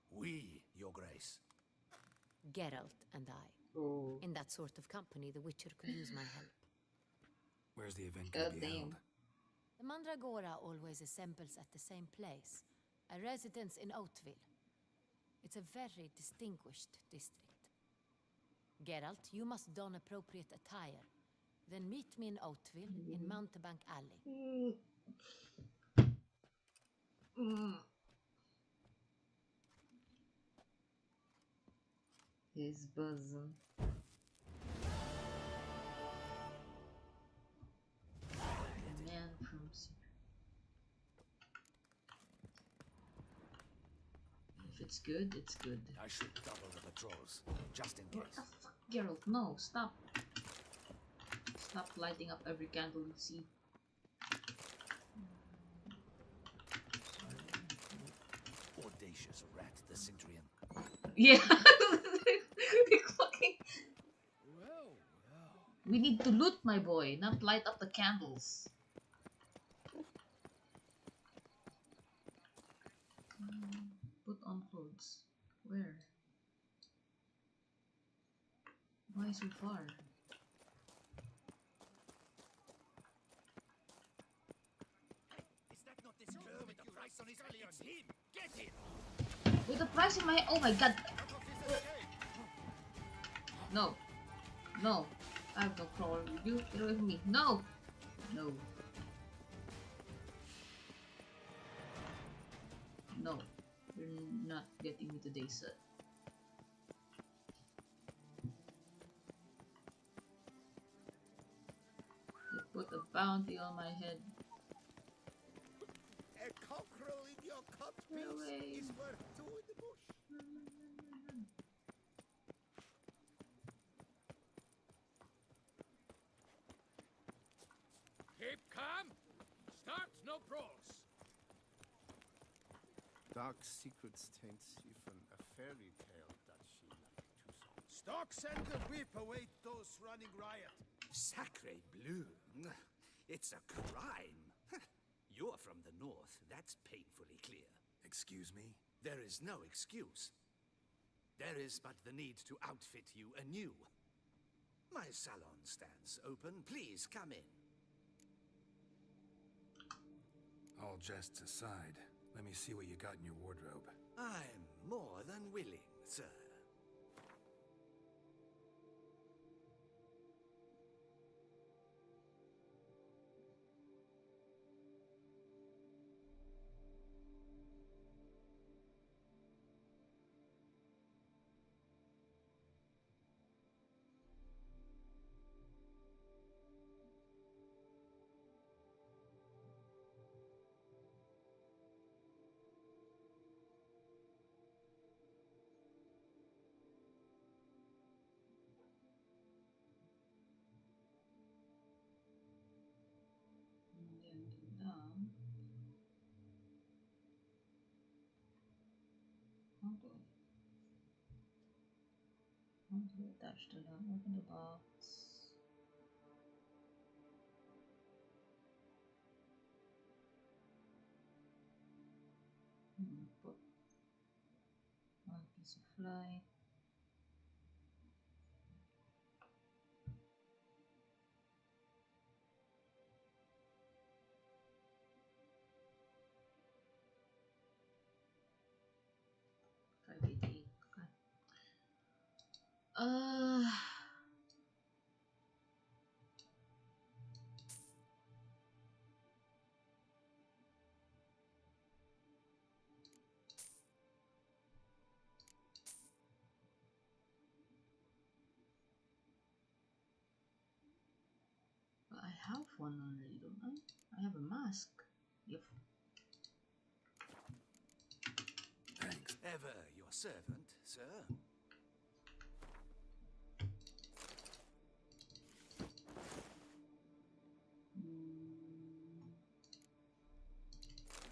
We, Your Grace. Geralt and I. Oh. In that sort of company, the Witcher could use my help. Where's the event gonna be held? The Mandragora always assembles at the same place. A residence in Oatville. It's a very distinguished district. Geralt, you must don appropriate attire. Then meet me in Oatville, in Mountebank Alley. He's buzzing. Man from If it's good, it's good. I should double the patrols, just in What case. the fuck, Geralt? No, stop. Stop lighting up every candle you see. Audacious rat, the Cintrian. Yeah. Fucking... We need to loot, my boy, not light up the candles. Put on clothes. Where? Why so far? Is that not this girl with the price on his galleon? It's him! Get him! With the price in my head. Oh my god! No. No. I have no problem with you. Get away from me. No! No. No. You're not getting me today, sir. bounty on my head. A cockerel in your cut No piece way. is worth two in the bush. Keep calm. Start no brawls. Dark secrets taint even a fairy tale, does she, like Toussaint? Stocks and the whip await those running riot. Sacre bleu. It's a crime. You're from the north. That's painfully clear. Excuse me? There is no excuse. There is but the need to outfit you anew. My salon stands open. Please come in. All jests aside, let me see what you got in your wardrobe. I'm more than willing, sir. How do I attach to them? Open the box. Put one piece of fly. Okay. I have one already, don't I? I have a mask. Yep. Thanks. Ever your servant, sir.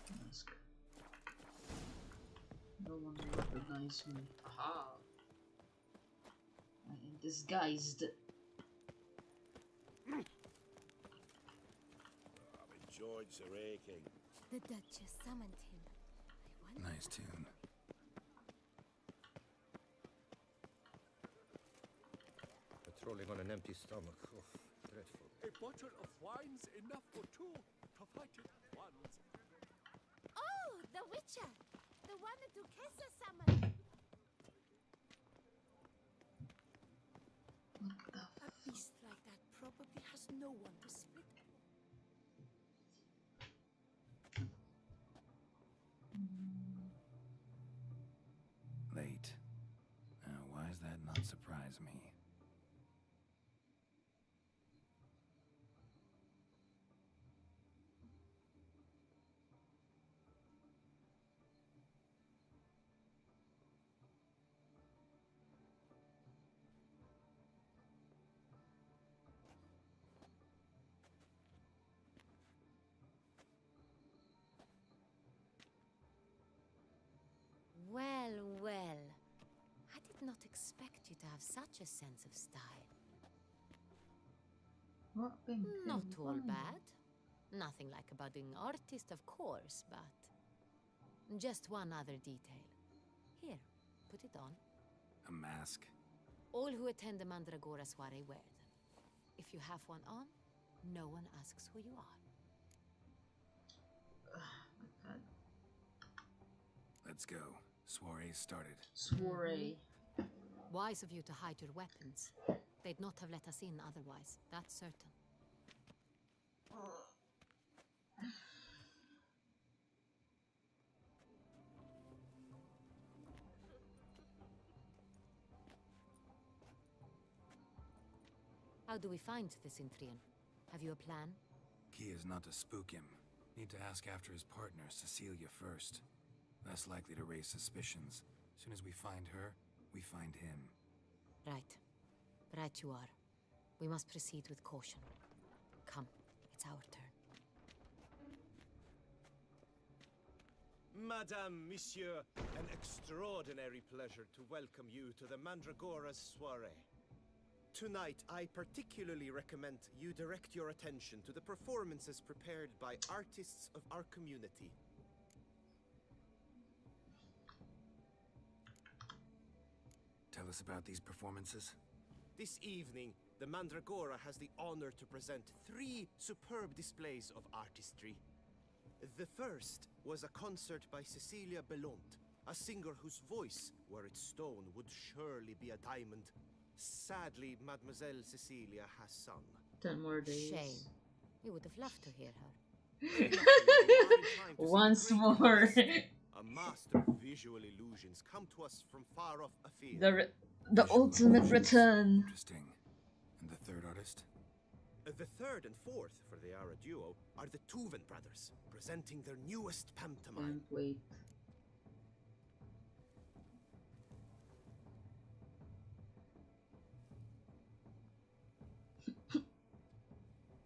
Mask. No one will recognize me. Aha! I am disguised. George raking. The Duchess summoned him. I wonder. Nice tune. Patrolling on an empty stomach. Oh, dreadful. A bottle of wine's enough for two to fight it at once. Oh, the Witcher! The one the Duchessa summoned! A beast like that probably has no one to split. Late. Now, why does that not surprise me? Well, well. I did not expect you to have such a sense of style. Not all bad. Nothing like a budding artist, of course, but just one other detail. Here, put it on. A mask? All who attend the Mandragora soiree wear them. If you have one on, no one asks who you are. Let's go. Soiree started. Soiree. Wise of you to hide your weapons. They'd not have let us in otherwise, that's certain. How do we find the Cintrian? Have you a plan? Key is not to spook him. Need to ask after his partner, Cecilia, first. Less likely to raise suspicions. As soon as we find her, we find him. Right. Right you are. We must proceed with caution. Come, it's our turn. Madame, Monsieur, an extraordinary pleasure to welcome you to the Mandragora's soiree. Tonight, I particularly recommend you direct your attention to the performances prepared by artists of our community. Tell us about these performances. This evening, the Mandragora has the honor to present 3 superb displays of artistry. The first was a concert by Cecilia Belont, a singer whose voice, were it stone, would surely be a diamond. Sadly, Mademoiselle Cecilia has sung. 10 more days. Shame. We would have loved to hear her. Once more. A master of visual illusions come to us from far off afield. The ultimate return. Interesting. And the third artist? The third and fourth, for they are a duo, are the Tuven brothers, presenting their newest pantomime. Can't wait.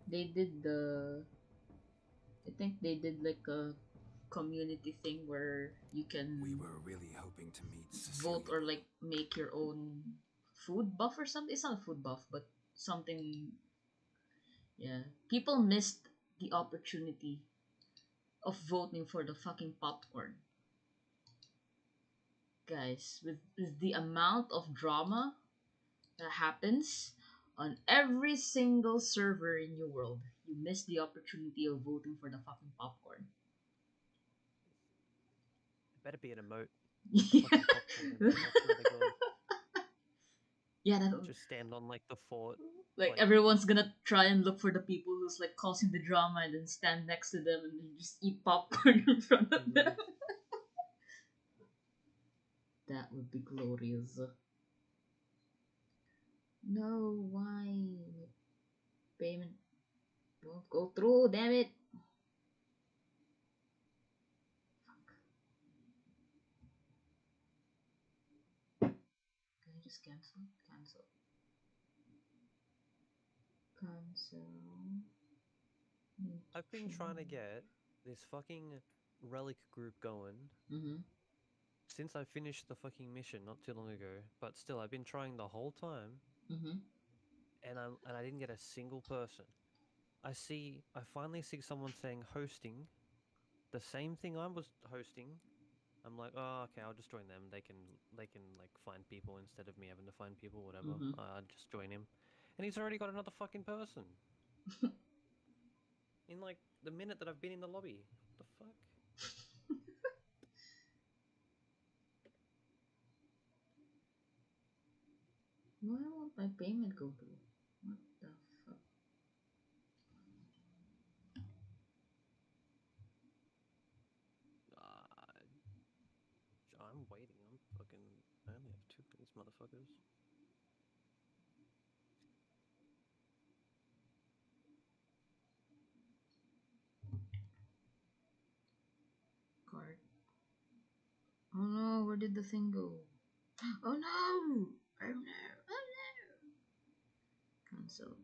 They did I think they did like a community thing where you can We were really hoping to meet vote or like make your own food buff or something. It's not a food buff, but something. Yeah, people missed the opportunity of voting for the fucking popcorn. Guys, with the amount of drama that happens on every single server in your world, you missed the opportunity of voting for the fucking popcorn. It better be an emote. Yeah, that just stand on like the fort. Like everyone's gonna try and look for the people who's like causing the drama and then stand next to them and then just eat popcorn in front of them. That would be glorious. No, why? Payment won't go through, damn it. Fuck. Can I just cancel? Cancel. I've been trying to get this fucking relic group going since I finished the fucking mission not too long ago. But still, I've been trying the whole time, and I didn't get a single person. I finally see someone saying hosting, the same thing I was hosting. I'm like, oh, okay, I'll just join them. They can like find people instead of me having to find people, whatever. I'll just join him. And he's already got another fucking person. In like the minute that I've been in the lobby. What the fuck? Why won't my payment go through? What the fuck? I'm waiting. I only have 2 of these motherfuckers. Card. Oh no, where did the thing go? Oh no! Oh no! Oh no! Cancelled.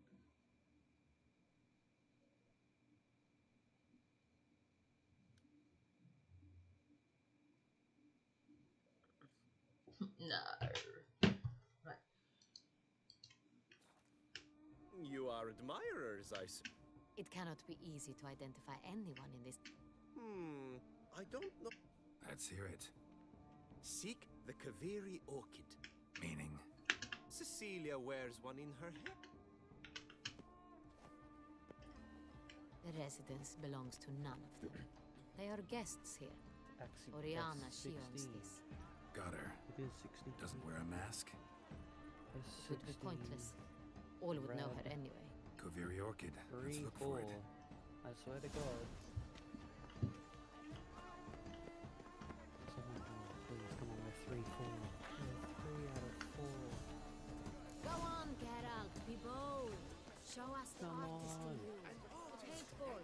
No. Right. You are admirers, I see. It cannot be easy to identify anyone in this. I don't know. Let's hear it. Seek the Kaveri orchid. Meaning? Cecilia wears one in her hair. The residence belongs to none of them. They are guests here. Oriana, she owns this. Got her. It is 16. Doesn't wear a mask. It would be pointless. All would know her anyway. Kaveri orchid. Let's look for it. I swear to God. Please, come on, we're 3-4. We're 3 out of 4. Go on, Geralt, be bold. Show us the Come artist in on. you. Take forth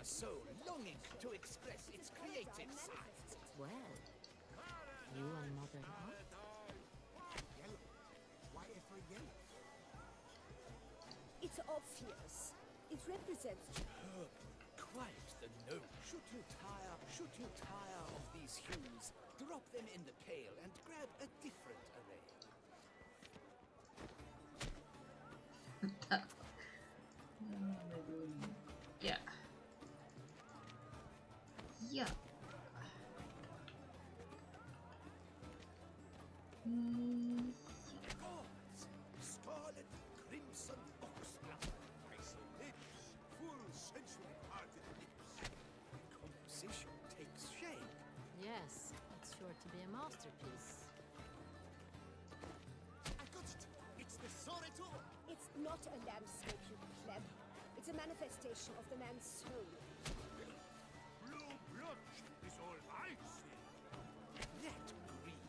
a soul longing to express its creative side. Well, you and Mother Earth? Yellow. Why ever yellow? It's obvious. It represents Quite the no. Should you tire of these hues, drop them in the pail and grab a different array. Yeah. Yeah. Scarlet crimson oxblood. Lips, full sensually parted lips. Composition takes shape. Yes, it's sure to be a masterpiece. I got it. It's the Soreto. It's not a landscape, you pleb. It's a manifestation of the man's soul. Blue blotch is all I see. That green,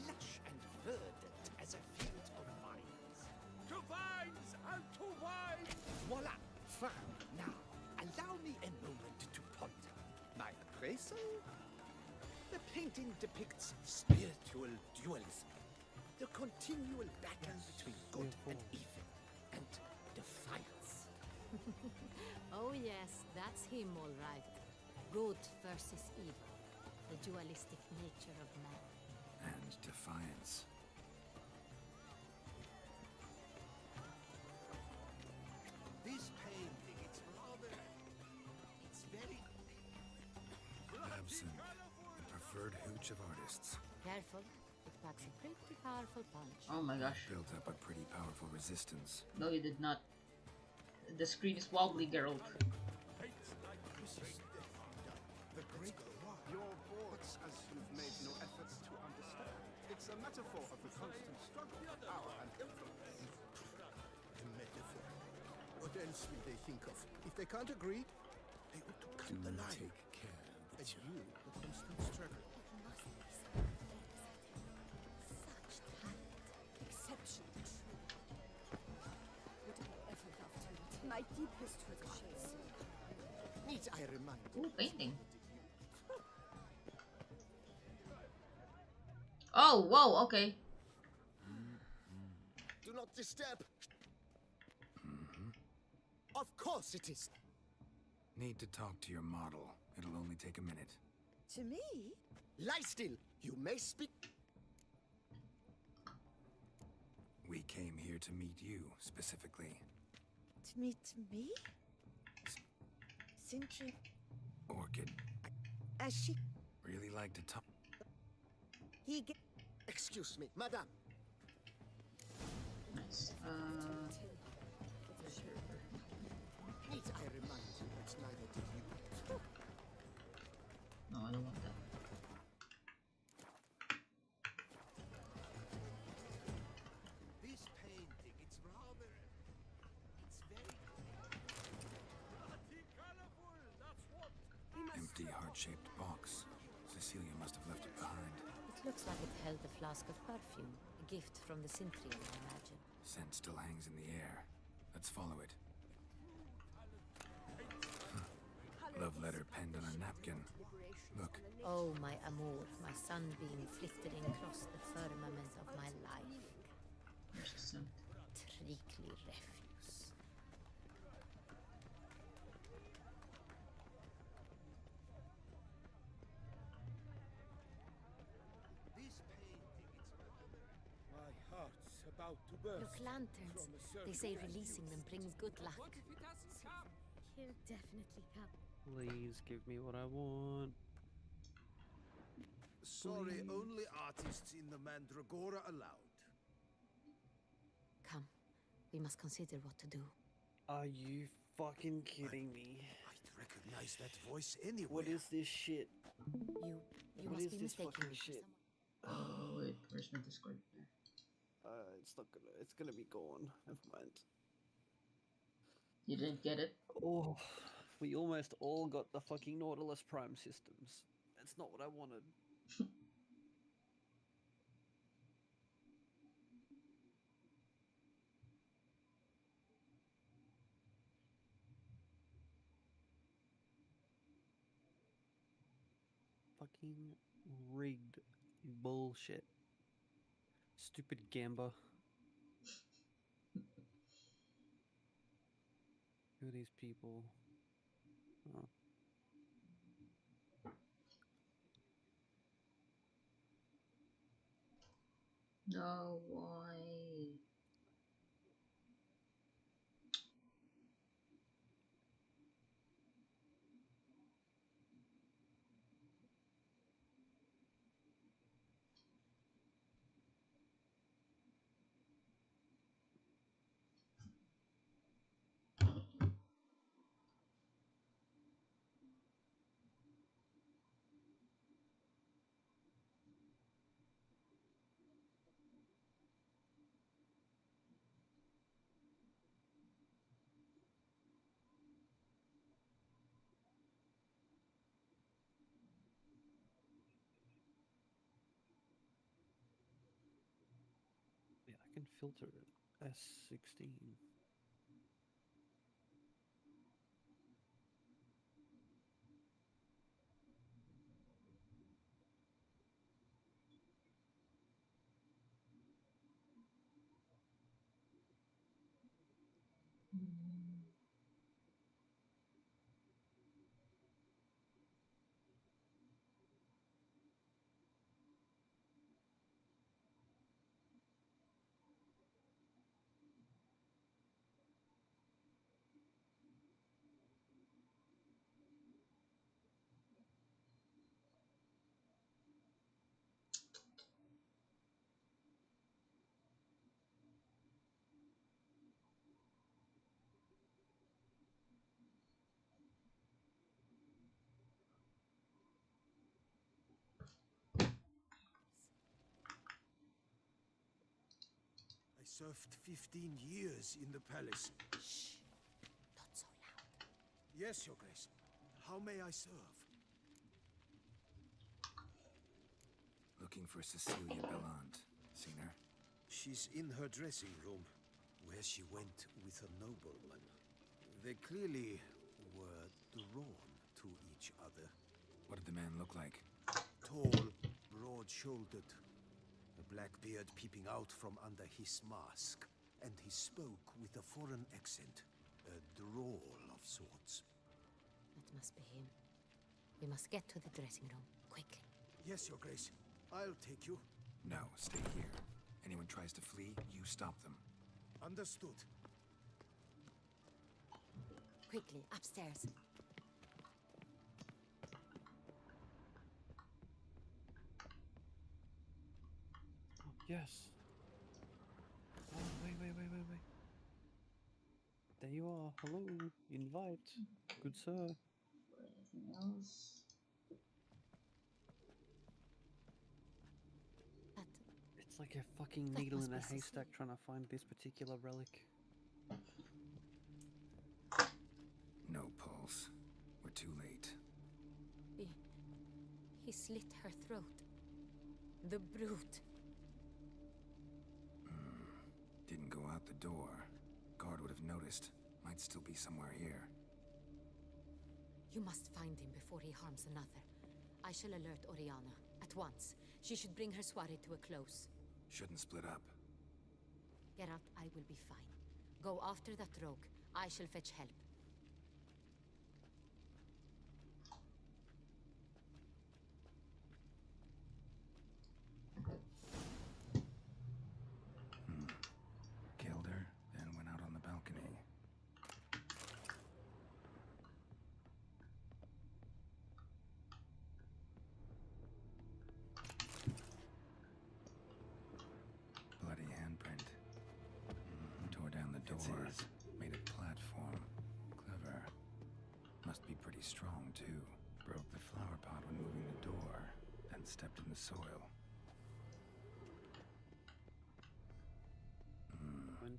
lush and verdant as a field of vines. To vines and to wine. Voila! Found. Now, allow me a moment to ponder. My appraisal? The painting depicts spiritual dualism. The continual battle between good and evil. And defiance. Oh yes, that's him all right. Good versus evil. The dualistic nature of man. And defiance. This painting, it's rather... It's very... Absinthe, the preferred hooch of artists. Careful, it packs a pretty powerful punch. Oh my gosh. Built up a pretty powerful resistance. No, you did not. The screen is wobbly, Geralt. The great your thoughts as you've made no efforts to understand. It's a metaphor of the constant struggle for power and influence. A metaphor. What else will they think of? If they can't agree, they ought to cut the line. Take care. And you, the constant struggle. Such talent. Exceptional. Would I ever love to meet him? My deepest wishes. Need I remind Ooh, painting. Oh, whoa, okay. Do not disturb. Of course it is. Need to talk to your model. It'll only take a minute. To me? Lie still. You may speak. We came here to meet you, specifically. To meet me? Sintry? Orchid. As she... Really like to talk. Excuse me, madame. Nice. Need I remind you it's neither did you. No, I don't want that. This painting, it's rather... It's very... Empty, heart-shaped box. Cecilia must have left it behind. It looks like it held a flask of perfume. A gift from the Sintrian, I imagine. Scent still hangs in the air. Let's follow it. Love letter penned on a napkin. Look. Oh, my amour, my sunbeam flittering across the firmament of my life. Treacly refuse. This painting, it's rather... My heart's about to burst. Look, lanterns. from a certain They say radiance. releasing them brings good luck. He'll definitely come. Please give me what I want. Sorry, only artists in the Mandragora allowed. Come, we must consider what to do. Are you fucking kidding me? I'd recognize that voice anywhere. What is this shit? You What must is be this mistaking fucking me for shit? someone. Oh, wait, where's my Discord? It's not gonna. It's gonna be gone. Never mind. You didn't get it? Oh, we almost all got the fucking Nautilus Prime systems. That's not what I wanted. fucking rigged bullshit. Stupid Gamba. Who are these people? Oh. No, why? Yeah, I can filter it. S16. I served 15 years in the palace. Shh! Not so loud. Yes, Your Grace. How may I serve? Looking for Cecilia Bellant. Seen her? She's in her dressing room, where she went with a nobleman. They clearly were drawn to each other. What did the man look like? Tall, broad-shouldered, a black beard peeping out from under his mask, and he spoke with a foreign accent, a drawl of sorts. That must be him. We must get to the dressing room, quickly. Yes, Your Grace. I'll take you. No, stay here. Anyone tries to flee, you stop them. Understood. Quickly, upstairs. Oh, yes. Oh, wait. There you are. Hello. Invite. Good sir. Anything else? It's like a fucking needle in a haystack trying to find this particular relic. No pulse. We're too late. He slit her throat. The brute. Didn't go out the door. Guard would have noticed. Might still be somewhere here. You must find him before he harms another. I shall alert Oriana at once. She should bring her soiree to a close. Shouldn't split up. Geralt, I will be fine. Go after that rogue. I shall fetch help. Killed her, then went out on the balcony. Bloody handprint. Tore down the door. Made a platform. Clever. Must be pretty strong, too. Broke the flower pot when moving the door, then stepped in the soil.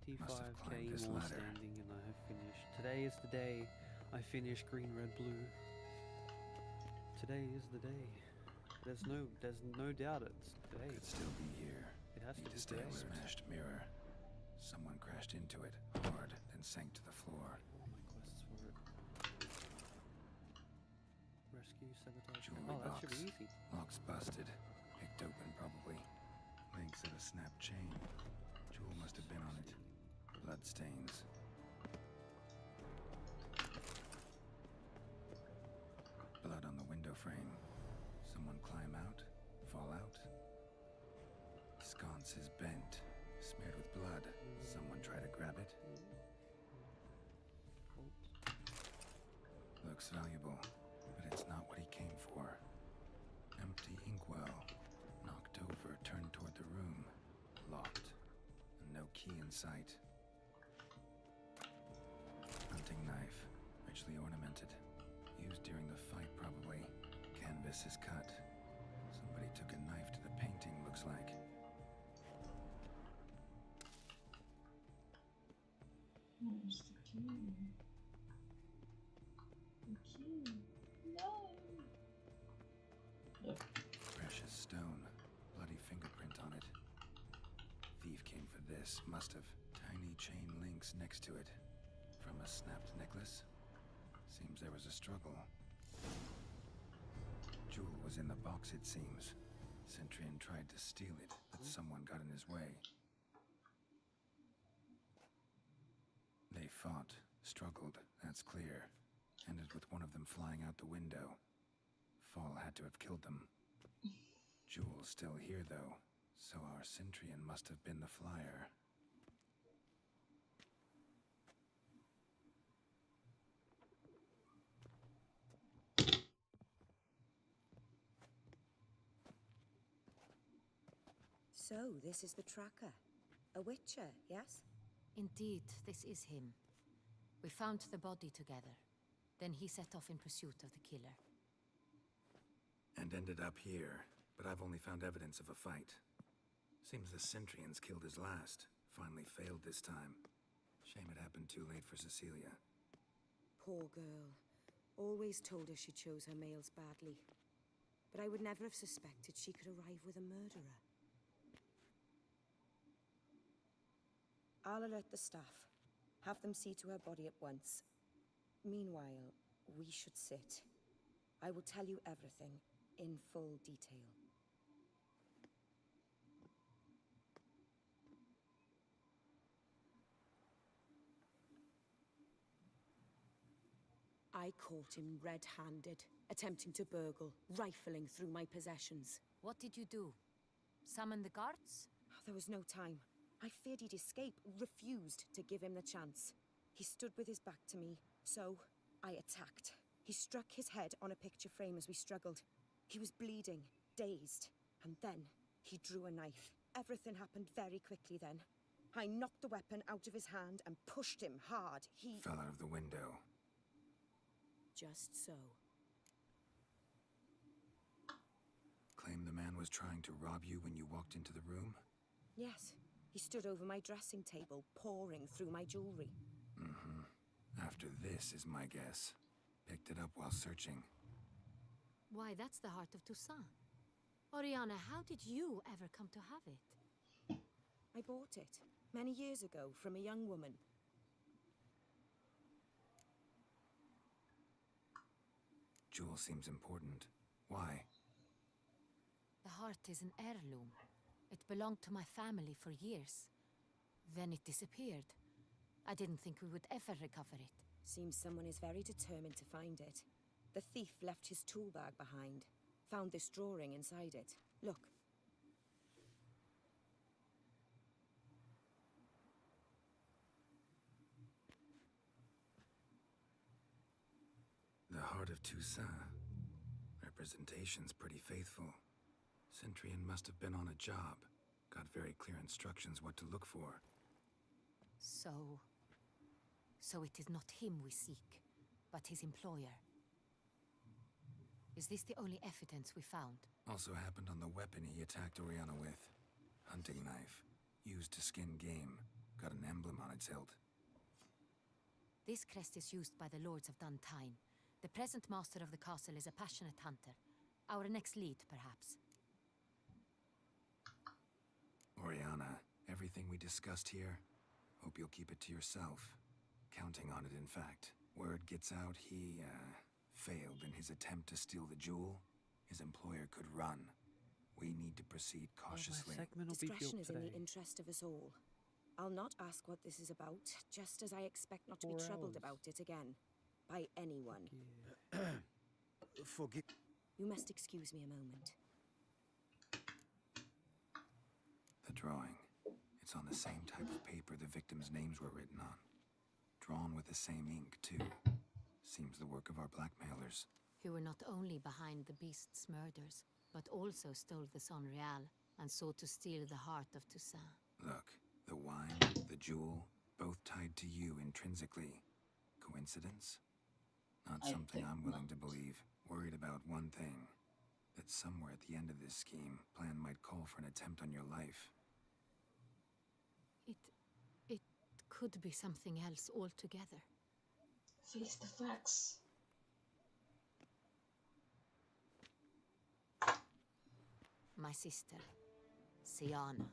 25k more standing and I have finished. Today is the day I finish green, red, blue. Today is the day. There's no doubt it's today. Could still be here. It has Need to be stay today. alert. Smashed mirror. Someone crashed into it hard, then sank to the floor. All my quests for it. rescue, sabotage. Jewelry Oh, that box. should be easy. Lock's busted. Picked open, probably. Links of a snapped chain. Jewel must have been on it. Blood stains. Blood on the window frame. Someone climb out? Fall out? Sconce is bent. Smeared with blood. Someone try to grab it? Looks valuable, but it's not what he came for. Empty inkwell. Knocked over, turned toward the room. Locked. And no key in sight. Hunting knife. Richly ornamented. Used during the fight, probably. Canvas is cut. Somebody took a knife to the painting, looks like. Where's the key? The key. No! Precious stone. Bloody fingerprint on it. Thief came for this. Must have. Tiny chain links next to it. From a snapped necklace? Seems there was a struggle. Jewel was in the box, it seems. Centurion tried to steal it, but someone got in his way. They fought, struggled, that's clear. Ended with one of them flying out the window. Fall had to have killed them. Jewel's still here, though, so our Centurion must have been the flyer. So, this is the tracker. A witcher, yes? Indeed, this is him. We found the body together. Then he set off in pursuit of the killer. And ended up here, but I've only found evidence of a fight. Seems the Centurions killed his last. Finally failed this time. Shame it happened too late for Cecilia. Poor girl. Always told her she chose her males badly. But I would never have suspected she could arrive with a murderer. I'll alert the staff. Have them see to her body at once. Meanwhile, we should sit. I will tell you everything, in full detail. I caught him red-handed, attempting to burgle, rifling through my possessions. What did you do? Summon the guards? There was no time. I feared he'd escape, refused to give him the chance. He stood with his back to me, so I attacked. He struck his head on a picture frame as we struggled. He was bleeding, dazed, and then he drew a knife. Everything happened very quickly then. I knocked the weapon out of his hand and pushed him hard. He Fell out of the window. Just so. Claim the man was trying to rob you when you walked into the room? Yes. He stood over my dressing table, pouring through my jewelry. Mm-hmm. After this is my guess. Picked it up while searching. Why, that's the heart of Toussaint. Oriana, how did you ever come to have it? I bought it, many years ago, from a young woman. Jewel seems important. Why? The heart is an heirloom. It belonged to my family for years. Then it disappeared. I didn't think we would ever recover it. Seems someone is very determined to find it. The thief left his tool bag behind. Found this drawing inside it. Look. The Heart of Toussaint. Representation's pretty faithful. Centurion must have been on a job. Got very clear instructions what to look for. So it is not him we seek, but his employer. Is this the only evidence we found? Also happened on the weapon he attacked Oriana with. Hunting knife. Used to skin game. Got an emblem on its hilt. This crest is used by the Lords of Duntine. The present master of the castle is a passionate hunter. Our next lead, perhaps. Oriana, everything we discussed here, hope you'll keep it to yourself. Counting on it, in fact. Word gets out, he, failed in his attempt to steal the jewel, his employer could run. We need to proceed cautiously. Discretion is in the interest of us all. I'll not ask what this is about, just as I expect not to be troubled about it again. By anyone. Forgive. You must excuse me a moment. The drawing. It's on the same type of paper the victims' names were written on. Drawn with the same ink, too. Seems the work of our blackmailers. Who were not only behind the beast's murders, but also stole the Son Real and sought to steal the heart of Toussaint. Look, the wine, the jewel, both tied to you intrinsically. Coincidence? Not something I'm willing to believe. Worried about one thing. That somewhere at the end of this scheme, plan might call for an attempt on your life. It could be something else altogether. Face the facts. My sister, Siana,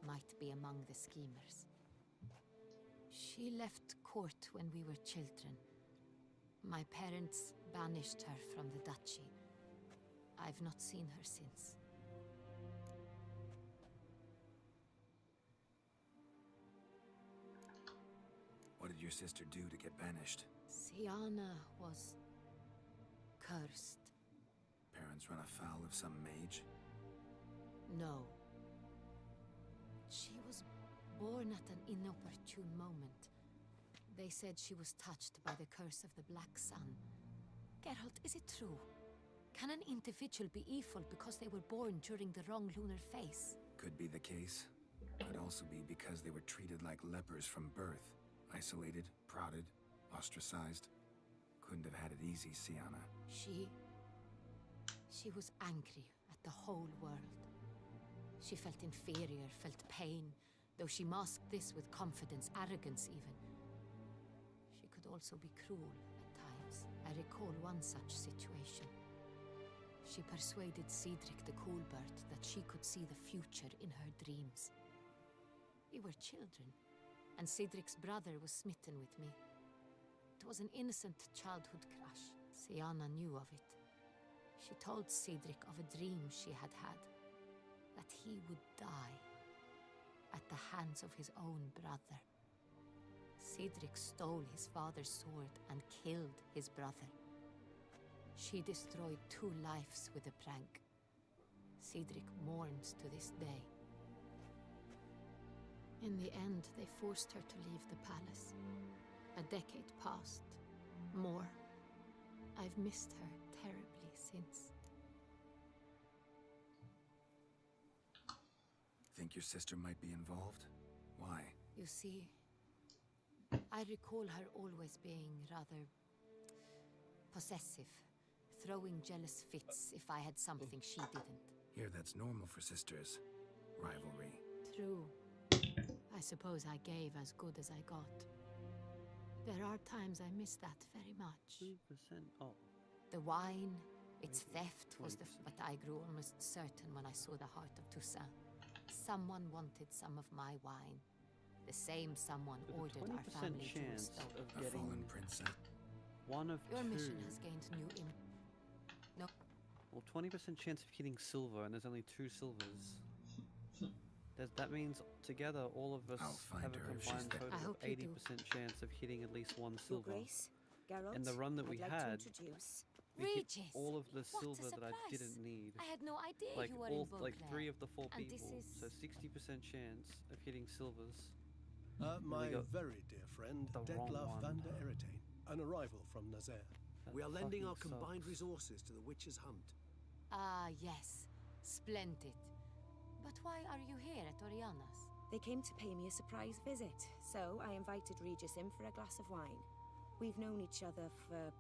might be among the schemers. She left court when we were children. My parents banished her from the duchy. I've not seen her since. What did your sister do to get banished? Siana was cursed. Parents run afoul of some mage? No. She was born at an inopportune moment. They said she was touched by the curse of the Black Sun. Geralt, is it true? Can an individual be evil because they were born during the wrong lunar phase? Could be the case. Could also be because they were treated like lepers from birth. Isolated, prodded, ostracized. Couldn't have had it easy, Siana. She was angry at the whole world. She felt inferior, felt pain, though she masked this with confidence, arrogance even. She could also be cruel at times. I recall one such situation. She persuaded Cedric the Coolbert that she could see the future in her dreams. We were children, and Cedric's brother was smitten with me. It was an innocent childhood crush. Siana knew of it. She told Cedric of a dream she had had, that he would die at the hands of his own brother. Cedric stole his father's sword and killed his brother. She destroyed 2 lives with a prank. Cedric mourns to this day. In the end, they forced her to leave the palace. A decade passed. More. I've missed her terribly since. Think your sister might be involved? Why? You see, I recall her always being rather possessive, throwing jealous fits if I had something she didn't. Here, that's normal for sisters. Rivalry. True. I suppose I gave as good as I got. There are times I miss that very much. 2% off. The wine, its theft was but I grew almost certain when I saw the heart of Toussaint. Someone wanted some of my wine. The same someone ordered our family to chance restore. of A getting fallen princess. one of Your two. mission has gained new No. Well, 20% chance of hitting silver, and there's only 2 silvers. That means together all of us I'll find have a her if she's combined there. total I of hope you do. 80% chance of hitting at least 1 Your silver. Grace, Geralt, In the run that I'd we like had, to introduce. we hit Regis! all of the What a silver that I surprise. didn't need. I had no idea Like you were all, in Beauclair. like 3 of the 4 And this people. is- So 60% chance of hitting silvers. My got very dear friend, the wrong Detlef one. van der Eretain, an arrival from Nazaire. That We are lending our fucking combined sucks. resources to the witch's hunt. Ah, yes. Splendid. But why are you here at Oriana's? They came to pay me a surprise visit, so I invited Regis in for a glass of wine. We've known each other for...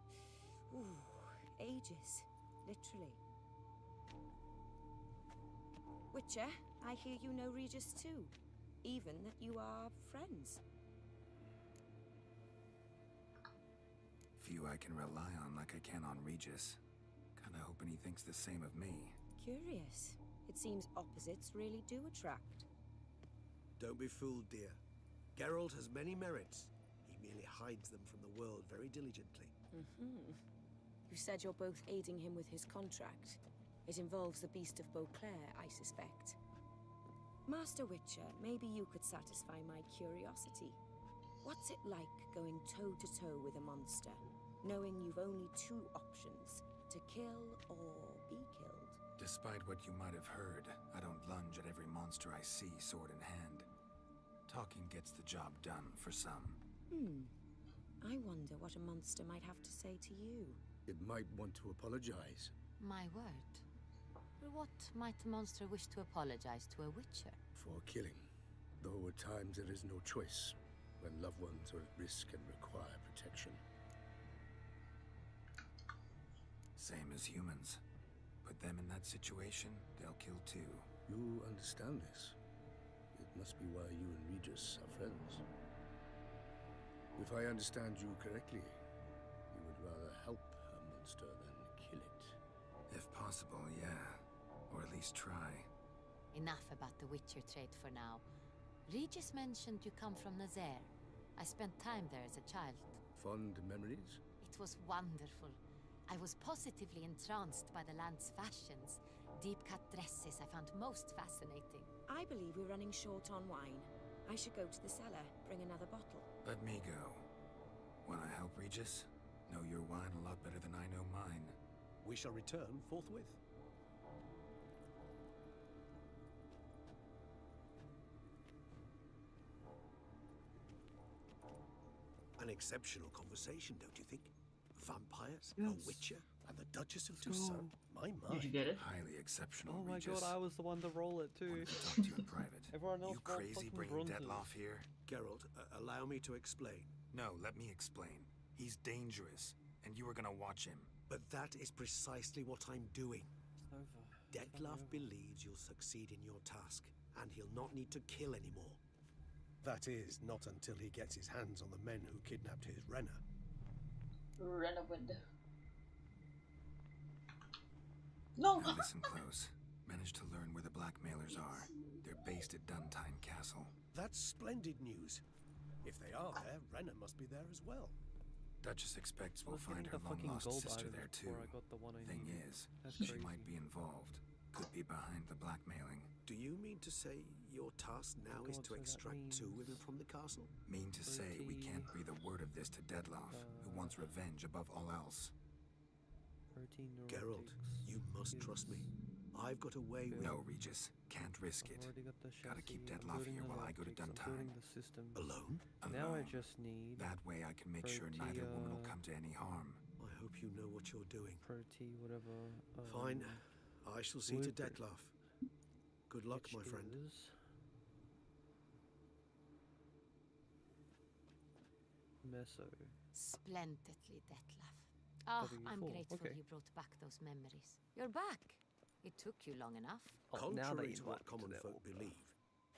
ages. Literally. Witcher, I hear you know Regis too. Even that you are friends. Few I can rely on like I can on Regis. Kinda hoping he thinks the same of me. Curious. It seems opposites really do attract. Don't be fooled, dear. Geralt has many merits. He merely hides them from the world very diligently. You said you're both aiding him with his contract. It involves the Beast of Beauclair, I suspect. Master Witcher, maybe you could satisfy my curiosity. What's it like going toe-to-toe with a monster, knowing you've only two options, to kill or be killed? Despite what you might have heard, I don't lunge at every monster I see sword in hand. Talking gets the job done for some. I wonder what a monster might have to say to you. It might want to apologize. My word. What might a monster wish to apologize to a witcher? For killing. Though at times there is no choice, when loved ones are at risk and require protection. Same as humans. Put them in that situation, they'll kill too. You understand this. It must be why you and Regis are friends. If I understand you correctly, you would rather help a monster than kill it. If possible, yeah. Or at least try. Enough about the witcher trade for now. Regis mentioned you come from Nazaire. I spent time there as a child. Fond memories? It was wonderful. I was positively entranced by the land's fashions. Deep-cut dresses I found most fascinating. I believe we're running short on wine. I should go to the cellar, bring another bottle. Let me go. Wanna help, Regis? Know your wine a lot better than I know mine. We shall return forthwith. An exceptional conversation, don't you think? Vampires, a witcher, and the Duchess of Toussaint. My mind. Did you get it? Highly exceptional, Oh my Regis. god, I was the one to roll it too. Wanted to talk to you in private. Everyone else You rolled crazy fucking bringing bronzes. Detloff here? Geralt, allow me to explain. No, let me explain. He's dangerous, and you were gonna watch him. But that is precisely what I'm doing. It's over. Detlaff believes you'll succeed in your task, and he'll not need to kill anymore. That is, not until he gets his hands on the men who kidnapped his Renna. Rennewood. No! Now listen close. Managed to learn where the blackmailers are. They're based at Duntine Castle. That's splendid news. If they are there, Renna must be there as well. Duchess expects I we'll was find getting her the fucking long-lost gold sister items there too. before I got the one I Thing needed. is, That's she crazy. might be involved. Could be behind the blackmailing. Do you mean to say your task now is God, to so that extract two means- women from the castle? Mean to say, we can't breathe a word of this to Detloff, who wants revenge above all else. 13 Geralt, you must trust me. I've got a way with... No, Regis. Can't risk it. I've already got the Gotta keep chassis, I'm Detloff building here the while I go to optics, I'm Duntine. building the systems. Alone? Now I Alone. just need That way I can make sure neither woman will come to any harm. I hope you know what you're doing. Pro-T, whatever. Fine. I shall see to blueprint, Detlaff. Good luck, which my friend. is Meso. Splendidly, Detlaff. Oh, I'm W4, grateful okay. you brought back those memories. You're back. It took you long enough. Oh, now Contrary they to what invite me common to their folk opera. believe,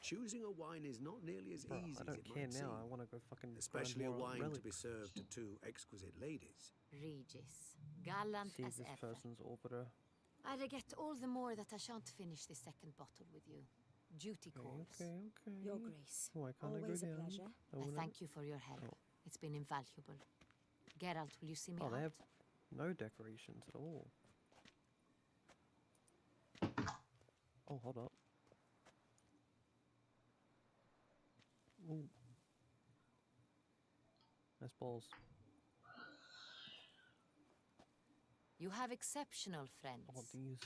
choosing a wine is not nearly as Bro, easy I as don't it care might now. seem. I want to go fucking grind Especially a more wine to be relics. served to two exquisite ladies. Regis, gallant See as this ever. person's opera. I regret all the more that I shan't finish the second bottle with you. Duty calls. Okay. Your Grace. Why can't I go Always a down? pleasure. I I wanna- thank you for your help. Oh. It's been invaluable. Geralt, will you see me Oh, out? they have no decorations at all. Oh, hold up. Ooh. Nice balls. You have exceptional friends. I want these.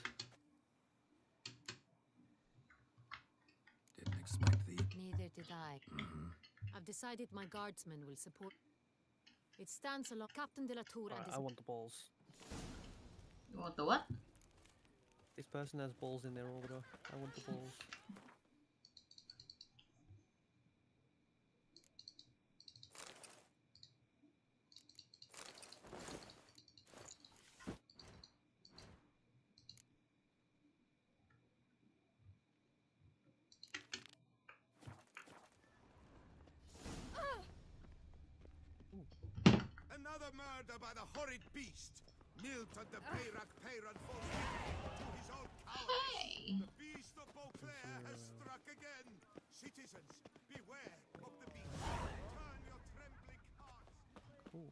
Didn't expect the... Neither did I. I've decided my guardsmen will support. It stands along Captain de la Tour and Alright, his I want the balls. You want the what? This person has balls in their order. I want the balls. Another murder by the horrid beast. Milton the Bayrak Peyran falls to his own cowardice. Hey! The beast of Beauclair has struck again. Citizens, beware of the beast. Turn your trembling hearts. Cool.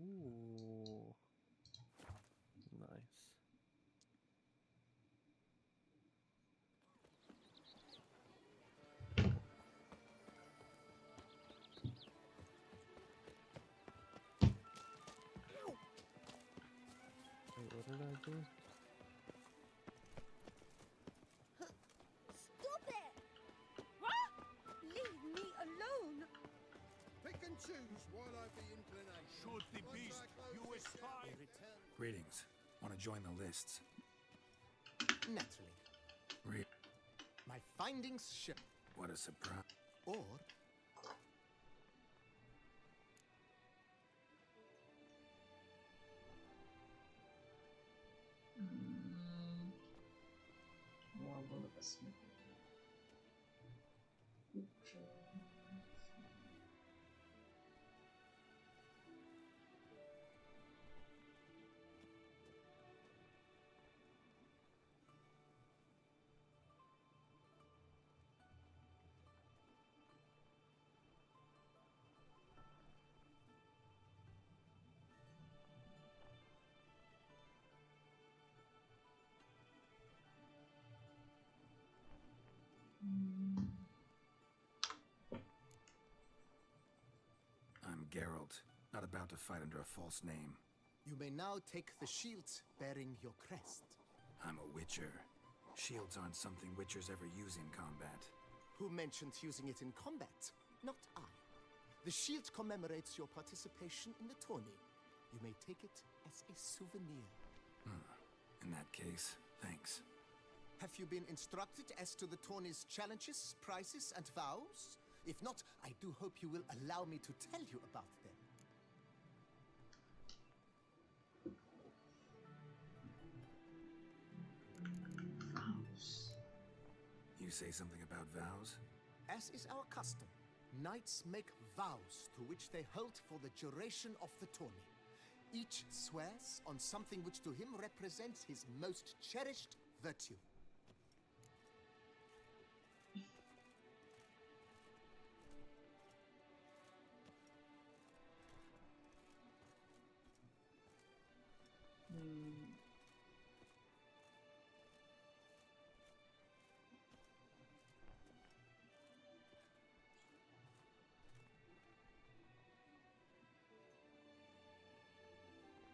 Ooh. Nice. Wait, what did I do? Stop it! What? Leave me alone! Pick and choose while I've the inclination. Shoot the beast, you a spy! Greetings. Want to join the lists? Naturally. My findings show. What a surprise. Or More basement. I'm Geralt, not about to fight under a false name. you may now take the shields bearing your crest. I'm a Witcher. Shields aren't something Witchers ever use in combat. Who mentioned using it in combat? Not I. The shield commemorates your participation in the tourney. You may take it as a souvenir. In that case, thanks. Have you been instructed as to the tourney's challenges, prizes, and vows? If not, I do hope you will allow me to tell you about them. Vows. You say something about vows? As is our custom, knights make vows to which they hold for the duration of the tourney. Each swears on something which to him represents his most cherished virtue.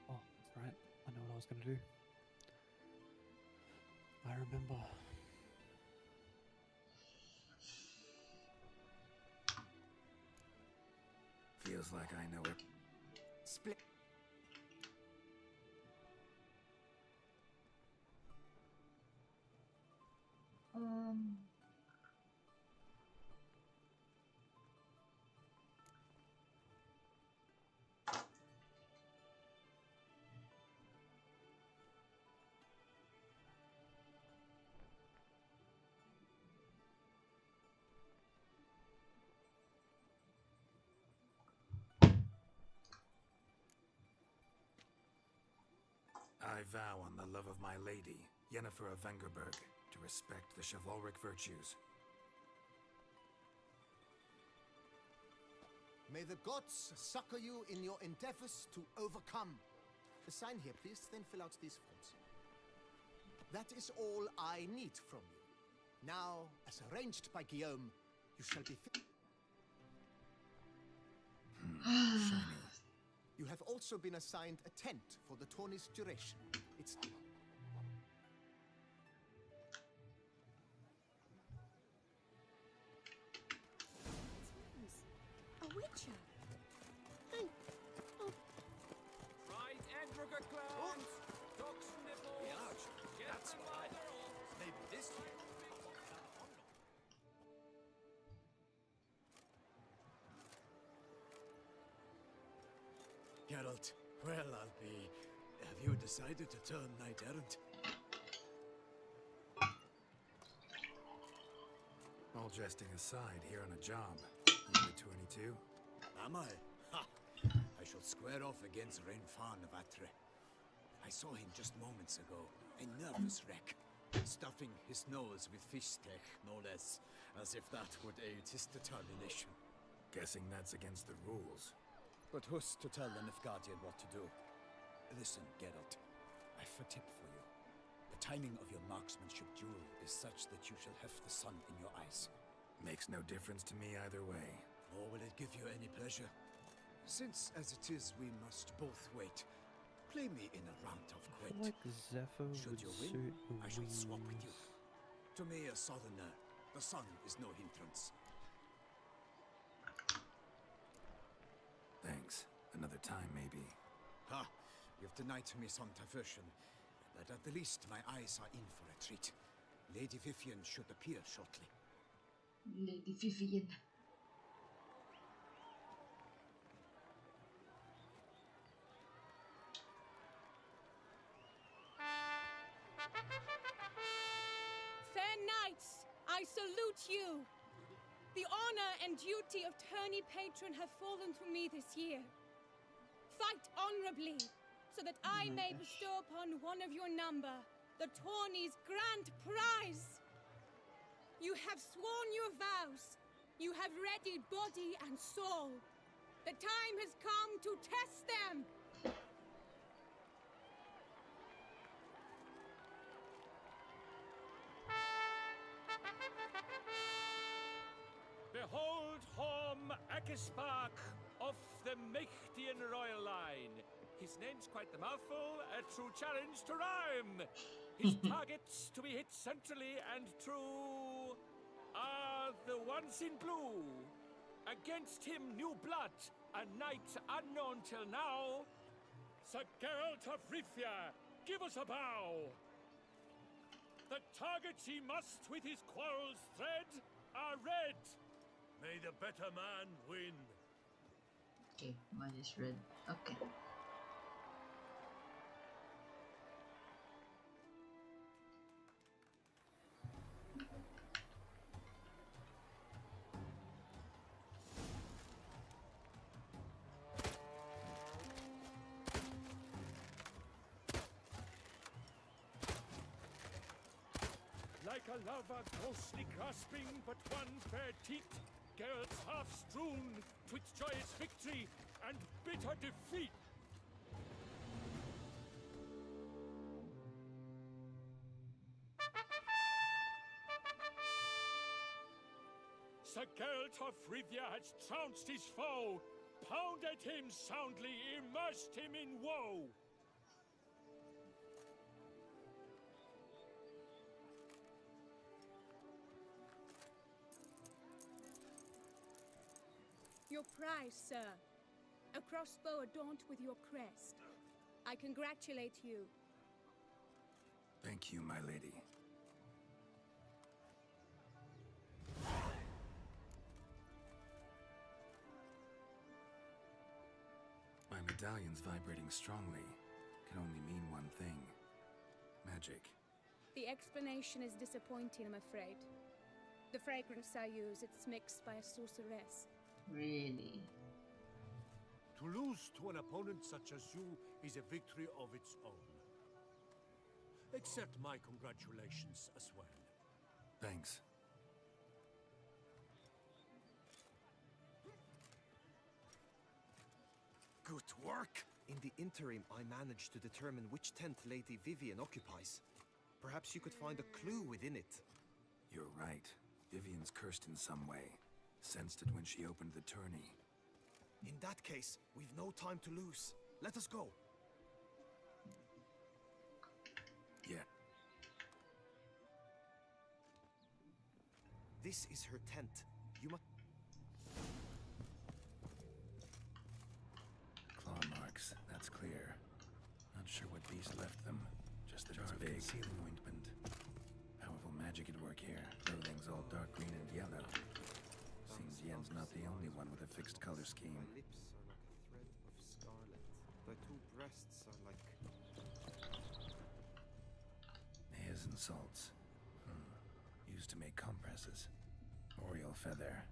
Oh, that's right. I know what I was going to do. I remember. Feels like I know it. Split. I vow on the love of my lady, Yennefer of Vengerberg, to respect the chivalric virtues. May the gods succor you in your endeavors to overcome. Sign here, please, then fill out these forms. That is all I need from you. Now, as arranged by Guillaume, you shall be Shiny. You have also been assigned a tent for the tourney's duration. It's... A witcher! Right, Edrica clans! Ducks nipples! Get That's them what by their oars! Maybe this year. Geralt, well, I'll be... Have you decided to turn knight-errant? All jesting aside, here on a job. You the 22? Am I? Ha! I shall square off against Renfan of Atre. I saw him just moments ago, a nervous wreck, stuffing his nose with fish steak, no less, as if that would aid his determination. Guessing that's against the rules. But who's to tell the Nilfgaardian what to do? Listen, Geralt, I've a tip for you. The timing of your marksmanship duel is such that you shall have the sun in your eyes. Makes no difference to me either way. Nor will it give you any pleasure. Since, as it is, we must both wait, play me in a round of I quit. feel like Zephyr Should would you suit win, I shall swap with you. Louise. To me, a southerner, the sun is no hindrance. Thanks. Another time, maybe. Ha! You've denied me some diversion, but at the least my eyes are in for a treat. Lady Vivian should appear shortly. Lady Vivian. Fair knights, I salute you. The honor and duty of tourney patron have fallen to me this year. Fight honorably, so that I may bestow upon one of your number the tourney's grand prize. You have sworn your vows. You have readied body and soul. The time has come to test them. Behold Horm Akispark of the Mechtian royal line. His name's quite the mouthful, a true challenge to rhyme. His targets to be hit centrally and true are the ones in blue. Against him new blood, a knight unknown till now. Sir Geralt of Rivia, give us a bow. The targets he must with his quarrels thread are red. May the better man win. Okay, mine is red. Okay. Like a lover ghostly grasping but one fair teat, Geralt's half strewn twixt joyous victory and bitter defeat. Sir Geralt of Rivia has trounced his foe, pounded him soundly, immersed him in woe. Your prize, sir. A crossbow adorned with your crest. I congratulate you. Thank you, my lady. My medallion's vibrating strongly. Can only mean one thing. Magic. The explanation is disappointing, I'm afraid. The fragrance I use, it's mixed by a sorceress. Really? To lose to an opponent such as you is a victory of its own. Accept my congratulations as well. Thanks. Good work! In the interim, I managed to determine which tent Lady Vivian occupies. Perhaps you could find a clue within it. You're right. Vivian's cursed in some way. Sensed it when she opened the tourney. In that case, we've no time to lose. Let us go. Yeah. This is her tent. You must... Claw marks, that's clear. Not sure what beast left them. Just the jar of concealing ointment. Powerful magic at work here. Clothing's all dark green and yellow. Seems Yen's not the only one with a fixed color scheme. My lips are like a thread of scarlet. My two breasts are like... Hairs and salts. Used to make compresses. Oriole feather.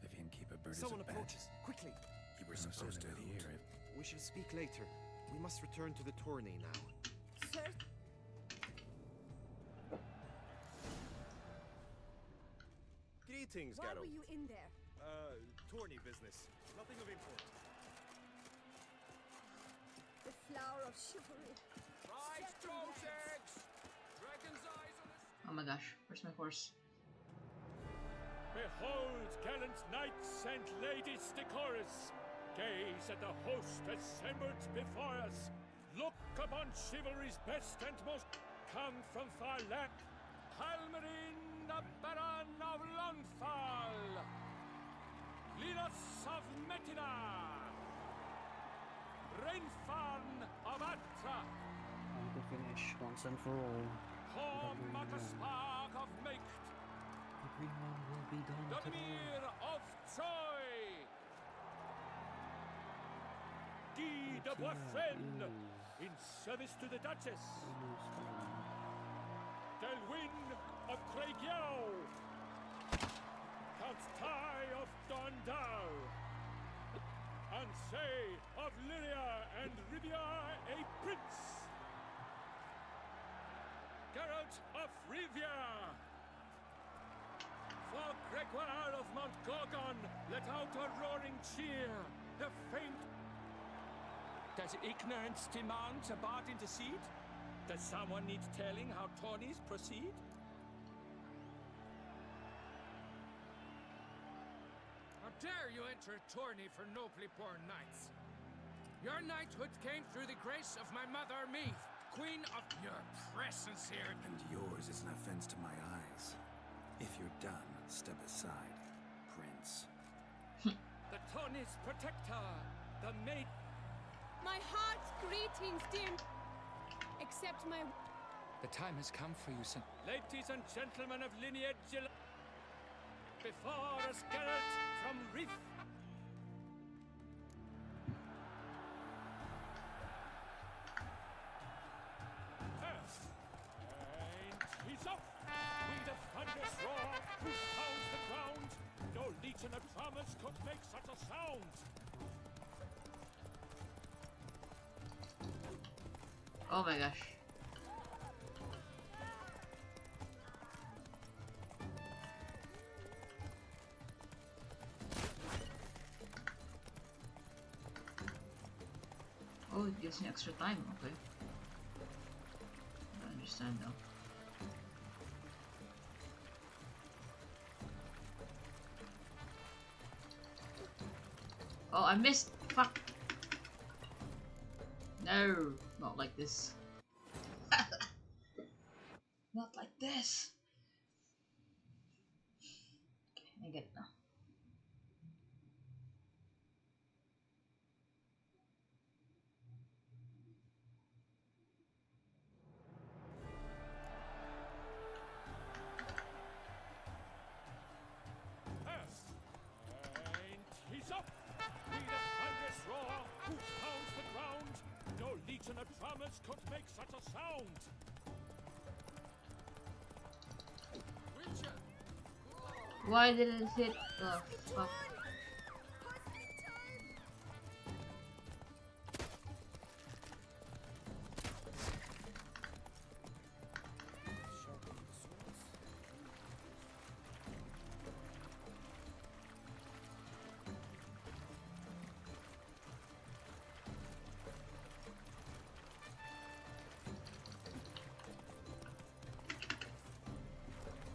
Vivian keep a bird Someone as a pet. approaches! Quickly! You were supposed to hear it. We shall speak later. We must return to the tourney now. Sir? Greetings, Why Geralt. were you in there? Tourney business. Nothing of import. of chivalry. Rise, eggs! Dragon's eyes on the... Oh my gosh, where's my horse? Behold, gallant knights and ladies decorous! Gaze at the host assembled before us! Look upon chivalry's best and most... Come from far land, Halmarin, the Baron of Lonfall! Linos of Metina! Rainfarn of Atra! Time to finish once and for all. Hom The green Makaspark of Meikt! The green one will be done today. Donmir of Troy! Guy de Boisfren! In service to the Duchess! Delwyn of Craigiau! Count Tai of Dondal! Ansay of Lyria and Rivia a prince! Geralt of Rivia! For Gregoire of Montgorgon, let out a roaring cheer! The faint... Does ignorance demand a bard intercede? Does someone need telling how tourneys proceed? How dare you enter a tourney for nobly born knights? Your knighthood came through the grace of my mother Meath, queen of your presence here. And yours is an offense to my eyes. If you're done, step aside, Prince. The tourney's protector, the maid... My heart's greetings, dear. Accept my... The time has come for you, son. Ladies and gentlemen of lineage... Before us, Geralt from Reef... And he's off! With a thunderous roar, who pounds the ground? No legion of drummers could make such a sound! Oh my gosh. Oh, it gives me extra time, okay. I understand now. Oh, I missed! Fuck! No! Not like this. Not like this! Okay, I get it now. And he's up! With a thunderous roar, who pounds the ground? No legion of drummers could make such a sound! Witcher! Why did it hit the fuck?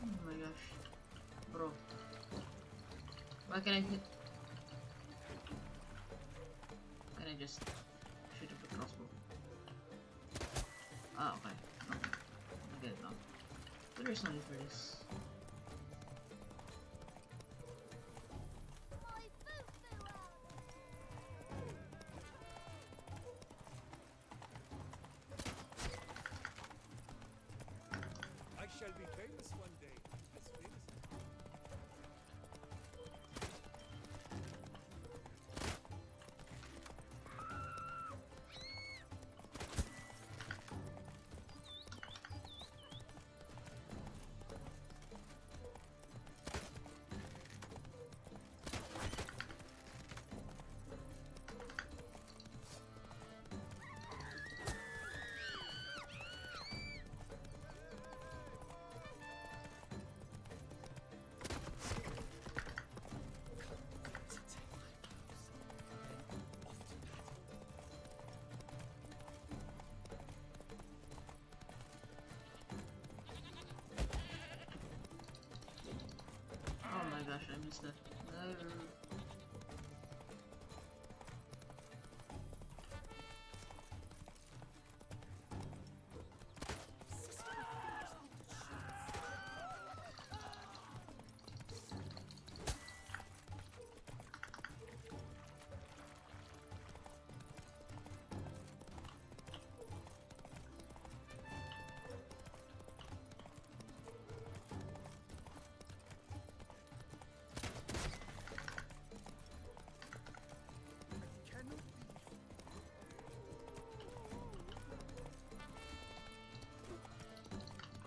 Oh my gosh. Bro. Why can't I hit? Can I just shoot up the crossbow? Ah, okay. Okay. I get it now. But there's no need for this. I shall be famous one day. As famous. missed that. No.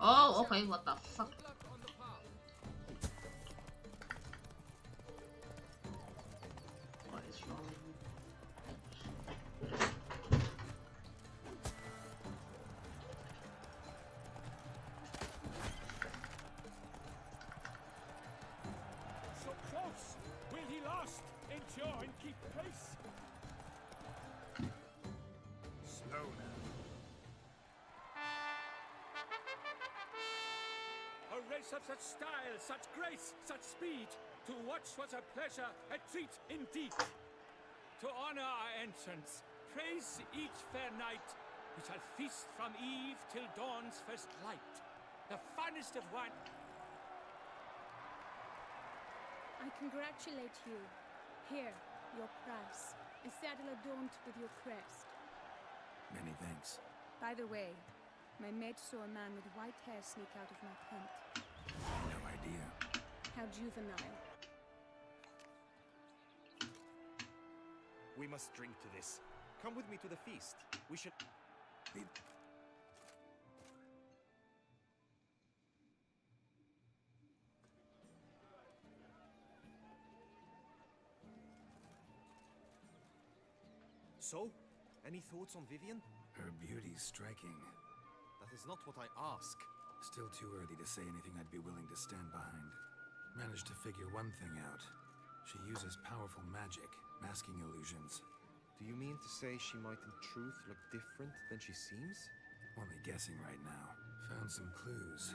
Oh, okay, what the fuck? What is wrong with me? So close! Will he last? Endure and keep pace? Slow now. A race of such style, such grace, such speed. To watch was a pleasure, a treat indeed. To honor our entrance, praise each fair knight. We shall feast from eve till dawn's first light. The finest of wine. I congratulate you. Here, your prize. A saddle adorned with your crest. Many thanks. By the way, my maid saw a man with white hair sneak out of my tent. No idea. How juvenile. We must drink to this. Come with me to the feast. We should... So, any thoughts on Vivian? Her beauty's striking. That is not what I ask. Still too early to say anything I'd be willing to stand behind. Managed to figure one thing out. She uses powerful magic, masking illusions. Do you mean to say she might in truth look different than she seems? Only guessing right now. Found some clues.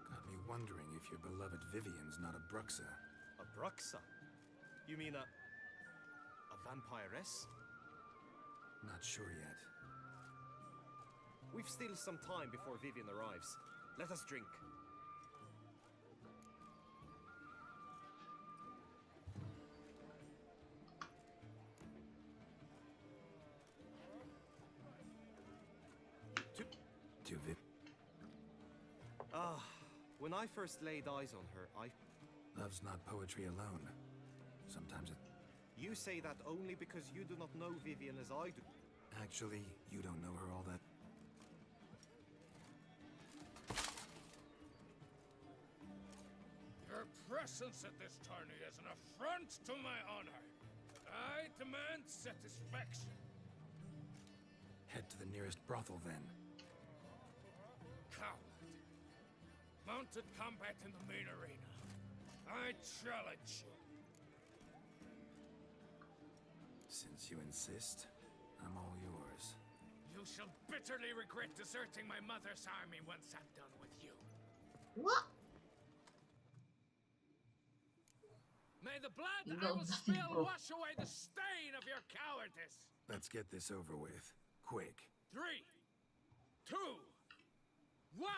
Got me wondering if your beloved Vivian's not a Bruxa. A Bruxa? You mean a vampiress? Not sure yet. We've still some time before Vivian arrives. Let us drink. To Viv. Ah, when I first laid eyes on her, Love's not poetry alone. Sometimes it... You say that only because you do not know Vivian as I do. Actually, you don't know her all that... Your presence at this tourney is an affront to my honor. I demand satisfaction. Head to the nearest brothel, then. Coward. Mounted combat in the main arena. I challenge you. Since you insist, I'm all yours. You shall bitterly regret deserting my mother's army once I'm done with you. What? May the blood I No, will nothing, spill bro. wash away the stain of your cowardice. Let's get this over with. Quick. 3, 2, 1.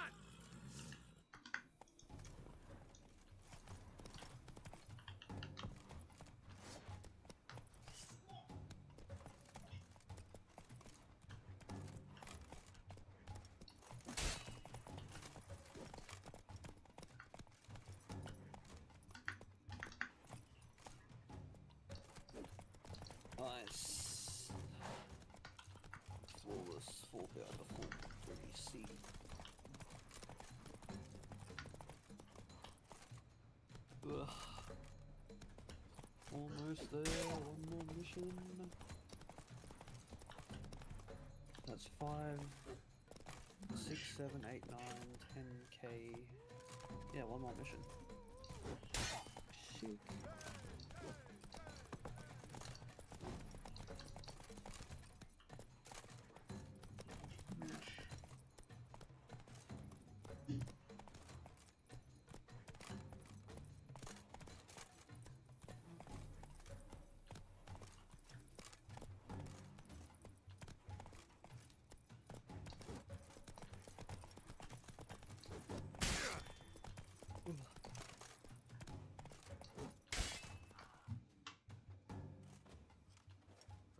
Nice. Flawless 4-pounder, 4-3C. Ugh. Almost there, one more mission. That's 5, 6, 7, 8, 9, 10k. Yeah, one more mission. Shit.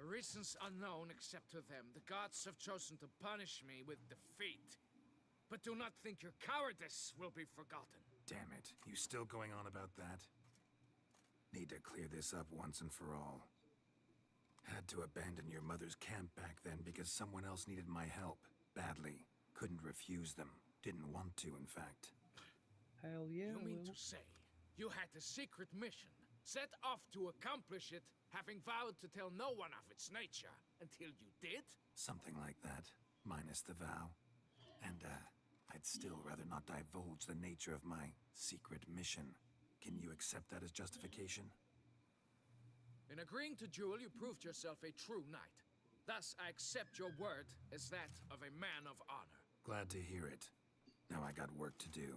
reasons unknown except to them, the gods have chosen to punish me with defeat. But do not think your cowardice will be forgotten. Damn it. You still going on about that? Need to clear this up once and for all. Had to abandon your mother's camp back then because someone else needed my help. Badly. Couldn't refuse them. Didn't want to, in fact. Hell yeah. You mean to say you had a secret mission, set off to accomplish it, having vowed to tell no one of its nature, until you did? Something like that. Minus the vow. And, I'd still rather not divulge the nature of my secret mission. Can you accept that as justification? In agreeing to duel, you proved yourself a true knight. Thus, I accept your word as that of a man of honor. Glad to hear it. Now I got work to do.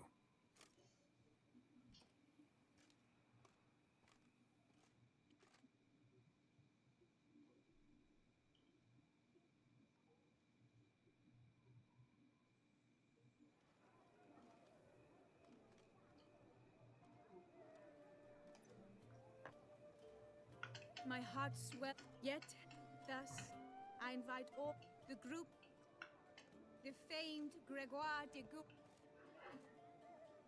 My heart swells, yet thus I invite all the group, the famed Gregoire de Gou.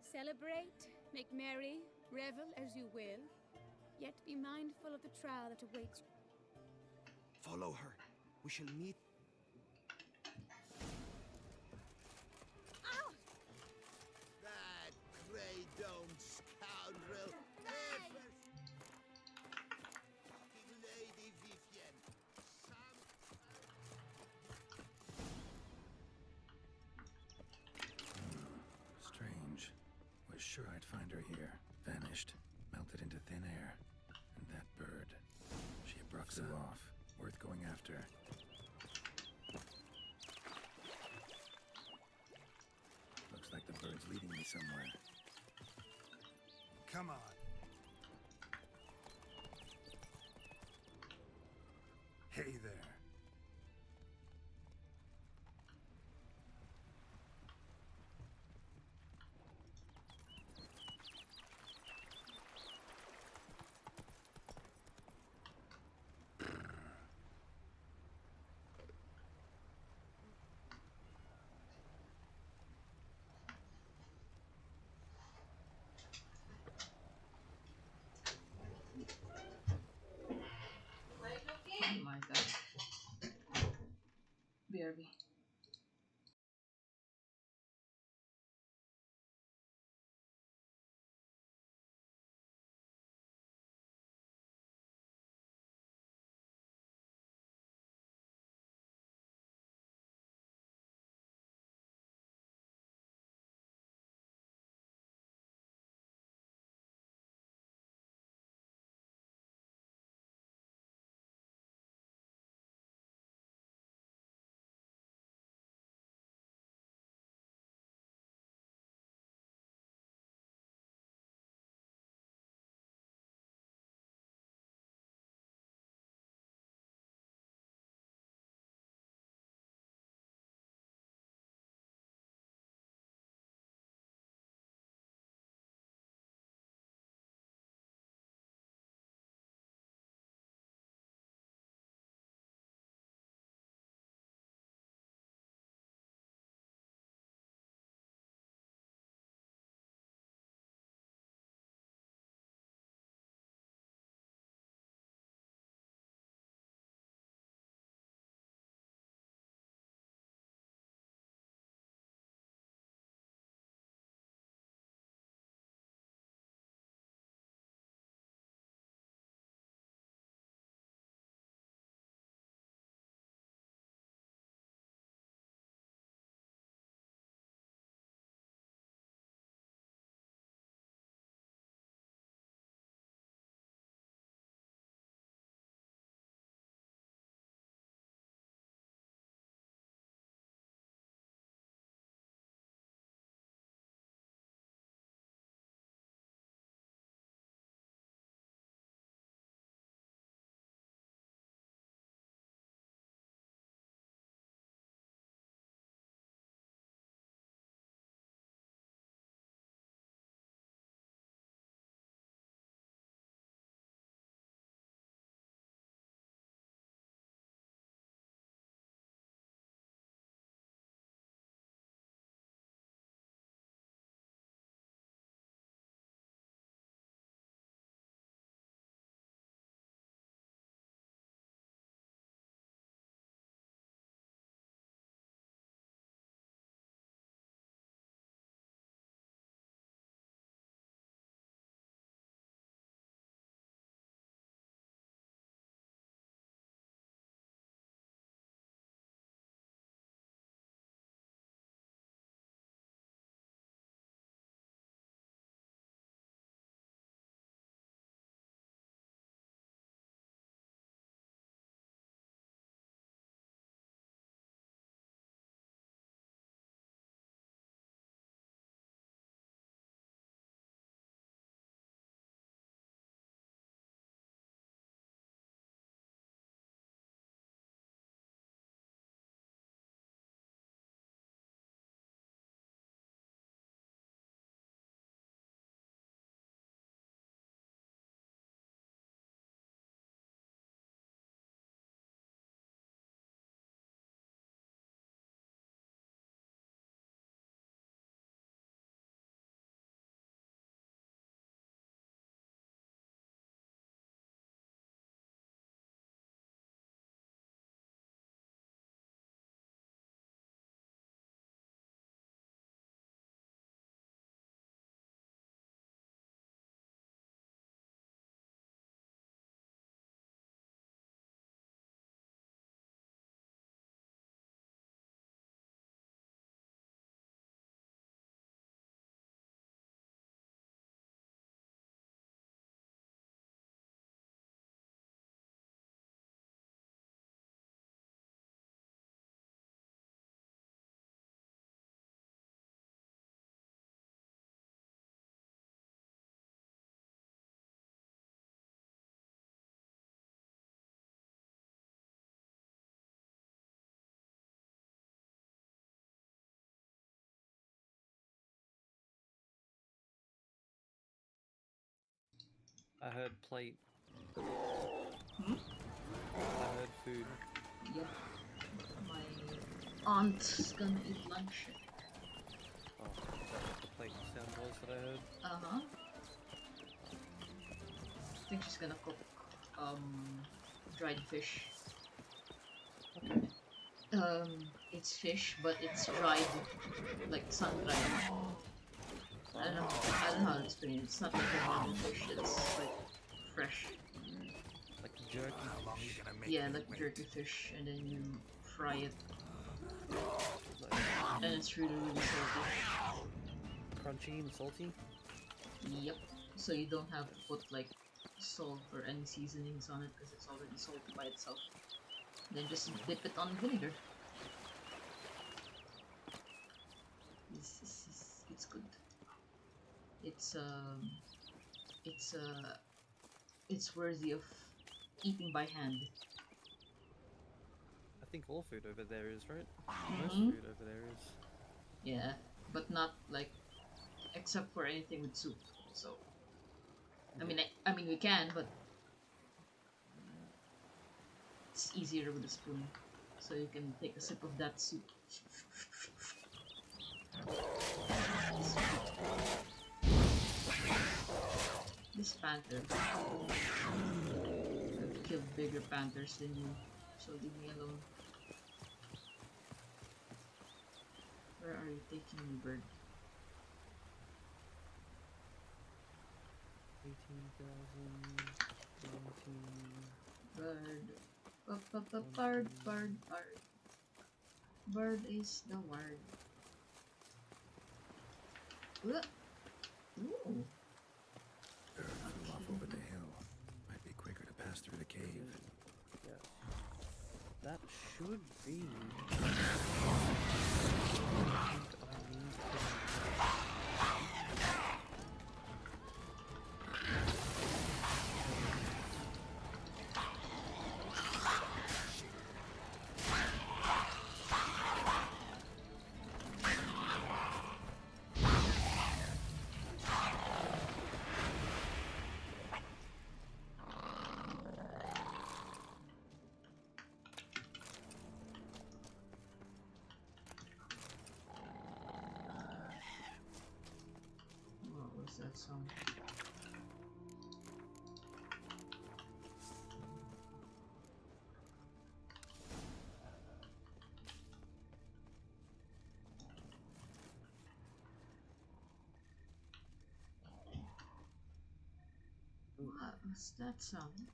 Celebrate, make merry, revel as you will, yet be mindful of the trial that awaits you. Follow her. We shall meet. Ow! That grey domed scoundrel! Never... Fucking Lady Vivienne! Strange. Was sure I'd find her here. Vanished. Melted into thin air. And that bird. She Abruxa off. Worth going after. Looks like the bird's leading me somewhere. Come on. Hey there. Oh my god. BRB. I heard plate. Hmm? I heard food. Yep. My aunt's gonna eat lunch. Oh, is that what the plate sound was that I heard? Uh-huh. I think she's gonna cook dried fish. Okay. It's fish, but it's dried, like sun-dried. I don't know how to explain it. It's not like a normal fish, it's like fresh. Like jerky fish. Yeah, like jerky fish, and then you fry it. And it's really, really salty. Crunchy and salty? Yep. So you don't have to put like salt or any seasonings on it because it's already salty by itself. Then just dip it on vinegar. It's good. It's worthy of eating by hand. I think all food over there is, right? Mhm. Most food over there is. Yeah, but not like except for anything with soup. So I mean we can, but it's easier with a spoon. So you can take a sip of that soup. This panther. I've killed bigger panthers than you, so leave me alone. Where are you taking me, bird? 18,000, 19... Bird. Bird is the word. Ooh. Off over the hill. Might be quicker to pass through the cave. Yeah. That should be... That song. What was that sound?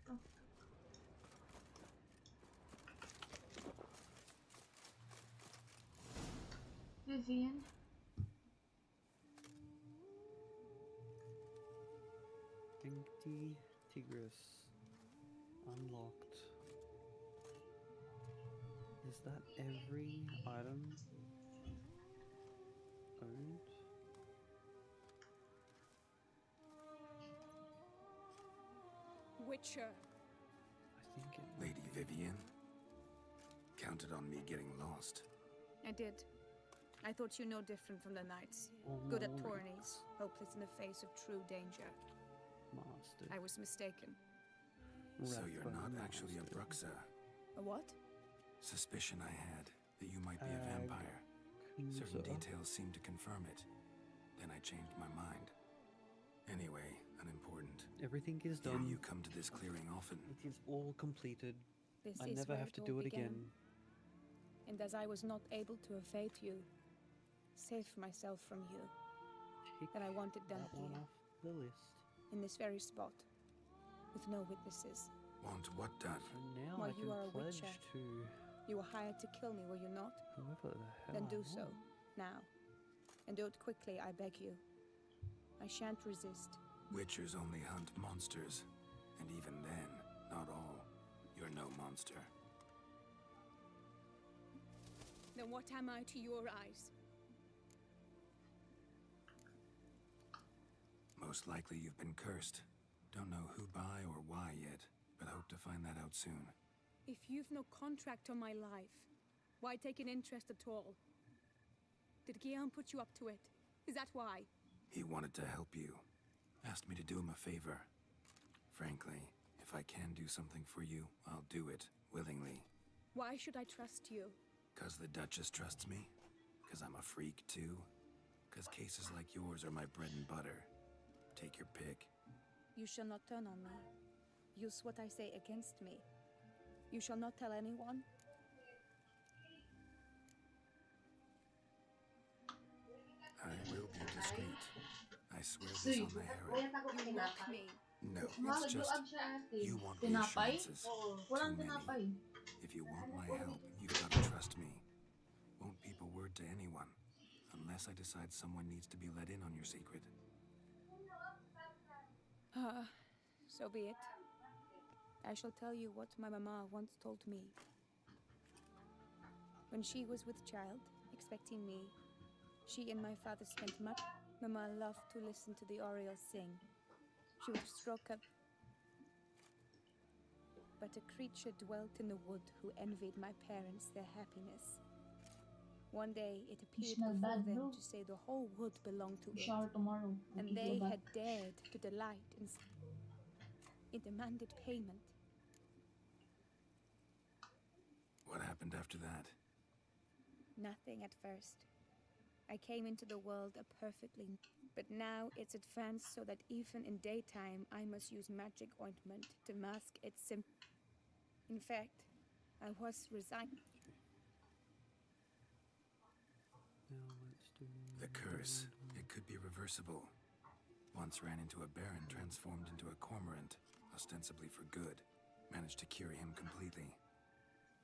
Vivian? Empty Tigris. Unlocked. Is that every item owned? Witcher. I think it might Lady Vivian counted on me getting lost. I did. I thought you no different from the knights. Oh, Good at no. tourneys, hopeless in the face of true danger. Master. I was mistaken. So you're not actually a Bruxa. A what? Suspicion I had that you might be a vampire. Certain details seemed to confirm it. Then I changed my mind. Anyway, unimportant. Everything is Here done. you come to this clearing often. It is all completed. This I is never where have to all do it began. again. And as I was not able to evade you, save myself from you, then I wanted done That one here, off the list. in this very spot, with no witnesses. Want what done? So now Why, I you can are a pledge witcher. to You were hired to kill me, were you not? whoever the hell Then I do so, want. now. And do it quickly, I beg you. I shan't resist. Witchers only hunt monsters. And even then, not all. You're no monster. Then what am I to your eyes? Most likely you've been cursed. Don't know who by or why yet, but hope to find that out soon. If you've no contract on my life, why take an interest at all? Did Guillaume put you up to it? Is that why? He wanted to help you. Asked me to do him a favor. Frankly, if I can do something for you, I'll do it, willingly. Why should I trust you? 'Cause the Duchess trusts me? 'Cause I'm a freak, too? 'Cause cases like yours are my bread and butter. Take your pick. You shall not turn on me. Use what I say against me. You shall not tell anyone. I will be discreet. I swear this on my heritage. You mock me. No, it's just you want reassurances. Too many. If you want my help, you've got to trust me. Won't peep a word to anyone, unless I decide someone needs to be let in on your secret. So be it. I shall tell you what my mama once told me. When she was with child, expecting me, she and my father spent much. Mama loved to listen to the orioles sing. She would stroke up. But a creature dwelt in the wood who envied my parents their happiness. One day it appeared before them to say the whole wood belonged to it, and they had dared to delight in. It demanded payment. What happened after that? Nothing at first. I came into the world a perfectly, but now it's advanced so that even in daytime I must use magic ointment to mask its symptoms. In fact, I was resigned. The curse. It could be reversible. Once ran into a baron transformed into a cormorant, ostensibly for good. Managed to cure him completely.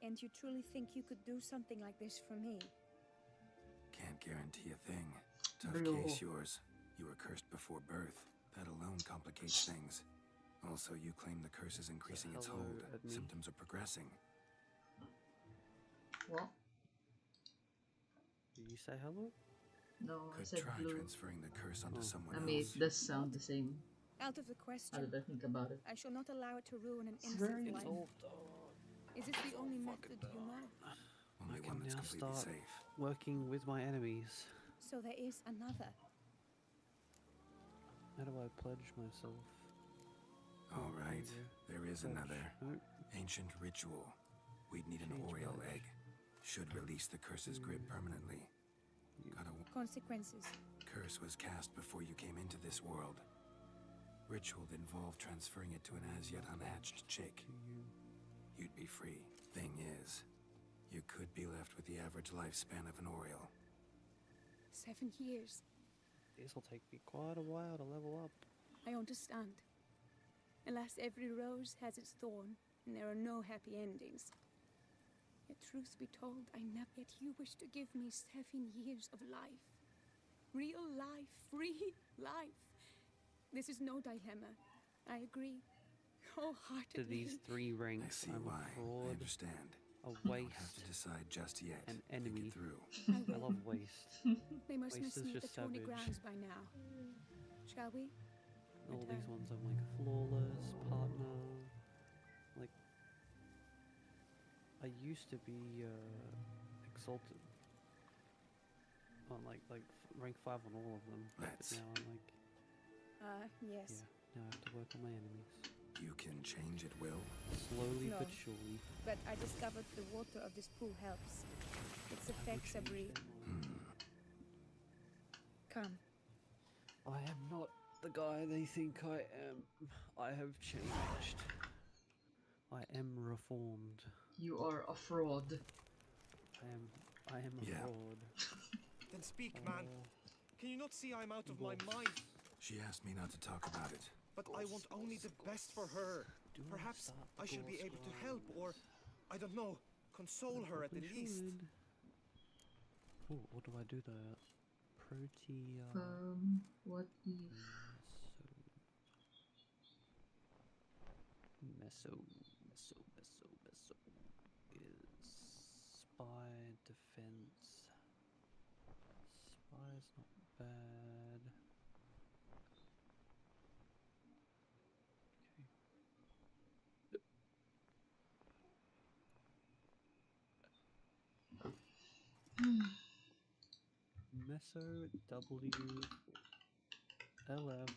And you truly think you could do something like this for me? Can't guarantee a thing. Tough case yours. You were cursed before birth. That alone complicates things. Also, you claim the curse is increasing its hold. Symptoms are progressing. What? Did you say hello? No, I Could said try blue. transferring the curse onto someone I mean, else. it does sound the same. Out of the question. How did I think about it? I shall not allow it to ruin an It's very innocent life. old. Is this the only method you know? Only I one can that's now completely start safe. working with my enemies. So there is another. How do I pledge myself? All right, there is Pledge. another. Nope. Ancient ritual. We'd need an Change Oriole pledge. egg. Should release the curse's grip permanently. Gotta. Consequences. Curse was cast before you came into this world. Ritual involved transferring it to an as yet unhatched chick. You'd be free. Thing is, you could be left with the average lifespan of an Oriole. 7 years. This'll take me quite a while to level up. I understand. Alas, every rose has its thorn, and there are no happy endings. Yet, truth be told, I never. Yet you wish to give me 7 years of life. Real life, free life. This is no dilemma. I agree. To Wholeheartedly. these 3 ranks, I see I'm why. a fraud, I understand. a You waste, don't have to decide just yet. an enemy. Think it through. I love waste. They must Waste miss is me at the just Tony savage. grounds by now. Shall we? All these ones I'm like flawless, partner. Like, I used to be exalted. On like rank 5 on all of them. Let's. But now I'm like, Yes. yeah, now I have to work on my enemies. You can change at will. Slowly No. but surely. But I discovered the water of this pool helps. Its effects are brief. Come. I am not the guy they think I am. I have changed. I am reformed. You are a fraud. I am a fraud. Then speak, man. Can you not see I'm out of my mind? She asked me not to talk about it. But I want only the best for her. Perhaps I should be able to help, or, I don't know, console her at the least. Oh, what do I do there? Protea. What if... Meso is spy defense. Spy's not bad. Meso W LF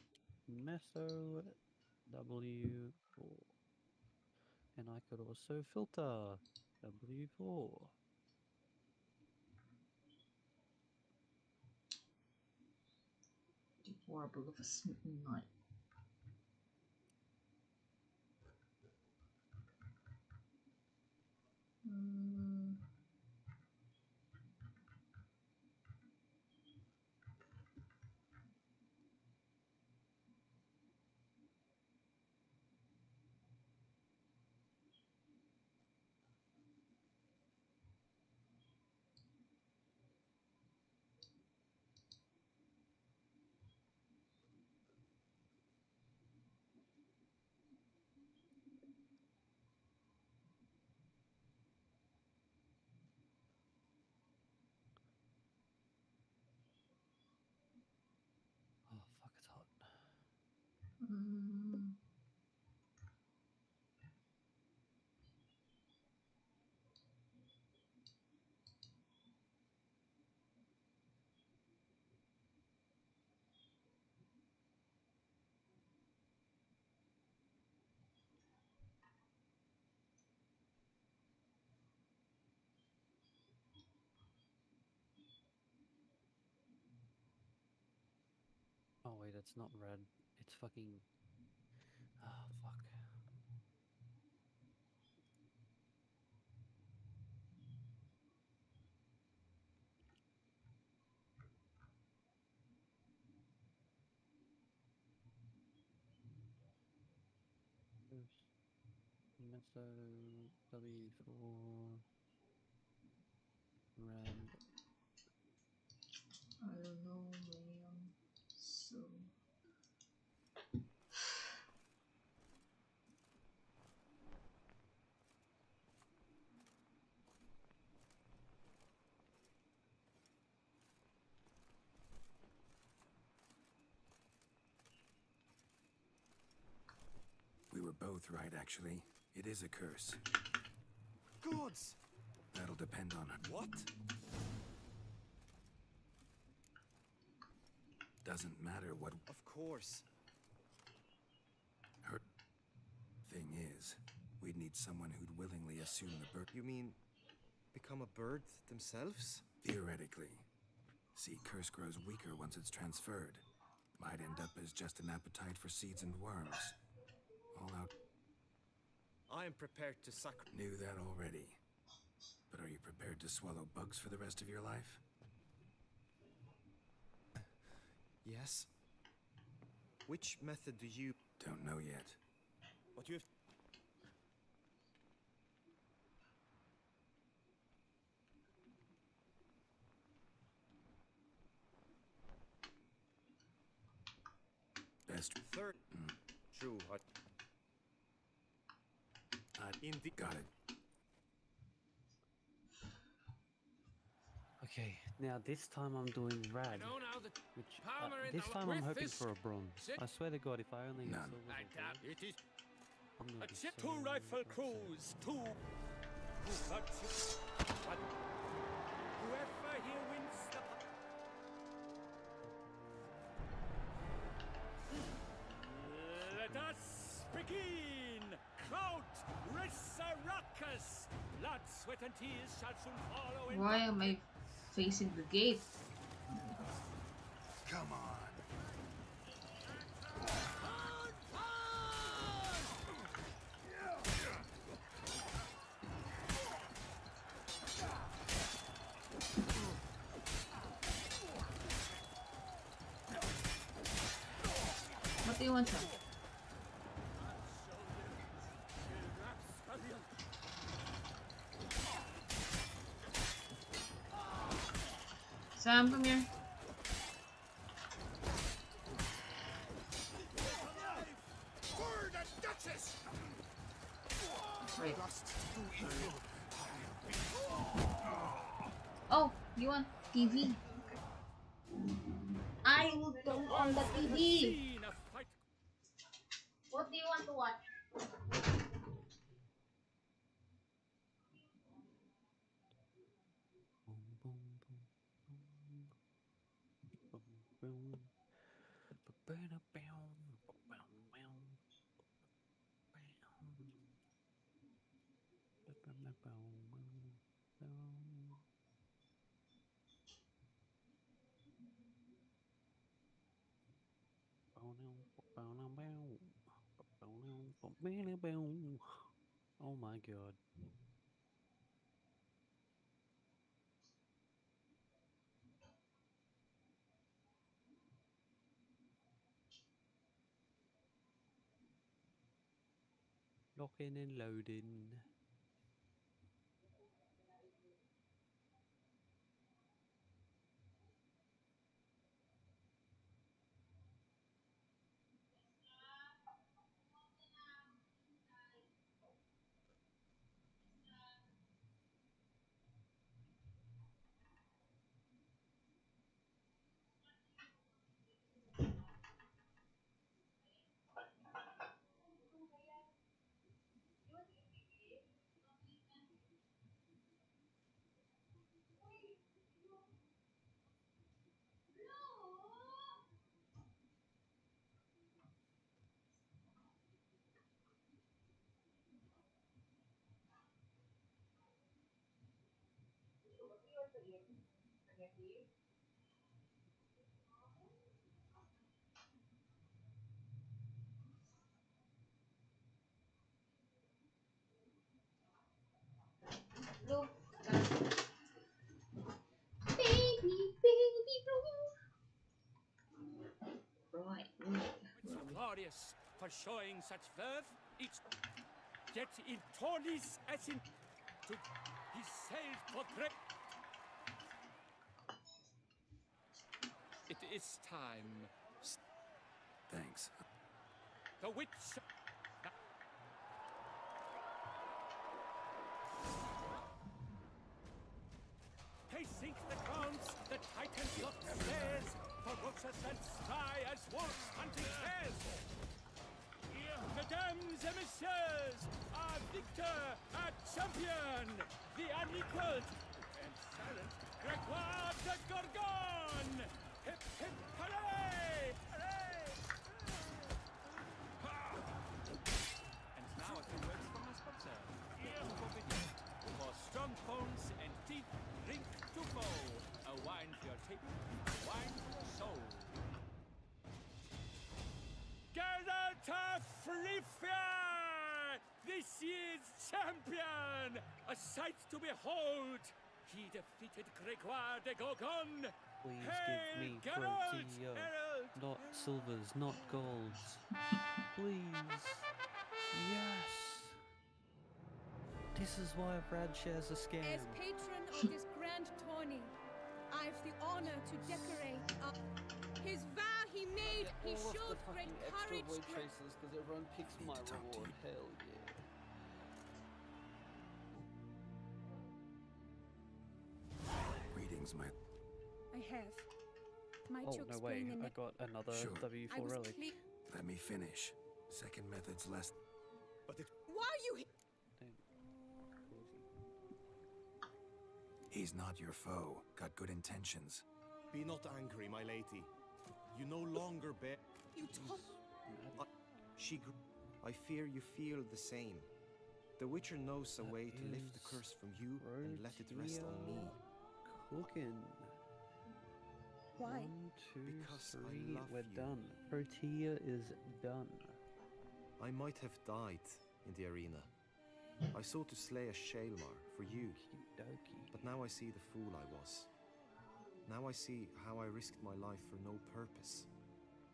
Meso W4. And I could also filter W4. The warble of a smitten knight. Oh fuck, it's hot. Oh wait, it's not red. It's fucking. Oh fuck. Mr. W4 red. I don't know, man. So. We were both right, actually. It is a curse. Gods! That'll depend on it. What? Doesn't matter what. Of course. Her thing is, we'd need someone who'd willingly assume the bird. You mean become a bird themselves? Theoretically. See, curse grows weaker once it's transferred. Might end up as just an appetite for seeds and worms. All out. I am prepared to Knew that already. But are you prepared to swallow bugs for the rest of your life? Yes. Which method do you... Don't know yet. What you have... Best. Third. True. Indeed. Got it. Okay, now this time I'm doing rad. Which this time I'm hoping for a bronze. I swear to God, if I only get silver, Like that, it is I'm gonna a be chip so two rifle cruise. Two. But whoever here wins the. Let us begin. Kraut Resurrecus. Blood, sweat, and tears shall soon follow. Why am I facing the gate? Come on. What do you want, sir? Sam, come here. For the Duchess! Right. Oh, you want TV? I will turn on the TV. What do you want to watch? Oh my god. Locking and loading. Look, baby blue. Right. It's glorious for showing such verve. It's yet in Tony's as in to he sailed for great. It is time. Thanks. The witch. Pacing the grounds, the Titans locked stairs, ferocious and spry as wolves hunting hares. Mesdames et messieurs, our victor, our champion, the unequaled and silent Gregoire de Gorgon! Hip hip hooray! Hooray! And now a few words from my sponsor. For strong bones and teeth, drink to foe. A wine for your table, a wine for your soul. Geralt of Rivia! This year's champion! A sight to behold! He defeated Gregoire de Gorgon! Please Hail give me Geralt, Protea. Herald! Not silvers, not golds. Please. Yes. This is why Brad shares a scam. As patron of this grand tourney, I've the honor to decorate his vow he made. He All of showed the great fucking extra courage. void traces because everyone picks my reward. Hell yeah. Greetings, my... I have. Might Oh, you no way. explain in I got another Sure. W4 I was relic. Let me finish. Second method's less... But it... Why are you He's not your foe. Got good intentions. Be not angry, my lady. You no longer bear... You told... I fear you feel the same. The Witcher knows a way to lift the curse from you and let it rest on me. Cooking. Why? 1, 2, Because I 3. love We're you. done. Protea is done. I might have died in the arena. I sought to slay a Shaelmar for you. But now I see the fool I was. Now I see how I risked my life for no purpose.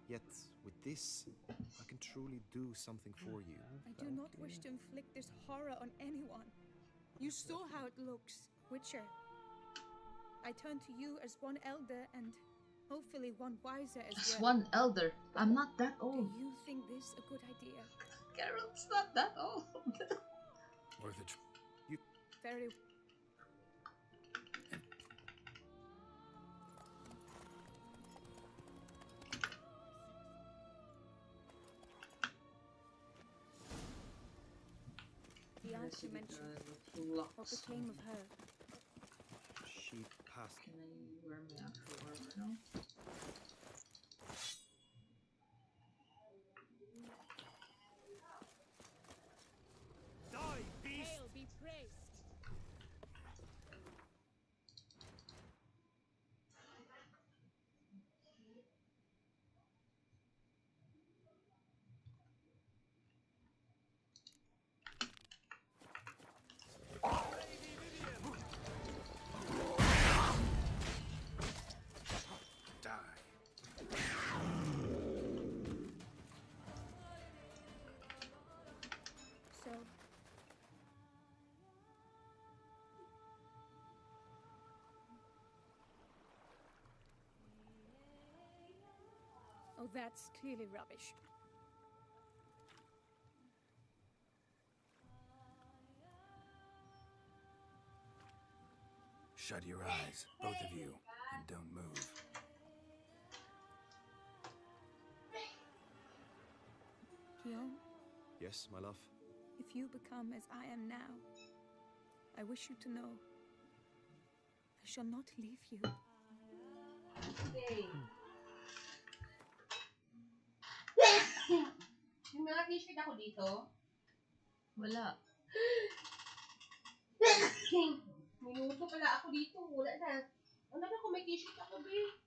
Yet, with this, I can truly do something for you. I do not wish to inflict this horror on anyone. You saw how it looks, Witcher. I turn to you as one elder and hopefully one wiser as well. One elder. I'm not that old. Do you think this a good idea? Geralt's not that old. Worth it. Very. The aunt you mentioned. What became of her? She passed. Can I wear my actual armor now? Hail be praised! Oh, that's clearly rubbish. Shut your eyes, both of you, and don't move. Guillaume, Yes, my love. if you become as I am now, I wish you to know I shall not leave you. May mga t-shirt ako dito. Wala. Minuto pala ako dito. Wala na. Ano na kung may t-shirt ako dito?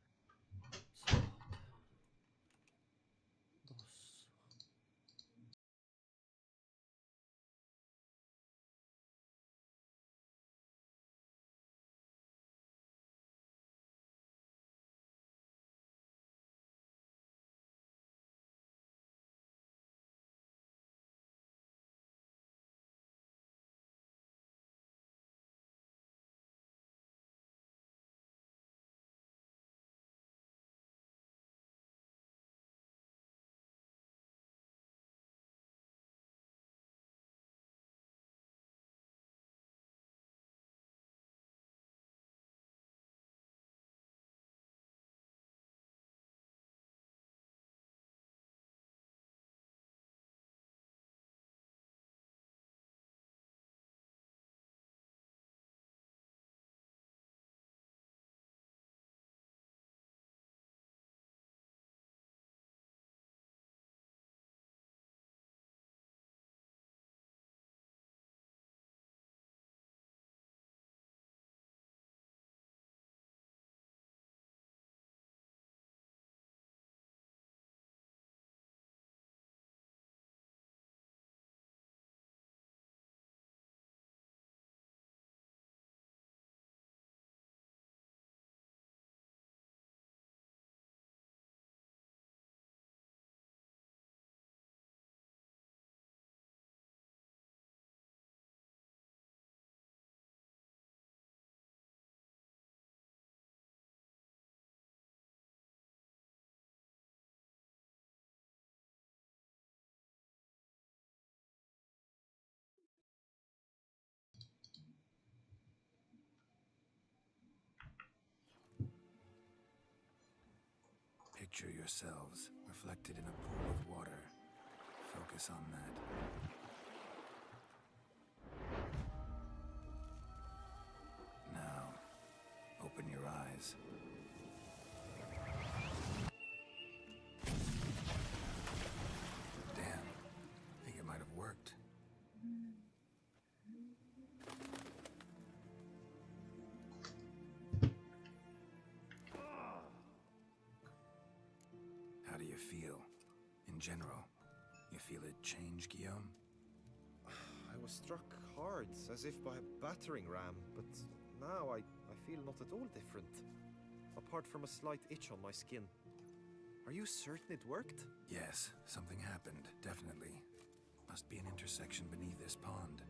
Picture yourselves reflected in a pool of water. Focus on that. Now, open your eyes. Damn, I think it might have worked. How do you feel? In general, you feel it change, Guillaume? I was struck hard, as if by a battering ram, but now I feel not at all different. Apart from a slight itch on my skin. Are you certain it worked? Yes, something happened, definitely. Must be an intersection beneath this pond.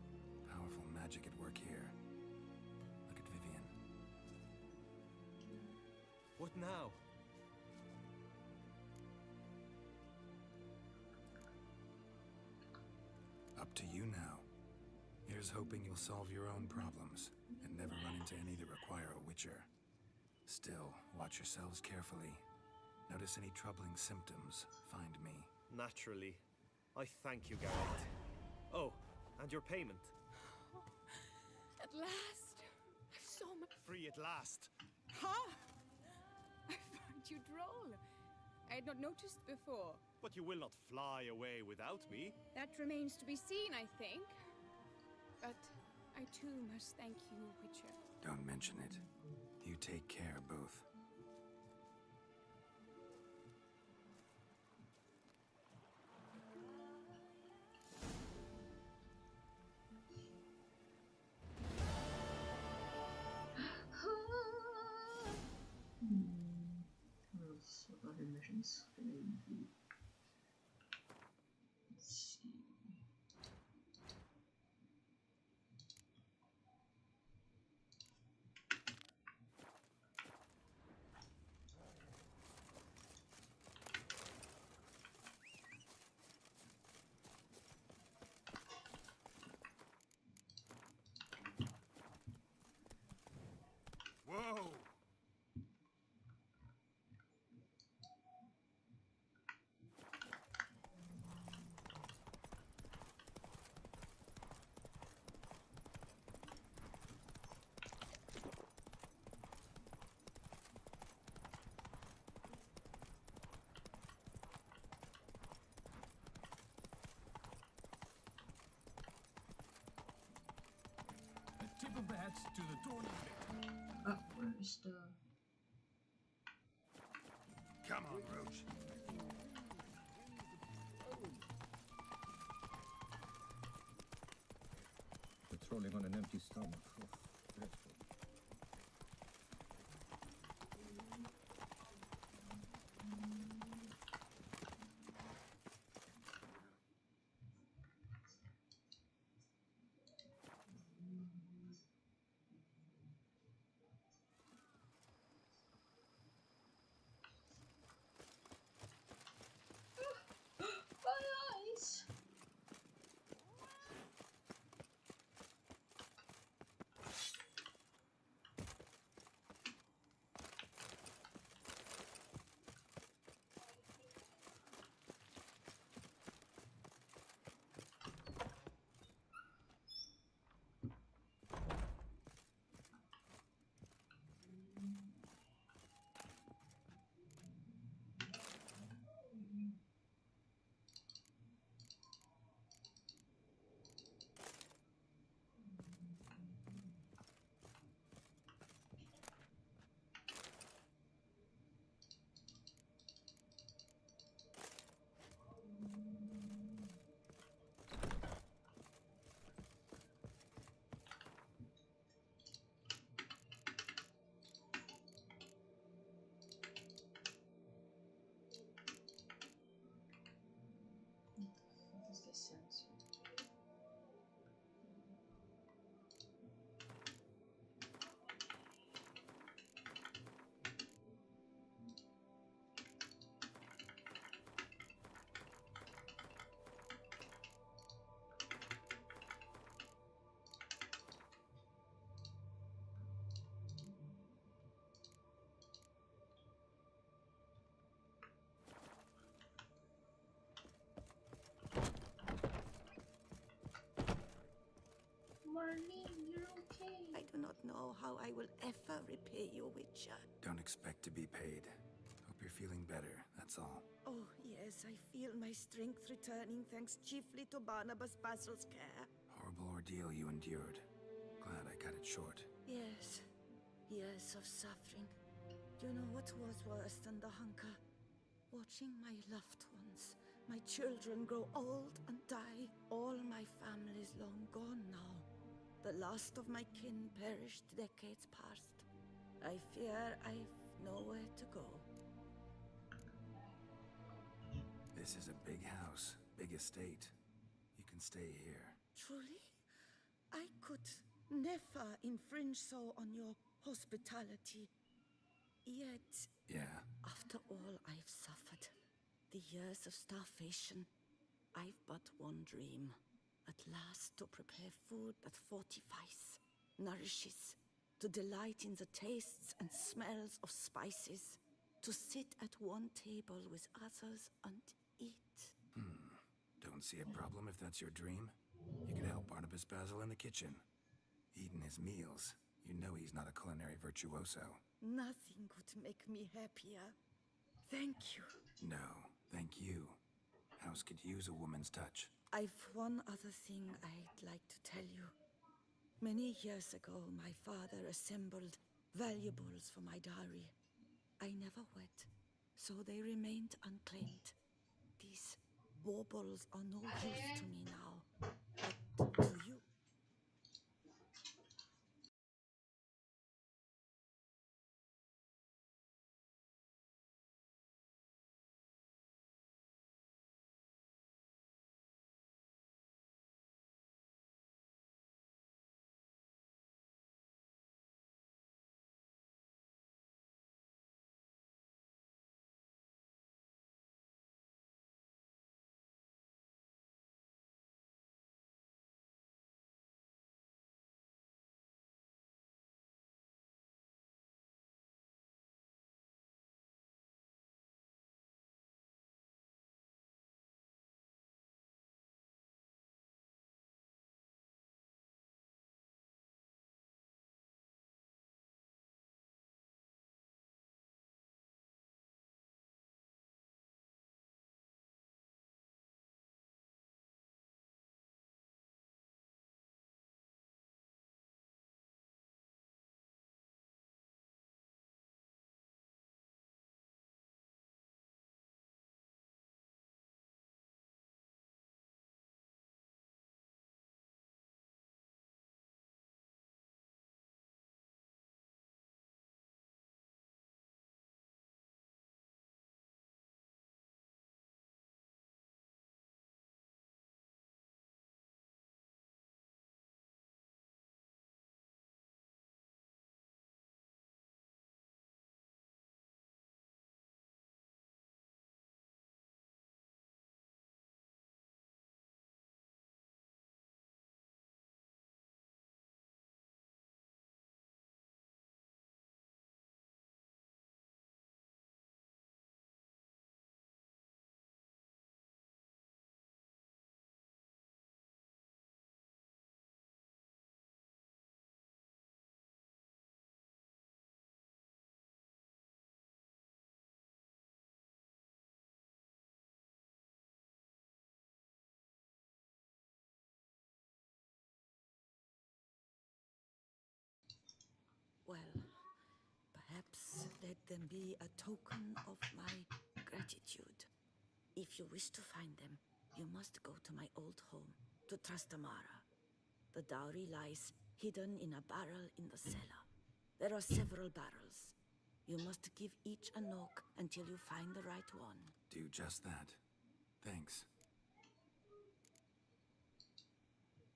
Powerful magic at work here. Look at Vivian. What now? Up to you now. Here's hoping you'll solve your own problems and never run into any that require a witcher. Still, watch yourselves carefully. Notice any troubling symptoms, find me. Naturally. I thank you, Garrett. Oh, and your payment. At last! I've so much. Free at last. Ha! I find you droll. I had not noticed before. But you will not fly away without me. That remains to be seen, I think. But I too must thank you, Witcher. Don't mention it. You take care, both. What other missions can I do? Let's see. Congrats to the tourney victor. Where's the... Come on, Roach. Patrolling on an empty stomach. Oh, dreadful. What is the sensor? Marlene, you're okay. I do not know how I will ever repay you, Witcher. Don't expect to be paid. Hope you're feeling better, that's all. Oh, yes, I feel my strength returning thanks chiefly to Barnabas Basil's care. Horrible ordeal you endured. Glad I cut it short. Yes, years of suffering. Do you know what was worse than the hunger? Watching my loved ones, my children grow old and die. All my family is long gone now. The last of my kin perished decades past. I fear I've nowhere to go. This is a big house, big estate. You can stay here. Truly? I could never infringe so on your hospitality. Yet, Yeah, after all I've suffered, the years of starvation, I've but one dream. At last to prepare food that fortifies, nourishes, to delight in the tastes and smells of spices, to sit at one table with others and eat. Don't see a problem if that's your dream. You can help Barnabas Basil in the kitchen. Eating his meals. You know he's not a culinary virtuoso. Nothing could make me happier. Thank you. No, thank you. House could use a woman's touch. I've one other thing I'd like to tell you. Many years ago, my father assembled valuables for my dowry. I never wed, so they remained unclaimed. These baubles are no use to me now. But to you, Well, perhaps let them be a token of my gratitude. If you wish to find them, you must go to my old home, to Trastamara. The dowry lies hidden in a barrel in the cellar. There are several barrels. You must give each a knock until you find the right one. Do just that. Thanks.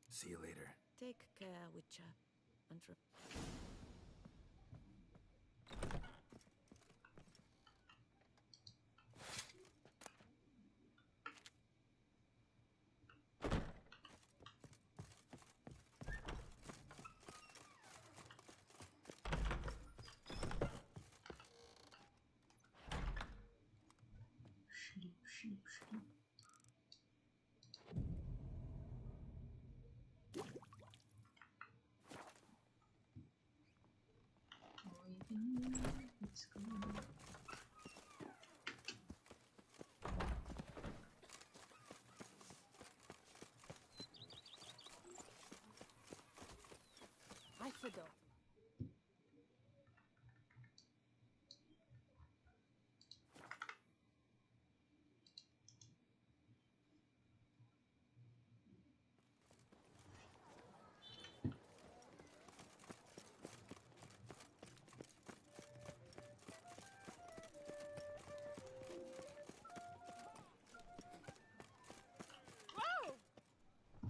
See you later. Take care, Witcher, and Let's go. I forgot.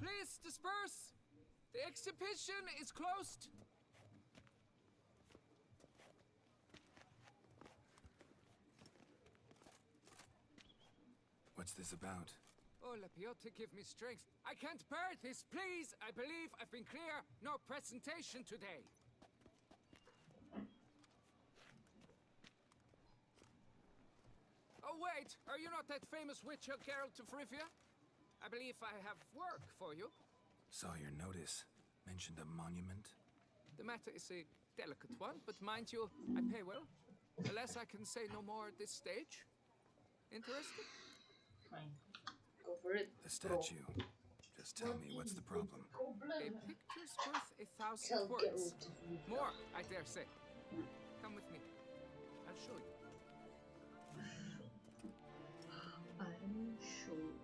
Please disperse! The exhibition is closed! What's this about? Oh, Lapiote, give me strength. I can't bear this, please! I believe I've been clear. No presentation today. Oh, wait! Are you not that famous witcher, Geralt of Rivia? I believe I have work for you. Saw your notice. Mentioned a monument. The matter is a delicate one, but mind you, I pay well. Alas, I can say no more at this stage. Interested? Fine. Go for it. The statue. Just tell me, what's the problem? A picture's worth 1,000 words. More, I dare say. Come with me. I'll show you. I'll show you.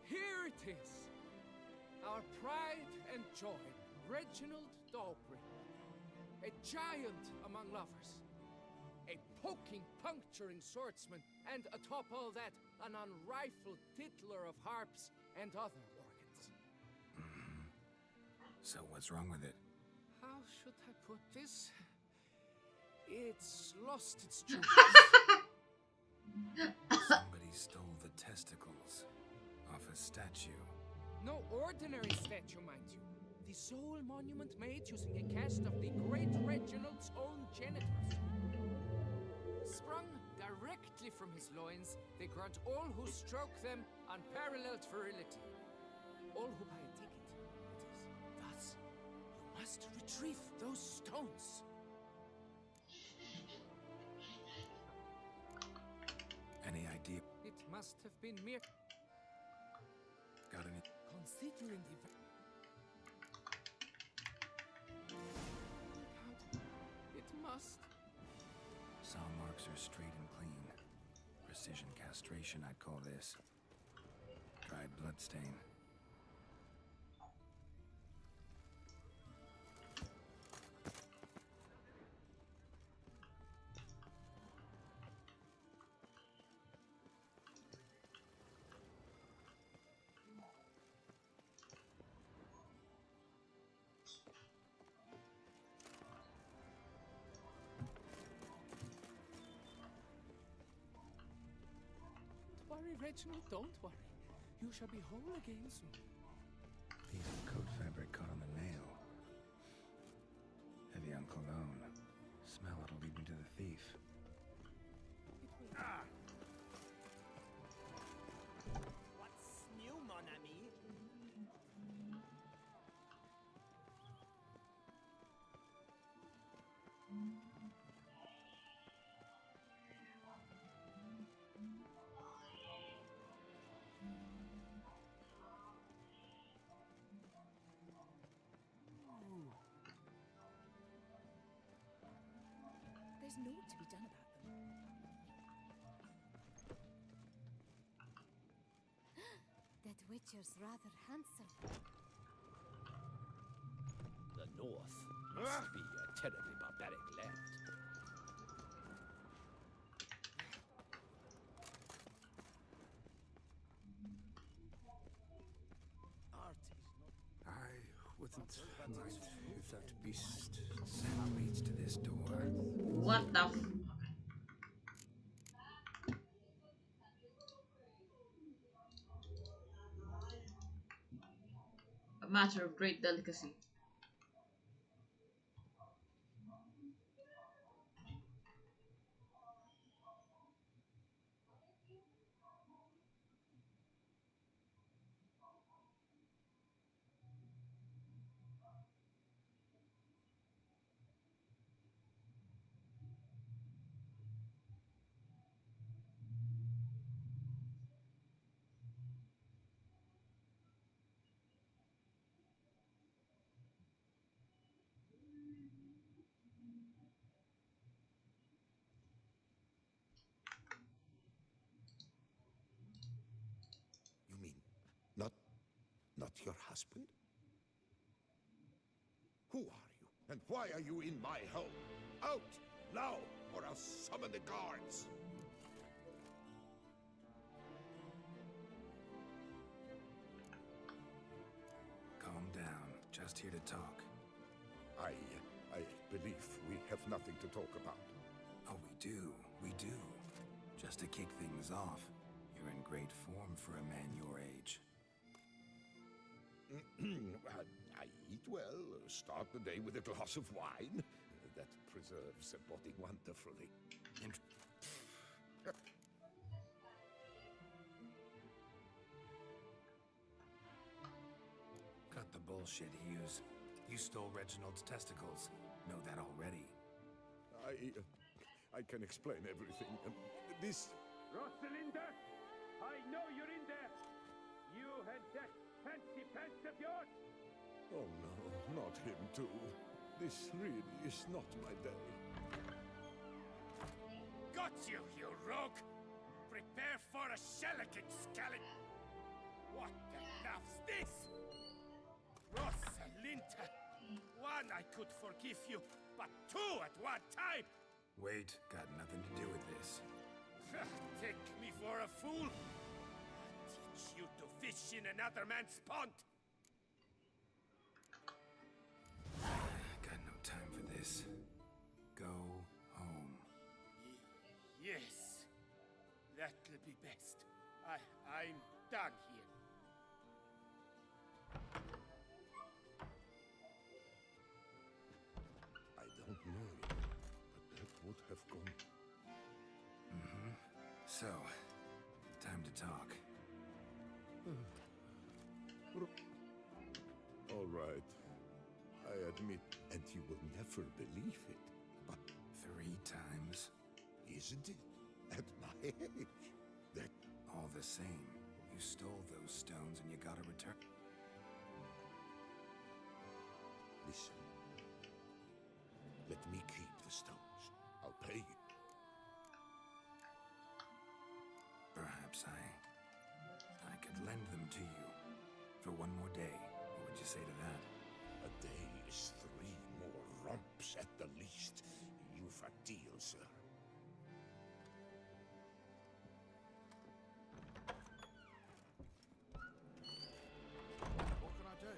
Here it is. Our pride and joy, Reginald Dalbury. A giant among lovers. A poking, puncturing swordsman, and atop all that, an unrifled tittler of harps and other organs. So what's wrong with it? How should I put this? It's lost its juice. Somebody stole the testicles off a statue. No ordinary statue, mind you. The sole monument made using a cast of the great Reginald's own genitals. Sprung directly from his loins, they grant all who stroke them unparalleled virility. All who buy a ticket, that is. Thus, you must retrieve those stones. Any idea? It must have been mere... Got any? Considering the... It must. Saw marks are straight and clean. Precision castration, I'd call this. Dried bloodstain. Don't worry, Reginald, don't worry. You shall be whole again soon. Piece of coat fabric caught on the nail. Heavy on cologne. Smell it'll lead me to the thief. What's new, mon ami? There's naught to be done about them. That Witcher's rather handsome. The North must be a terribly barbaric land. I wouldn't mind if that beast somehow leads to this door. What the f... A matter of great delicacy. You mean not your husband? Who are you? And why are you in my home? Out! Now! Or I'll summon the guards! Calm down. Just here to talk. I believe we have nothing to talk about. Oh, we do. We do. Just to kick things off, you're in great form for a man your age. I eat well, start the day with a glass of wine. That preserves the body wonderfully. Cut the bullshit, Hughes. You stole Reginald's testicles. Know that already. I can explain everything. This... Rosalinda, I know you're in there. You and that fancy pants of yours. Oh no, not him too. This really is not my day. Got you, you rogue! Prepare for a shellacking, scallop! What the laugh's this? Rosalinda! One, I could forgive you, but two at one time! Wait, got nothing to do with this. Take me for a fool? I'll teach you to fish in another man's pond! Got no time for this. Go home. Yes, that'll be best. I'm done here. I don't know, but that would have gone. So, time to talk. All right. I admit, and you will never believe it, but 3 times? Isn't it? At my age, that... All the same, you stole those stones and you gotta return. Listen. Let me keep the stones. I'll pay you. Perhaps I could lend them to you for one more day. What would you say to that? A day is 3 more rumps at the least. You've a deal, sir. What can I do?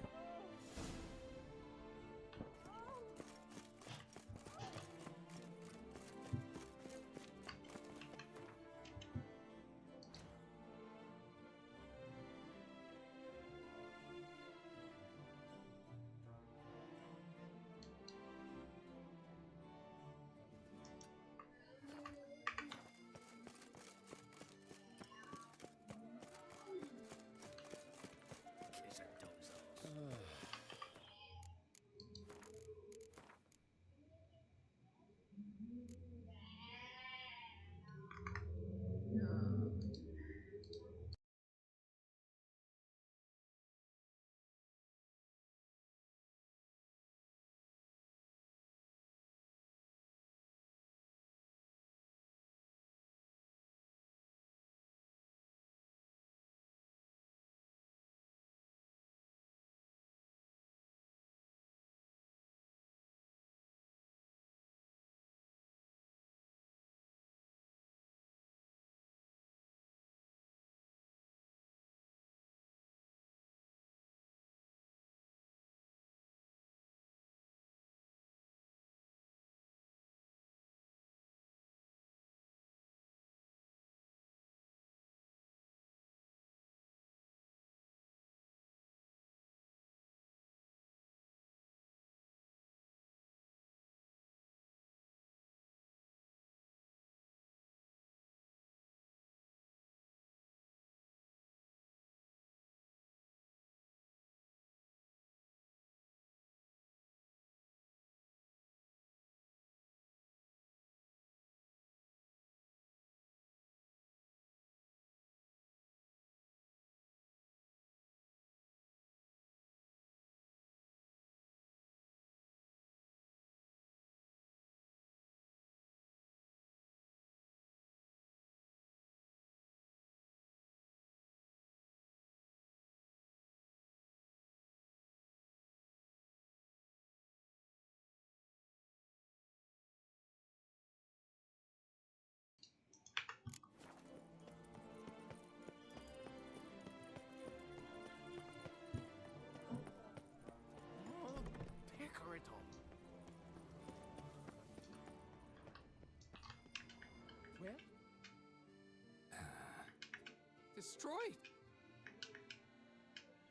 destroyed.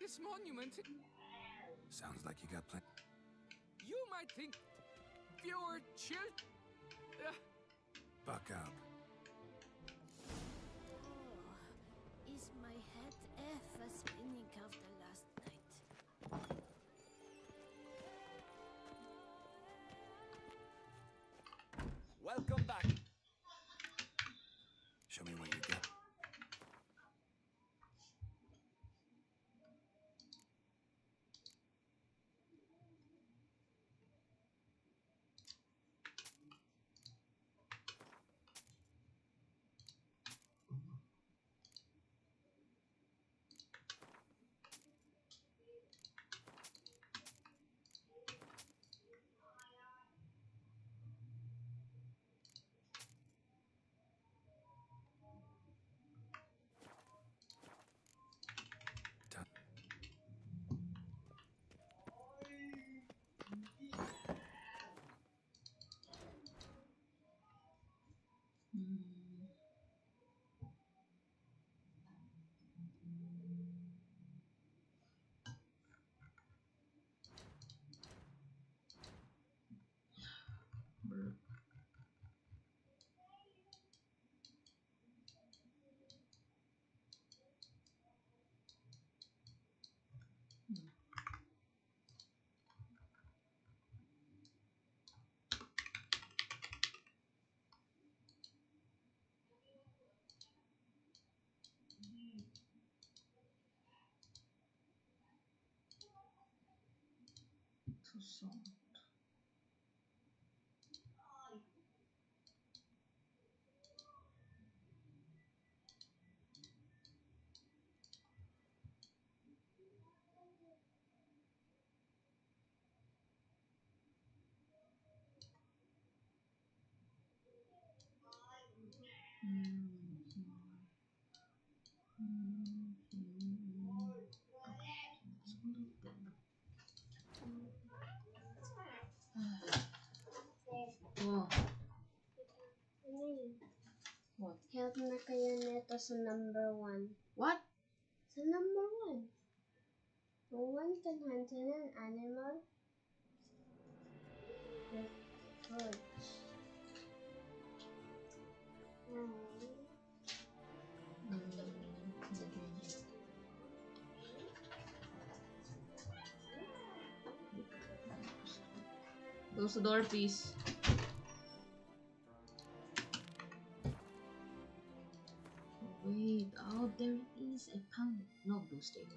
This monument... Sounds like you got plenty. You might think fewer children... Buck up. Oh, is my head ever spinning after last night? Welcome back. Show me what you got. Wow. What? Help na kayo neto sa number 1. What? Sa number 1. No one can hunt in an animal with fruits. Close the door, please. Wait, oh, there is a pound. No, blue stain.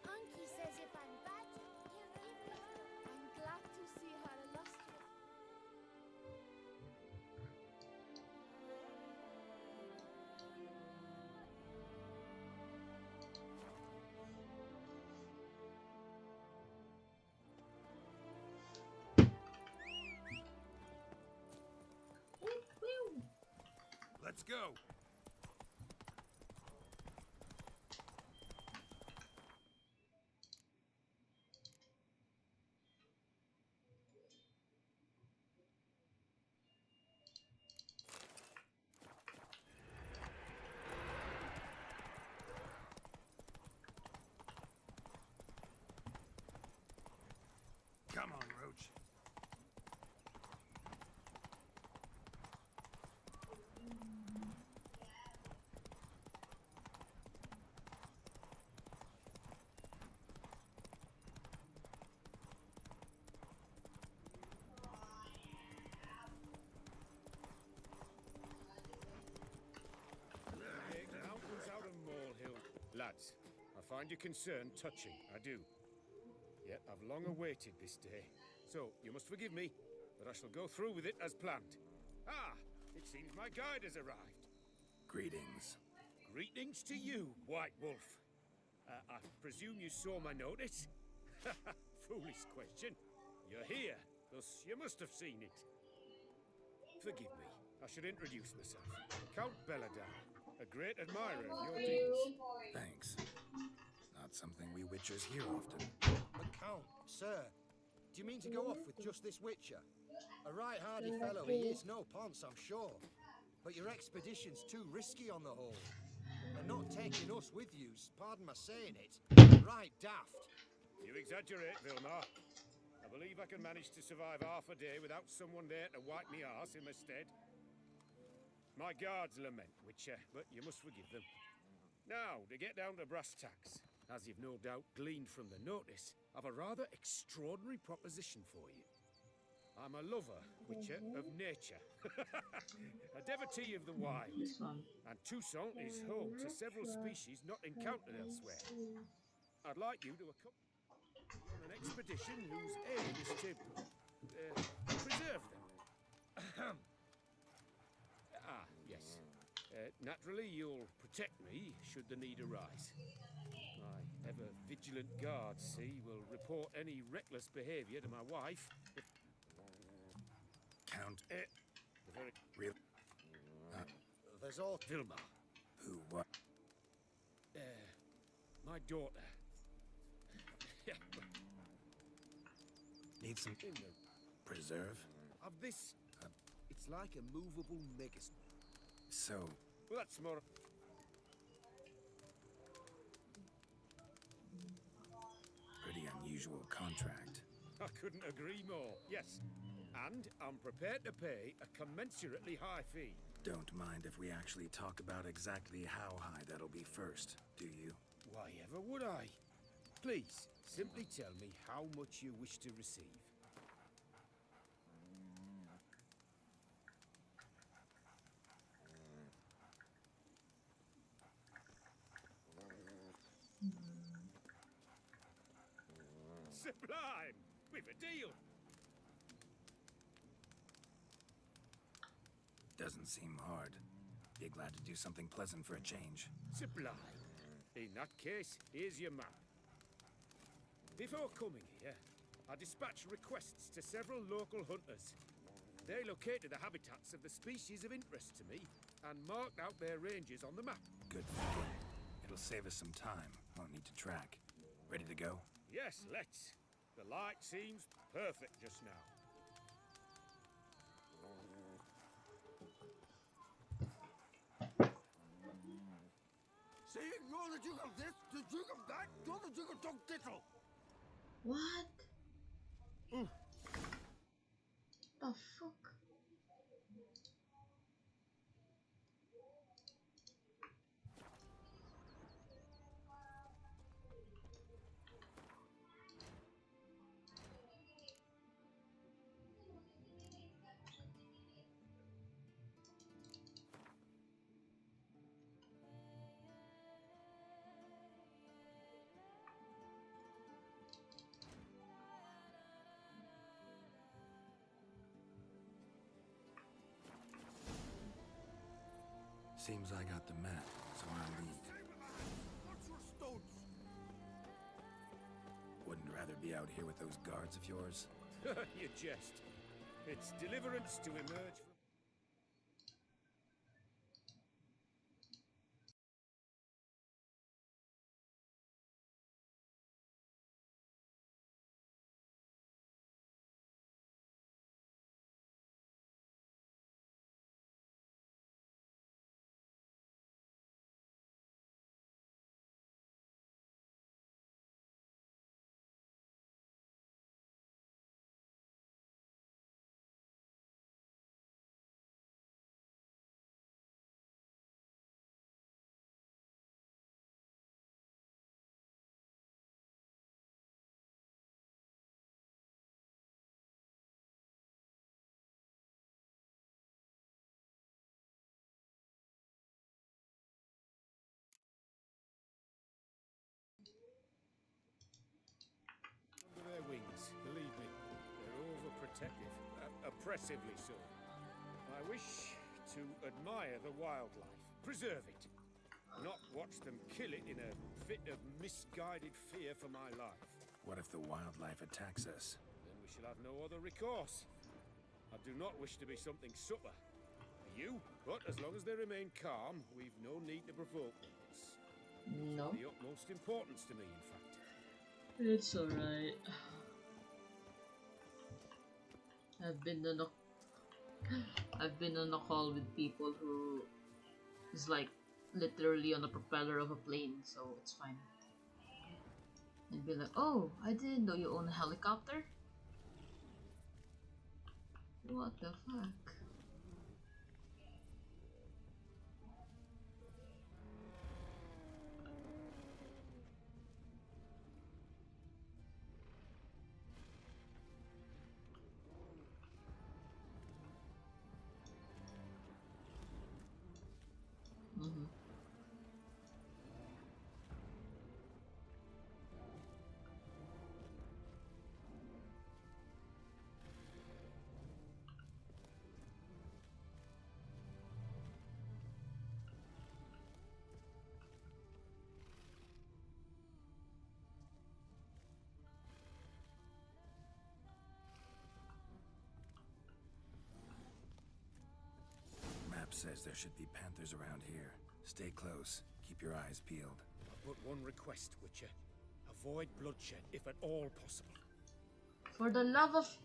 Anki says if I'm bad, he'll eat me. I'm glad to see her illustrious. Let's go. Come on, Roach. Mountains out of Molehill. Lads, I find your concern touching, I do. Yet I've long awaited this day. So, you must forgive me, but I shall go through with it as planned. Ah, it seems my guide has arrived. Greetings. Greetings to you, White Wolf. I presume you saw my notice? Foolish question. You're here, thus you must have seen it. Forgive me, I should introduce myself. Count Belladam, a great admirer of your deeds. Thanks. Not something we Witchers hear often. But Count, sir, do you mean to go off with just this Witcher? A right hardy fellow he is, no ponce, I'm sure. But your expedition's too risky on the whole. And not taking us with you's, pardon my saying it, right daft. You exaggerate, Vilmar. I believe I can manage to survive half a day without someone there to wipe me arse in my stead. My guards lament, Witcher, but you must forgive them. Now, to get down to brass tacks, as you've no doubt gleaned from the notice, I've a rather extraordinary proposition for you. I'm a lover, Witcher, of nature. A devotee of the wild. And Toussaint is home to several species not encountered elsewhere. I'd like you to accompany me on an expedition whose aim is to preserve them. Yes. Naturally, you'll protect me should the need arise. My ever-vigilant guards, see, will report any reckless behavior to my wife. Count. Real. There's all... Vilmar. Who, what? My daughter. Need some... preserve? Of this... it's like a movable megas... So... Well, that's more... pretty unusual contract. I couldn't agree more, yes. And I'm prepared to pay a commensurately high fee. Don't mind if we actually talk about exactly how high that'll be first, do you? Why ever would I? Please, simply tell me how much you wish to receive. Sublime! We've a deal! Doesn't seem hard. Be glad to do something pleasant for a change. Sublime. In that case, here's your map. Before coming here, I dispatched requests to several local hunters. They located the habitats of the species of interest to me and marked out their ranges on the map. Good thinking. It'll save us some time. Won't need to track. Ready to go? Yes, let's. The light seems perfect just now. See, you're the Duke of this, the Duke of that, you're the Duke of Dog Tittle. What? The fuck? Seems I got the map, so I'll lead. Wouldn't rather be out here with those guards of yours? You jest. It's deliverance to emerge from... Under their wings, believe me. They're overprotective. Oppressively so. I wish to admire the wildlife. Preserve it. Not watch them kill it in a fit of misguided fear for my life. What if the wildlife attacks us? Then we we shall have no other recourse. I do not wish to be something subtler for you, but as long as they remain calm, we've no need to provoke them. It's No. of the utmost importance to me, in fact. It's alright. I've been on a call with people who is like literally on the propeller of a plane, so it's fine. They'd be like, "Oh, I didn't know you own a helicopter." What the fuck? Mm-hmm. Map says there should be panthers around here. Stay close. Keep your eyes peeled. But one request, Witcher. Avoid bloodshed, if at all possible. For the love of...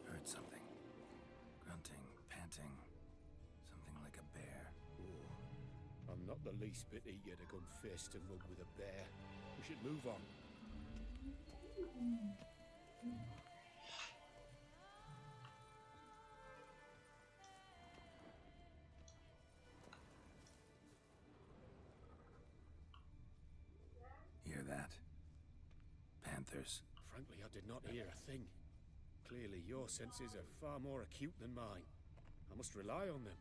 Heard something. Grunting, panting. Something like a bear. I'm not the least bit eager to come face to mug with a bear. We should move on. Hear that? Panthers. Frankly, I did not hear a thing. Clearly, your senses are far more acute than mine. I must rely on them.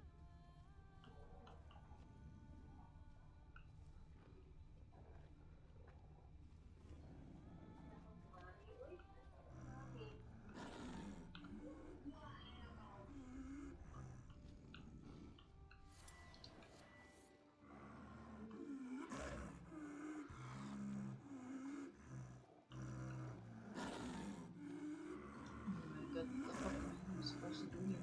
What the fuck am I supposed to do here?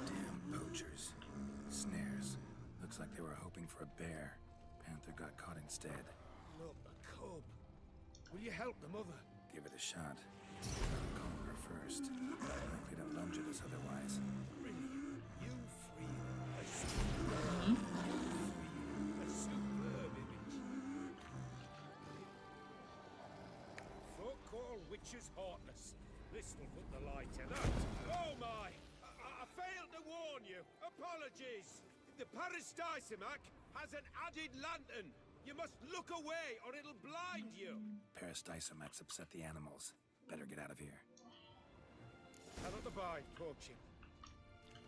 Damn poachers. Snares. Looks like they were hoping for a bear. Panther got caught instead. Look, a cub. Will you help the mother? Give it a shot. Gotta calm her first. Likely to lunge at us otherwise. You free a superb, a superb image. Folk call witches heartless. This will put the light to that. Oh my! I failed to warn you. Apologies. The Peristysimac has an added lantern. You must look away or it'll blind you. Peristysimacs upset the animals. Better get out of here. Cannot abide poaching.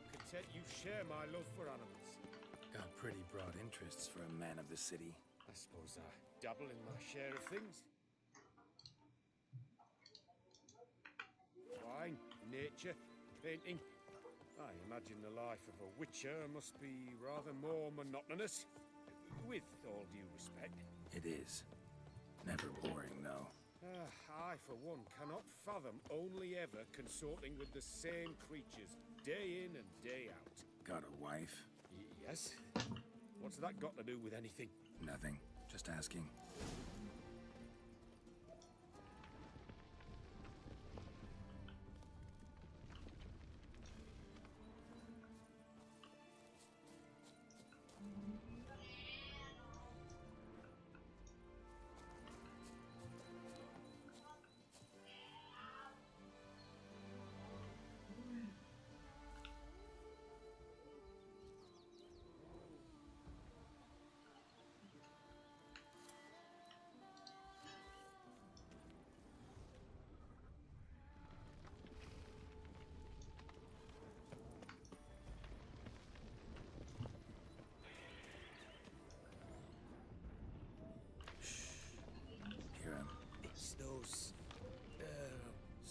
Content you share my love for animals. Got pretty broad interests for a man of the city. I suppose I dabble in my share of things. Wine, nature, painting. I imagine the life of a witcher must be rather more monotonous. With all due respect. It is. Never boring, though. I, for one, cannot fathom only ever consorting with the same creatures, day in and day out. Got a wife? Yes? What's that got to do with anything? Nothing. Just asking.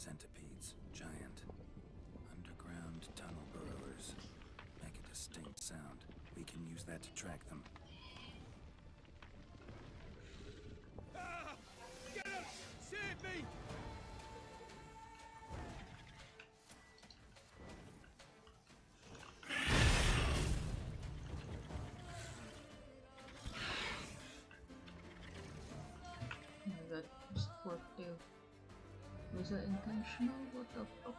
centipedes, giant. Underground tunnel burrowers. Make a distinct sound. We can use that to track them. Ah! Get us! Save me! Oh my god, sportive. Was that intentional? What the fuck?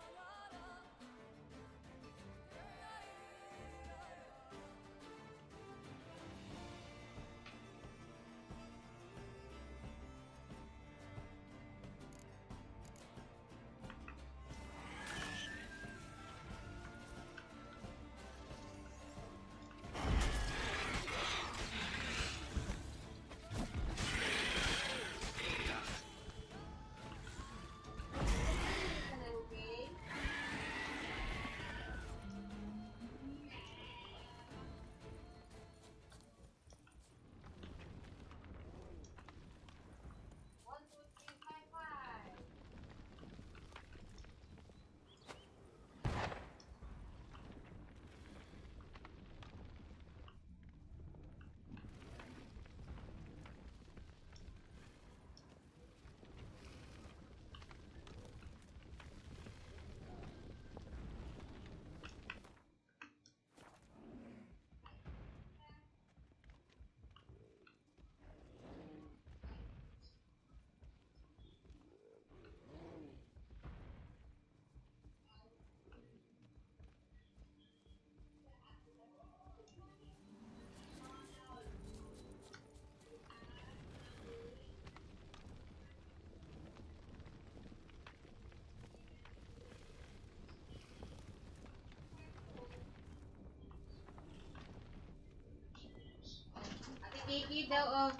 Kiki daw, oh.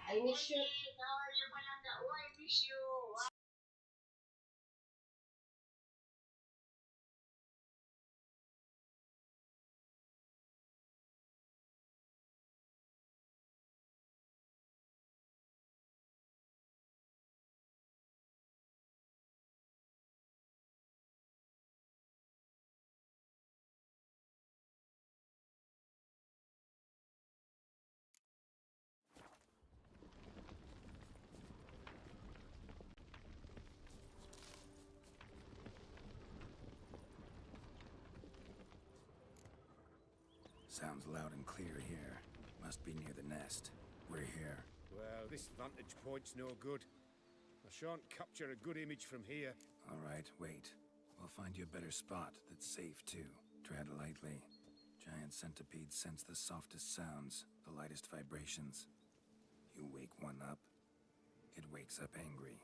I miss you. I miss you. Sounds loud and clear here. Must be near the nest. We're here. Well, this vantage point's no good. I shan't capture a good image from here. All right, wait. We'll find you a better spot that's safe, too. Tread lightly. Giant centipedes sense the softest sounds, the lightest vibrations. You wake one up, it wakes up angry.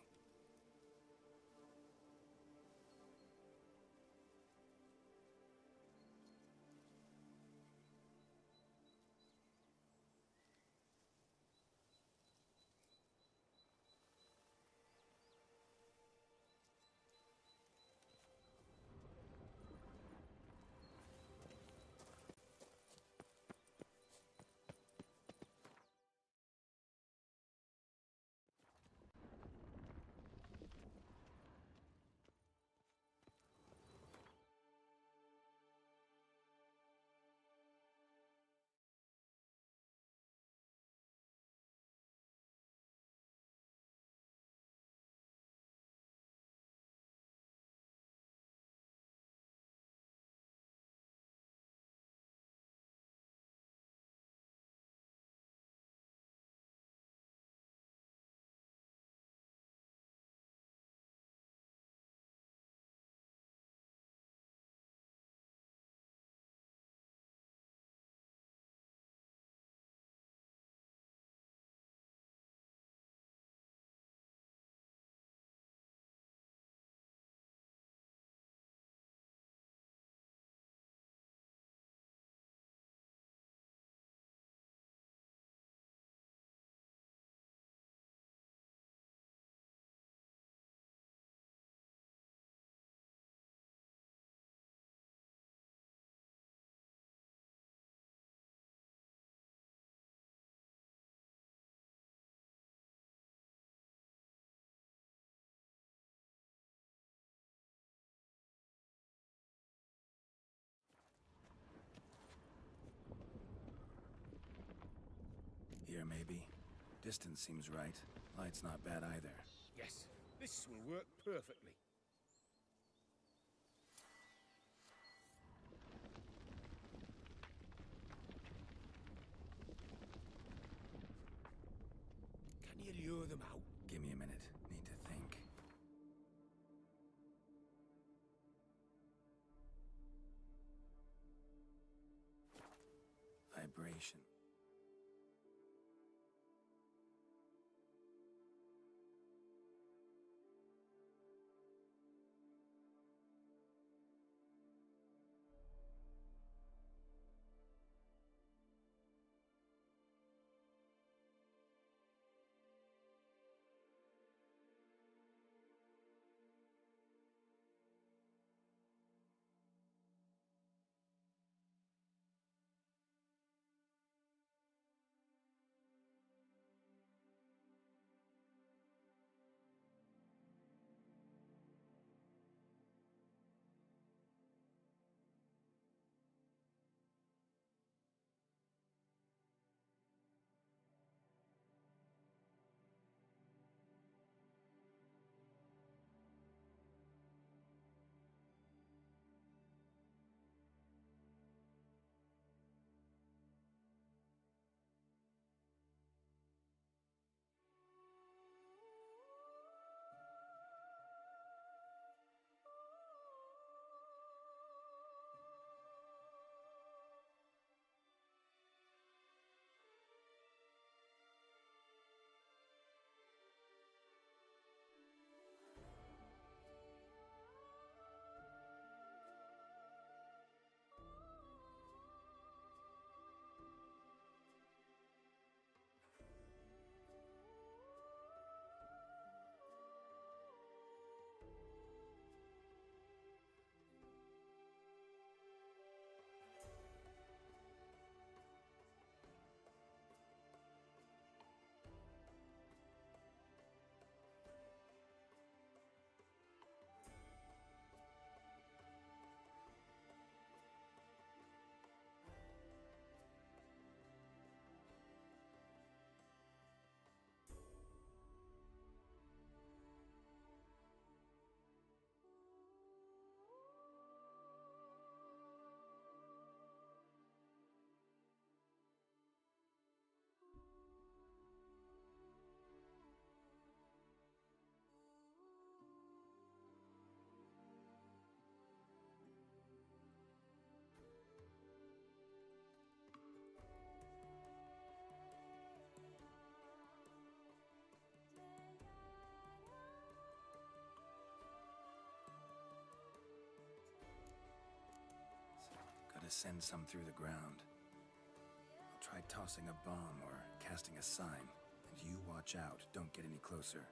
Distance seems right. Light's not bad either. Yes, this will work perfectly. Can you lure them out? Give me a minute. Need to think. Vibration. Gotta send some through the ground. I'll try tossing a bomb or casting a sign. And you watch out, don't get any closer.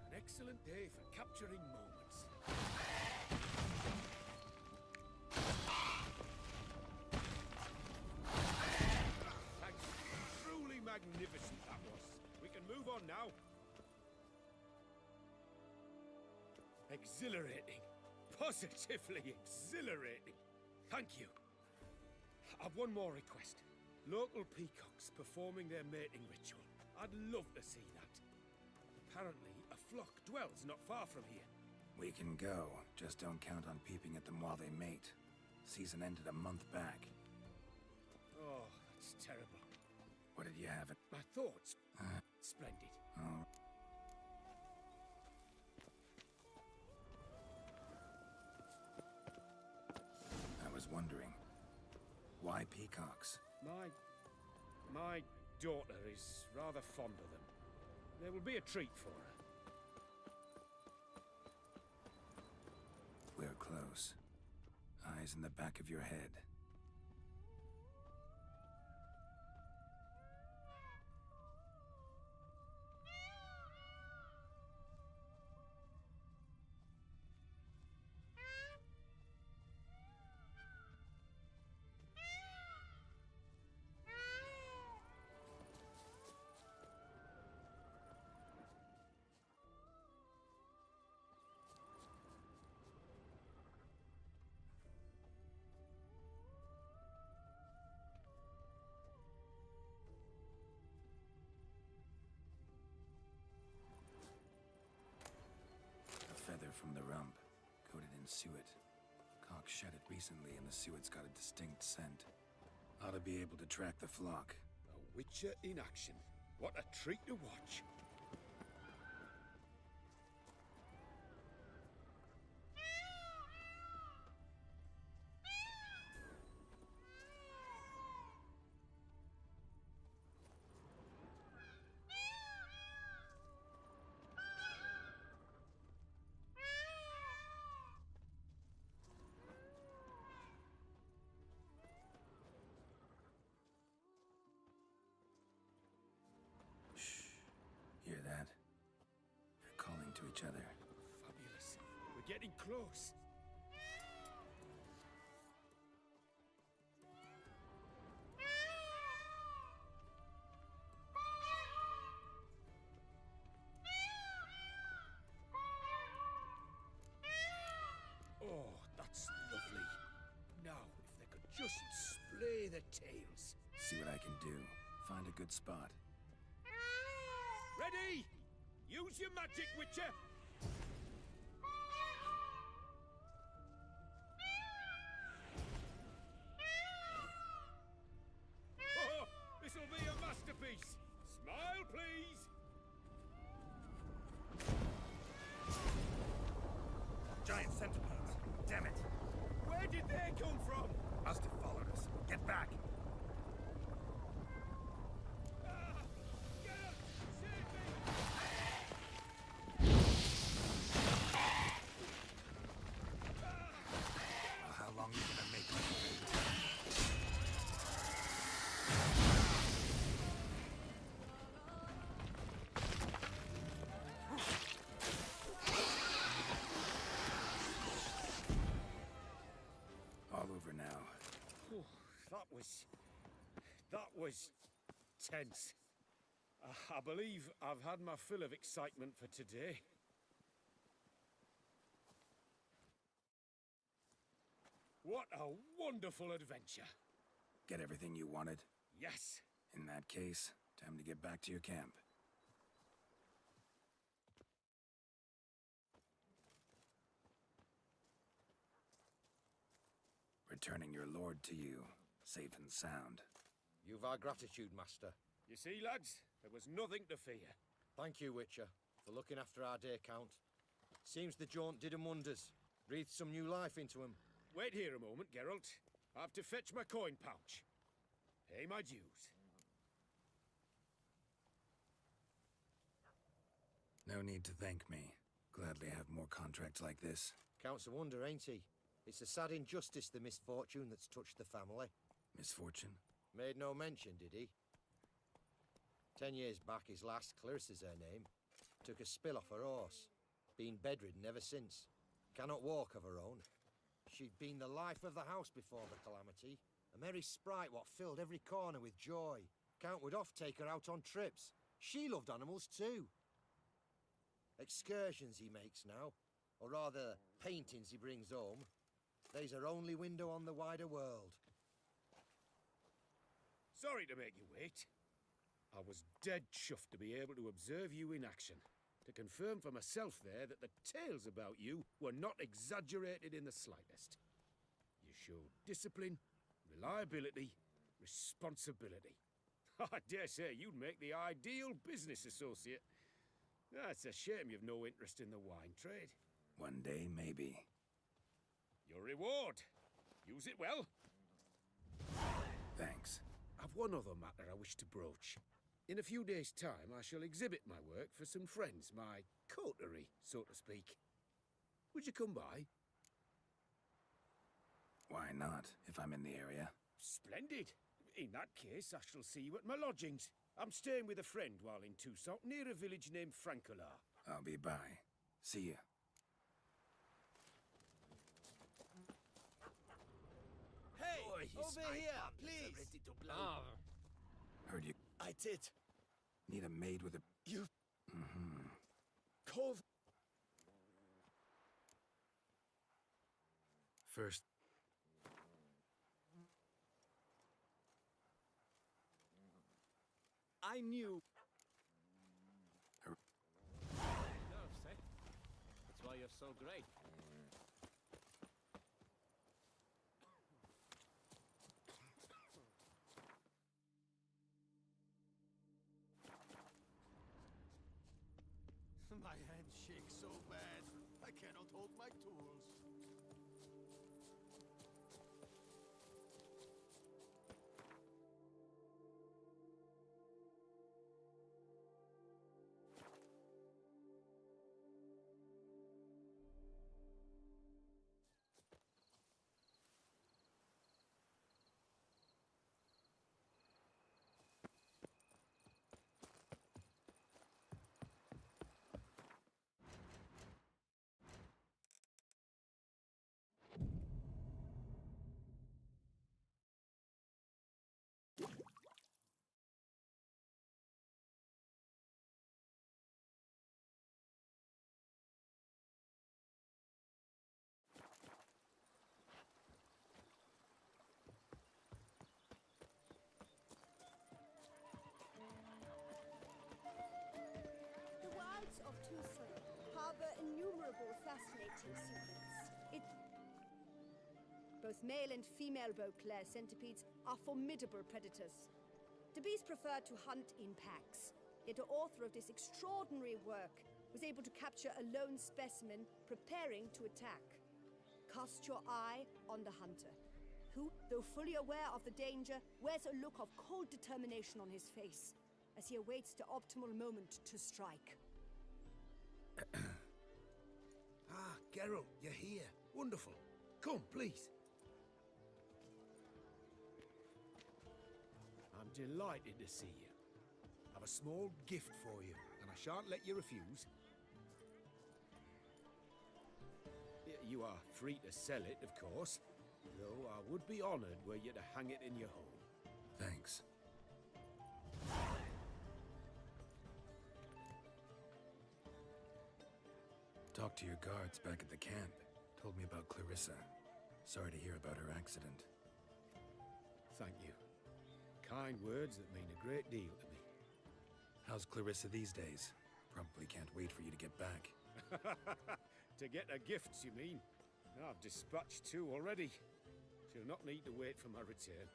An excellent day for capturing moments. Thanks. Truly magnificent that was. We can move on now. Exhilarating. Positively exhilarating. Thank you. I've one more request. Local peacocks performing their mating ritual. I'd love to see that. Apparently, a flock dwells not far from here. We can go. Just don't count on peeping at them while they mate. Season ended a month back. Oh, that's terrible. What did you have it? My thoughts. Splendid. Oh. I was wondering, why peacocks? My daughter is rather fond of them. There will be a treat for her. We're close. Eyes in the back of your head. Feather from the rump, coated in suet. Cock shed it recently and the suet's got a distinct scent. Ought to be able to track the flock. A Witcher in action. What a treat to watch. Hear that? They're calling to each other. Fabulous. We're getting close. Oh, that's lovely. Now, if they could just splay their tails. See what I can do. Find a good spot. Ready? Use your magic, Witcher! Oh, this'll be a masterpiece! Smile, please! Giant centipedes! Damn it! Where did they come from? Must have followed us. Get back! How long are you gonna make me wait? All over now. Whew, that was tense. I believe I've had my fill of excitement for today. What a wonderful adventure. Get everything you wanted? Yes. In that case, time to get back to your camp. Returning your lord to you, safe and sound. You've our gratitude, Master. You see, lads, there was nothing to fear. Thank you, Witcher, for looking after our day count. Seems the jaunt did 'em wonders. Breathed some new life into 'em. Wait here a moment, Geralt. I have to fetch my coin pouch. Pay my dues. No need to thank me. Gladly have more contracts like this. Count's a wonder, ain't he? It's a sad injustice, the misfortune that's touched the family. Misfortune? Made no mention, did he? 10 years back, his lass, Clarissa's her name, took a spill off her horse. Been bedridden ever since. Cannot walk of her own. She'd been the life of the house before the calamity. A merry sprite what filled every corner with joy. Count would oft take her out on trips. She loved animals too. Excursions he makes now, or rather, paintings he brings home. They's her only window on the wider world. Sorry to make you wait. I was dead chuffed to be able to observe you in action. To confirm for myself there that the tales about you were not exaggerated in the slightest. You showed discipline, reliability, responsibility. I dare say you'd make the ideal business associate. It's a shame you've no interest in the wine trade. One day, maybe. Your reward. Use it well. Thanks. I've one other matter I wish to broach. In a few days' time, I shall exhibit my work for some friends, my coterie, so to speak. Would you come by? Why not, if I'm in the area? Splendid. In that case, I shall see you at my lodgings. I'm staying with a friend while in Toussaint, near a village named Francois. I'll be by. See ya. Hey, Boy, his over spike here, bombs are please. ready to blow. Heard you I did. need a maid with a... You Mm-hmm. called. First, I knew. Nerves, eh? That's why you're so great. My hands shake so bad, I cannot hold my tools. The wilds of Toussaint harbor innumerable fascinating secrets. Both male and female Beauclair centipedes are formidable predators. The bees prefer to hunt in packs, yet the author of this extraordinary work was able to capture a lone specimen preparing to attack. Cast your eye on the hunter, who, though fully aware of the danger, wears a look of cold determination on his face as he awaits the optimal moment to strike. Ah, Geralt, you're here. Wonderful. Come, please. I'm delighted to see you. I've a small gift for you, and I shan't let you refuse. You are free to sell it, of course, though I would be honoured were you to hang it in your home. thanks. Talked to your guards back at the camp. Told me about Clarissa. Sorry to hear about her accident. Thank you. Kind words that mean a great deal to me. How's Clarissa these days? Probably can't wait for you to get back. To get her gifts, you mean? I've dispatched 2 already. She'll not need to wait for my return.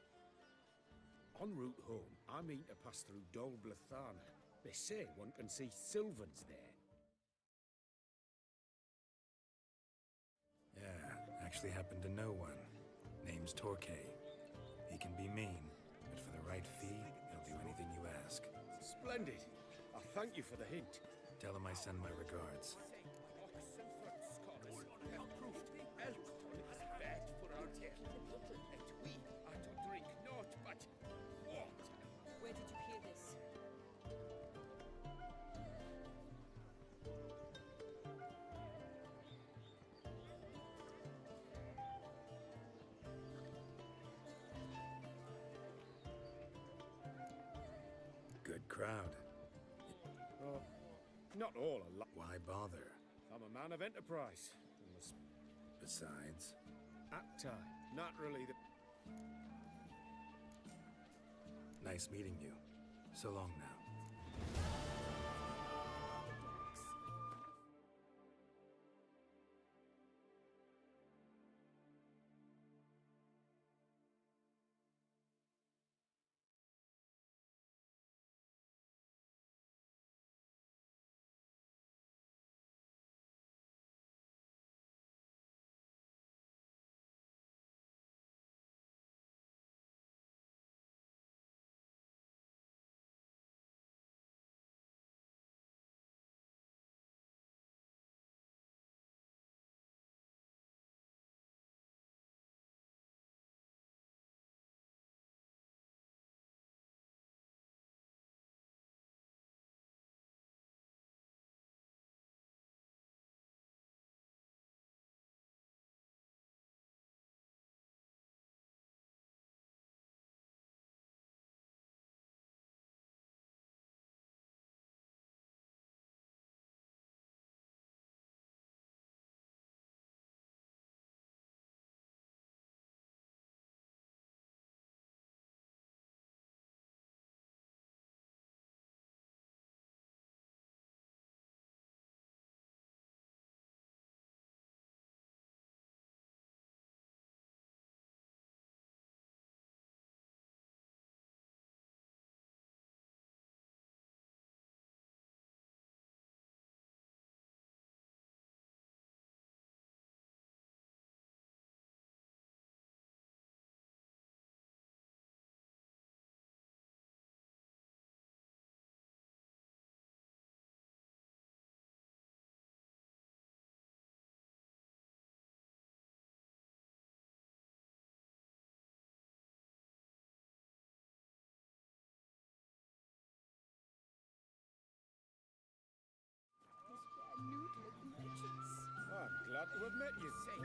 En route home, I mean to pass through Dol Blathana. They say one can see Sylvans there. Yeah, actually happen to know one. Name's Torquay. He can be mean, but for the right fee, he'll do anything you ask. Splendid. I thank you for the hint. Tell him I send my regards. Where did you hear this? Good crowd. Oh, not all alike. Why bother? I'm a man of enterprise. And Besides, at time, naturally the... nice meeting you. So long now.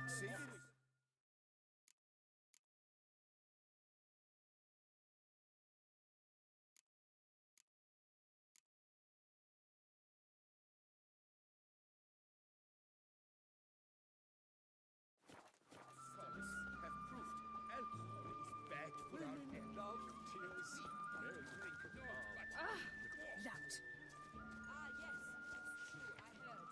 exceedingly. Solace have proved alcohol is bad for our health. Love, tears, no drink of Ah, loud. Ah, yes, it's true, I heard.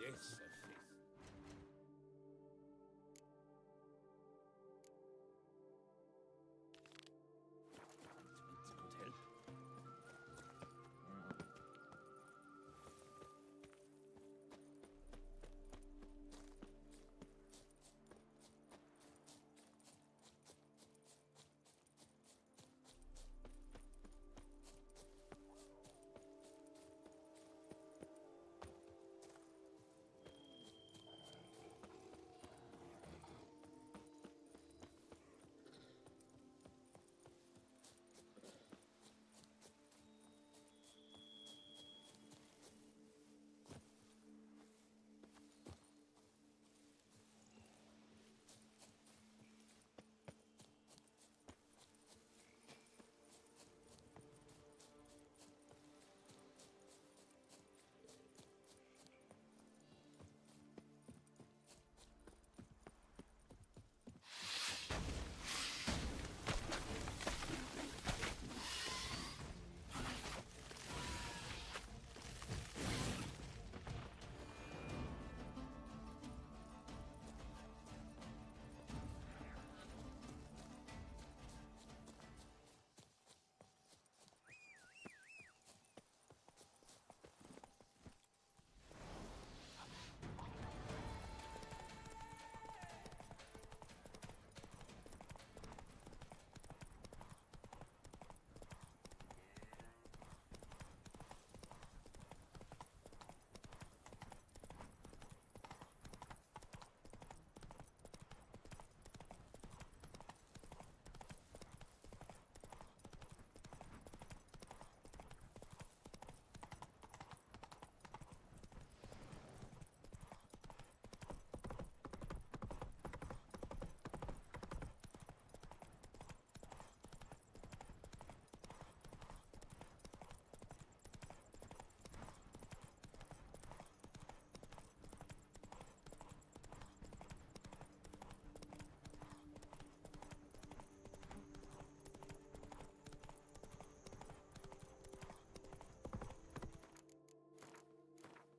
Yes,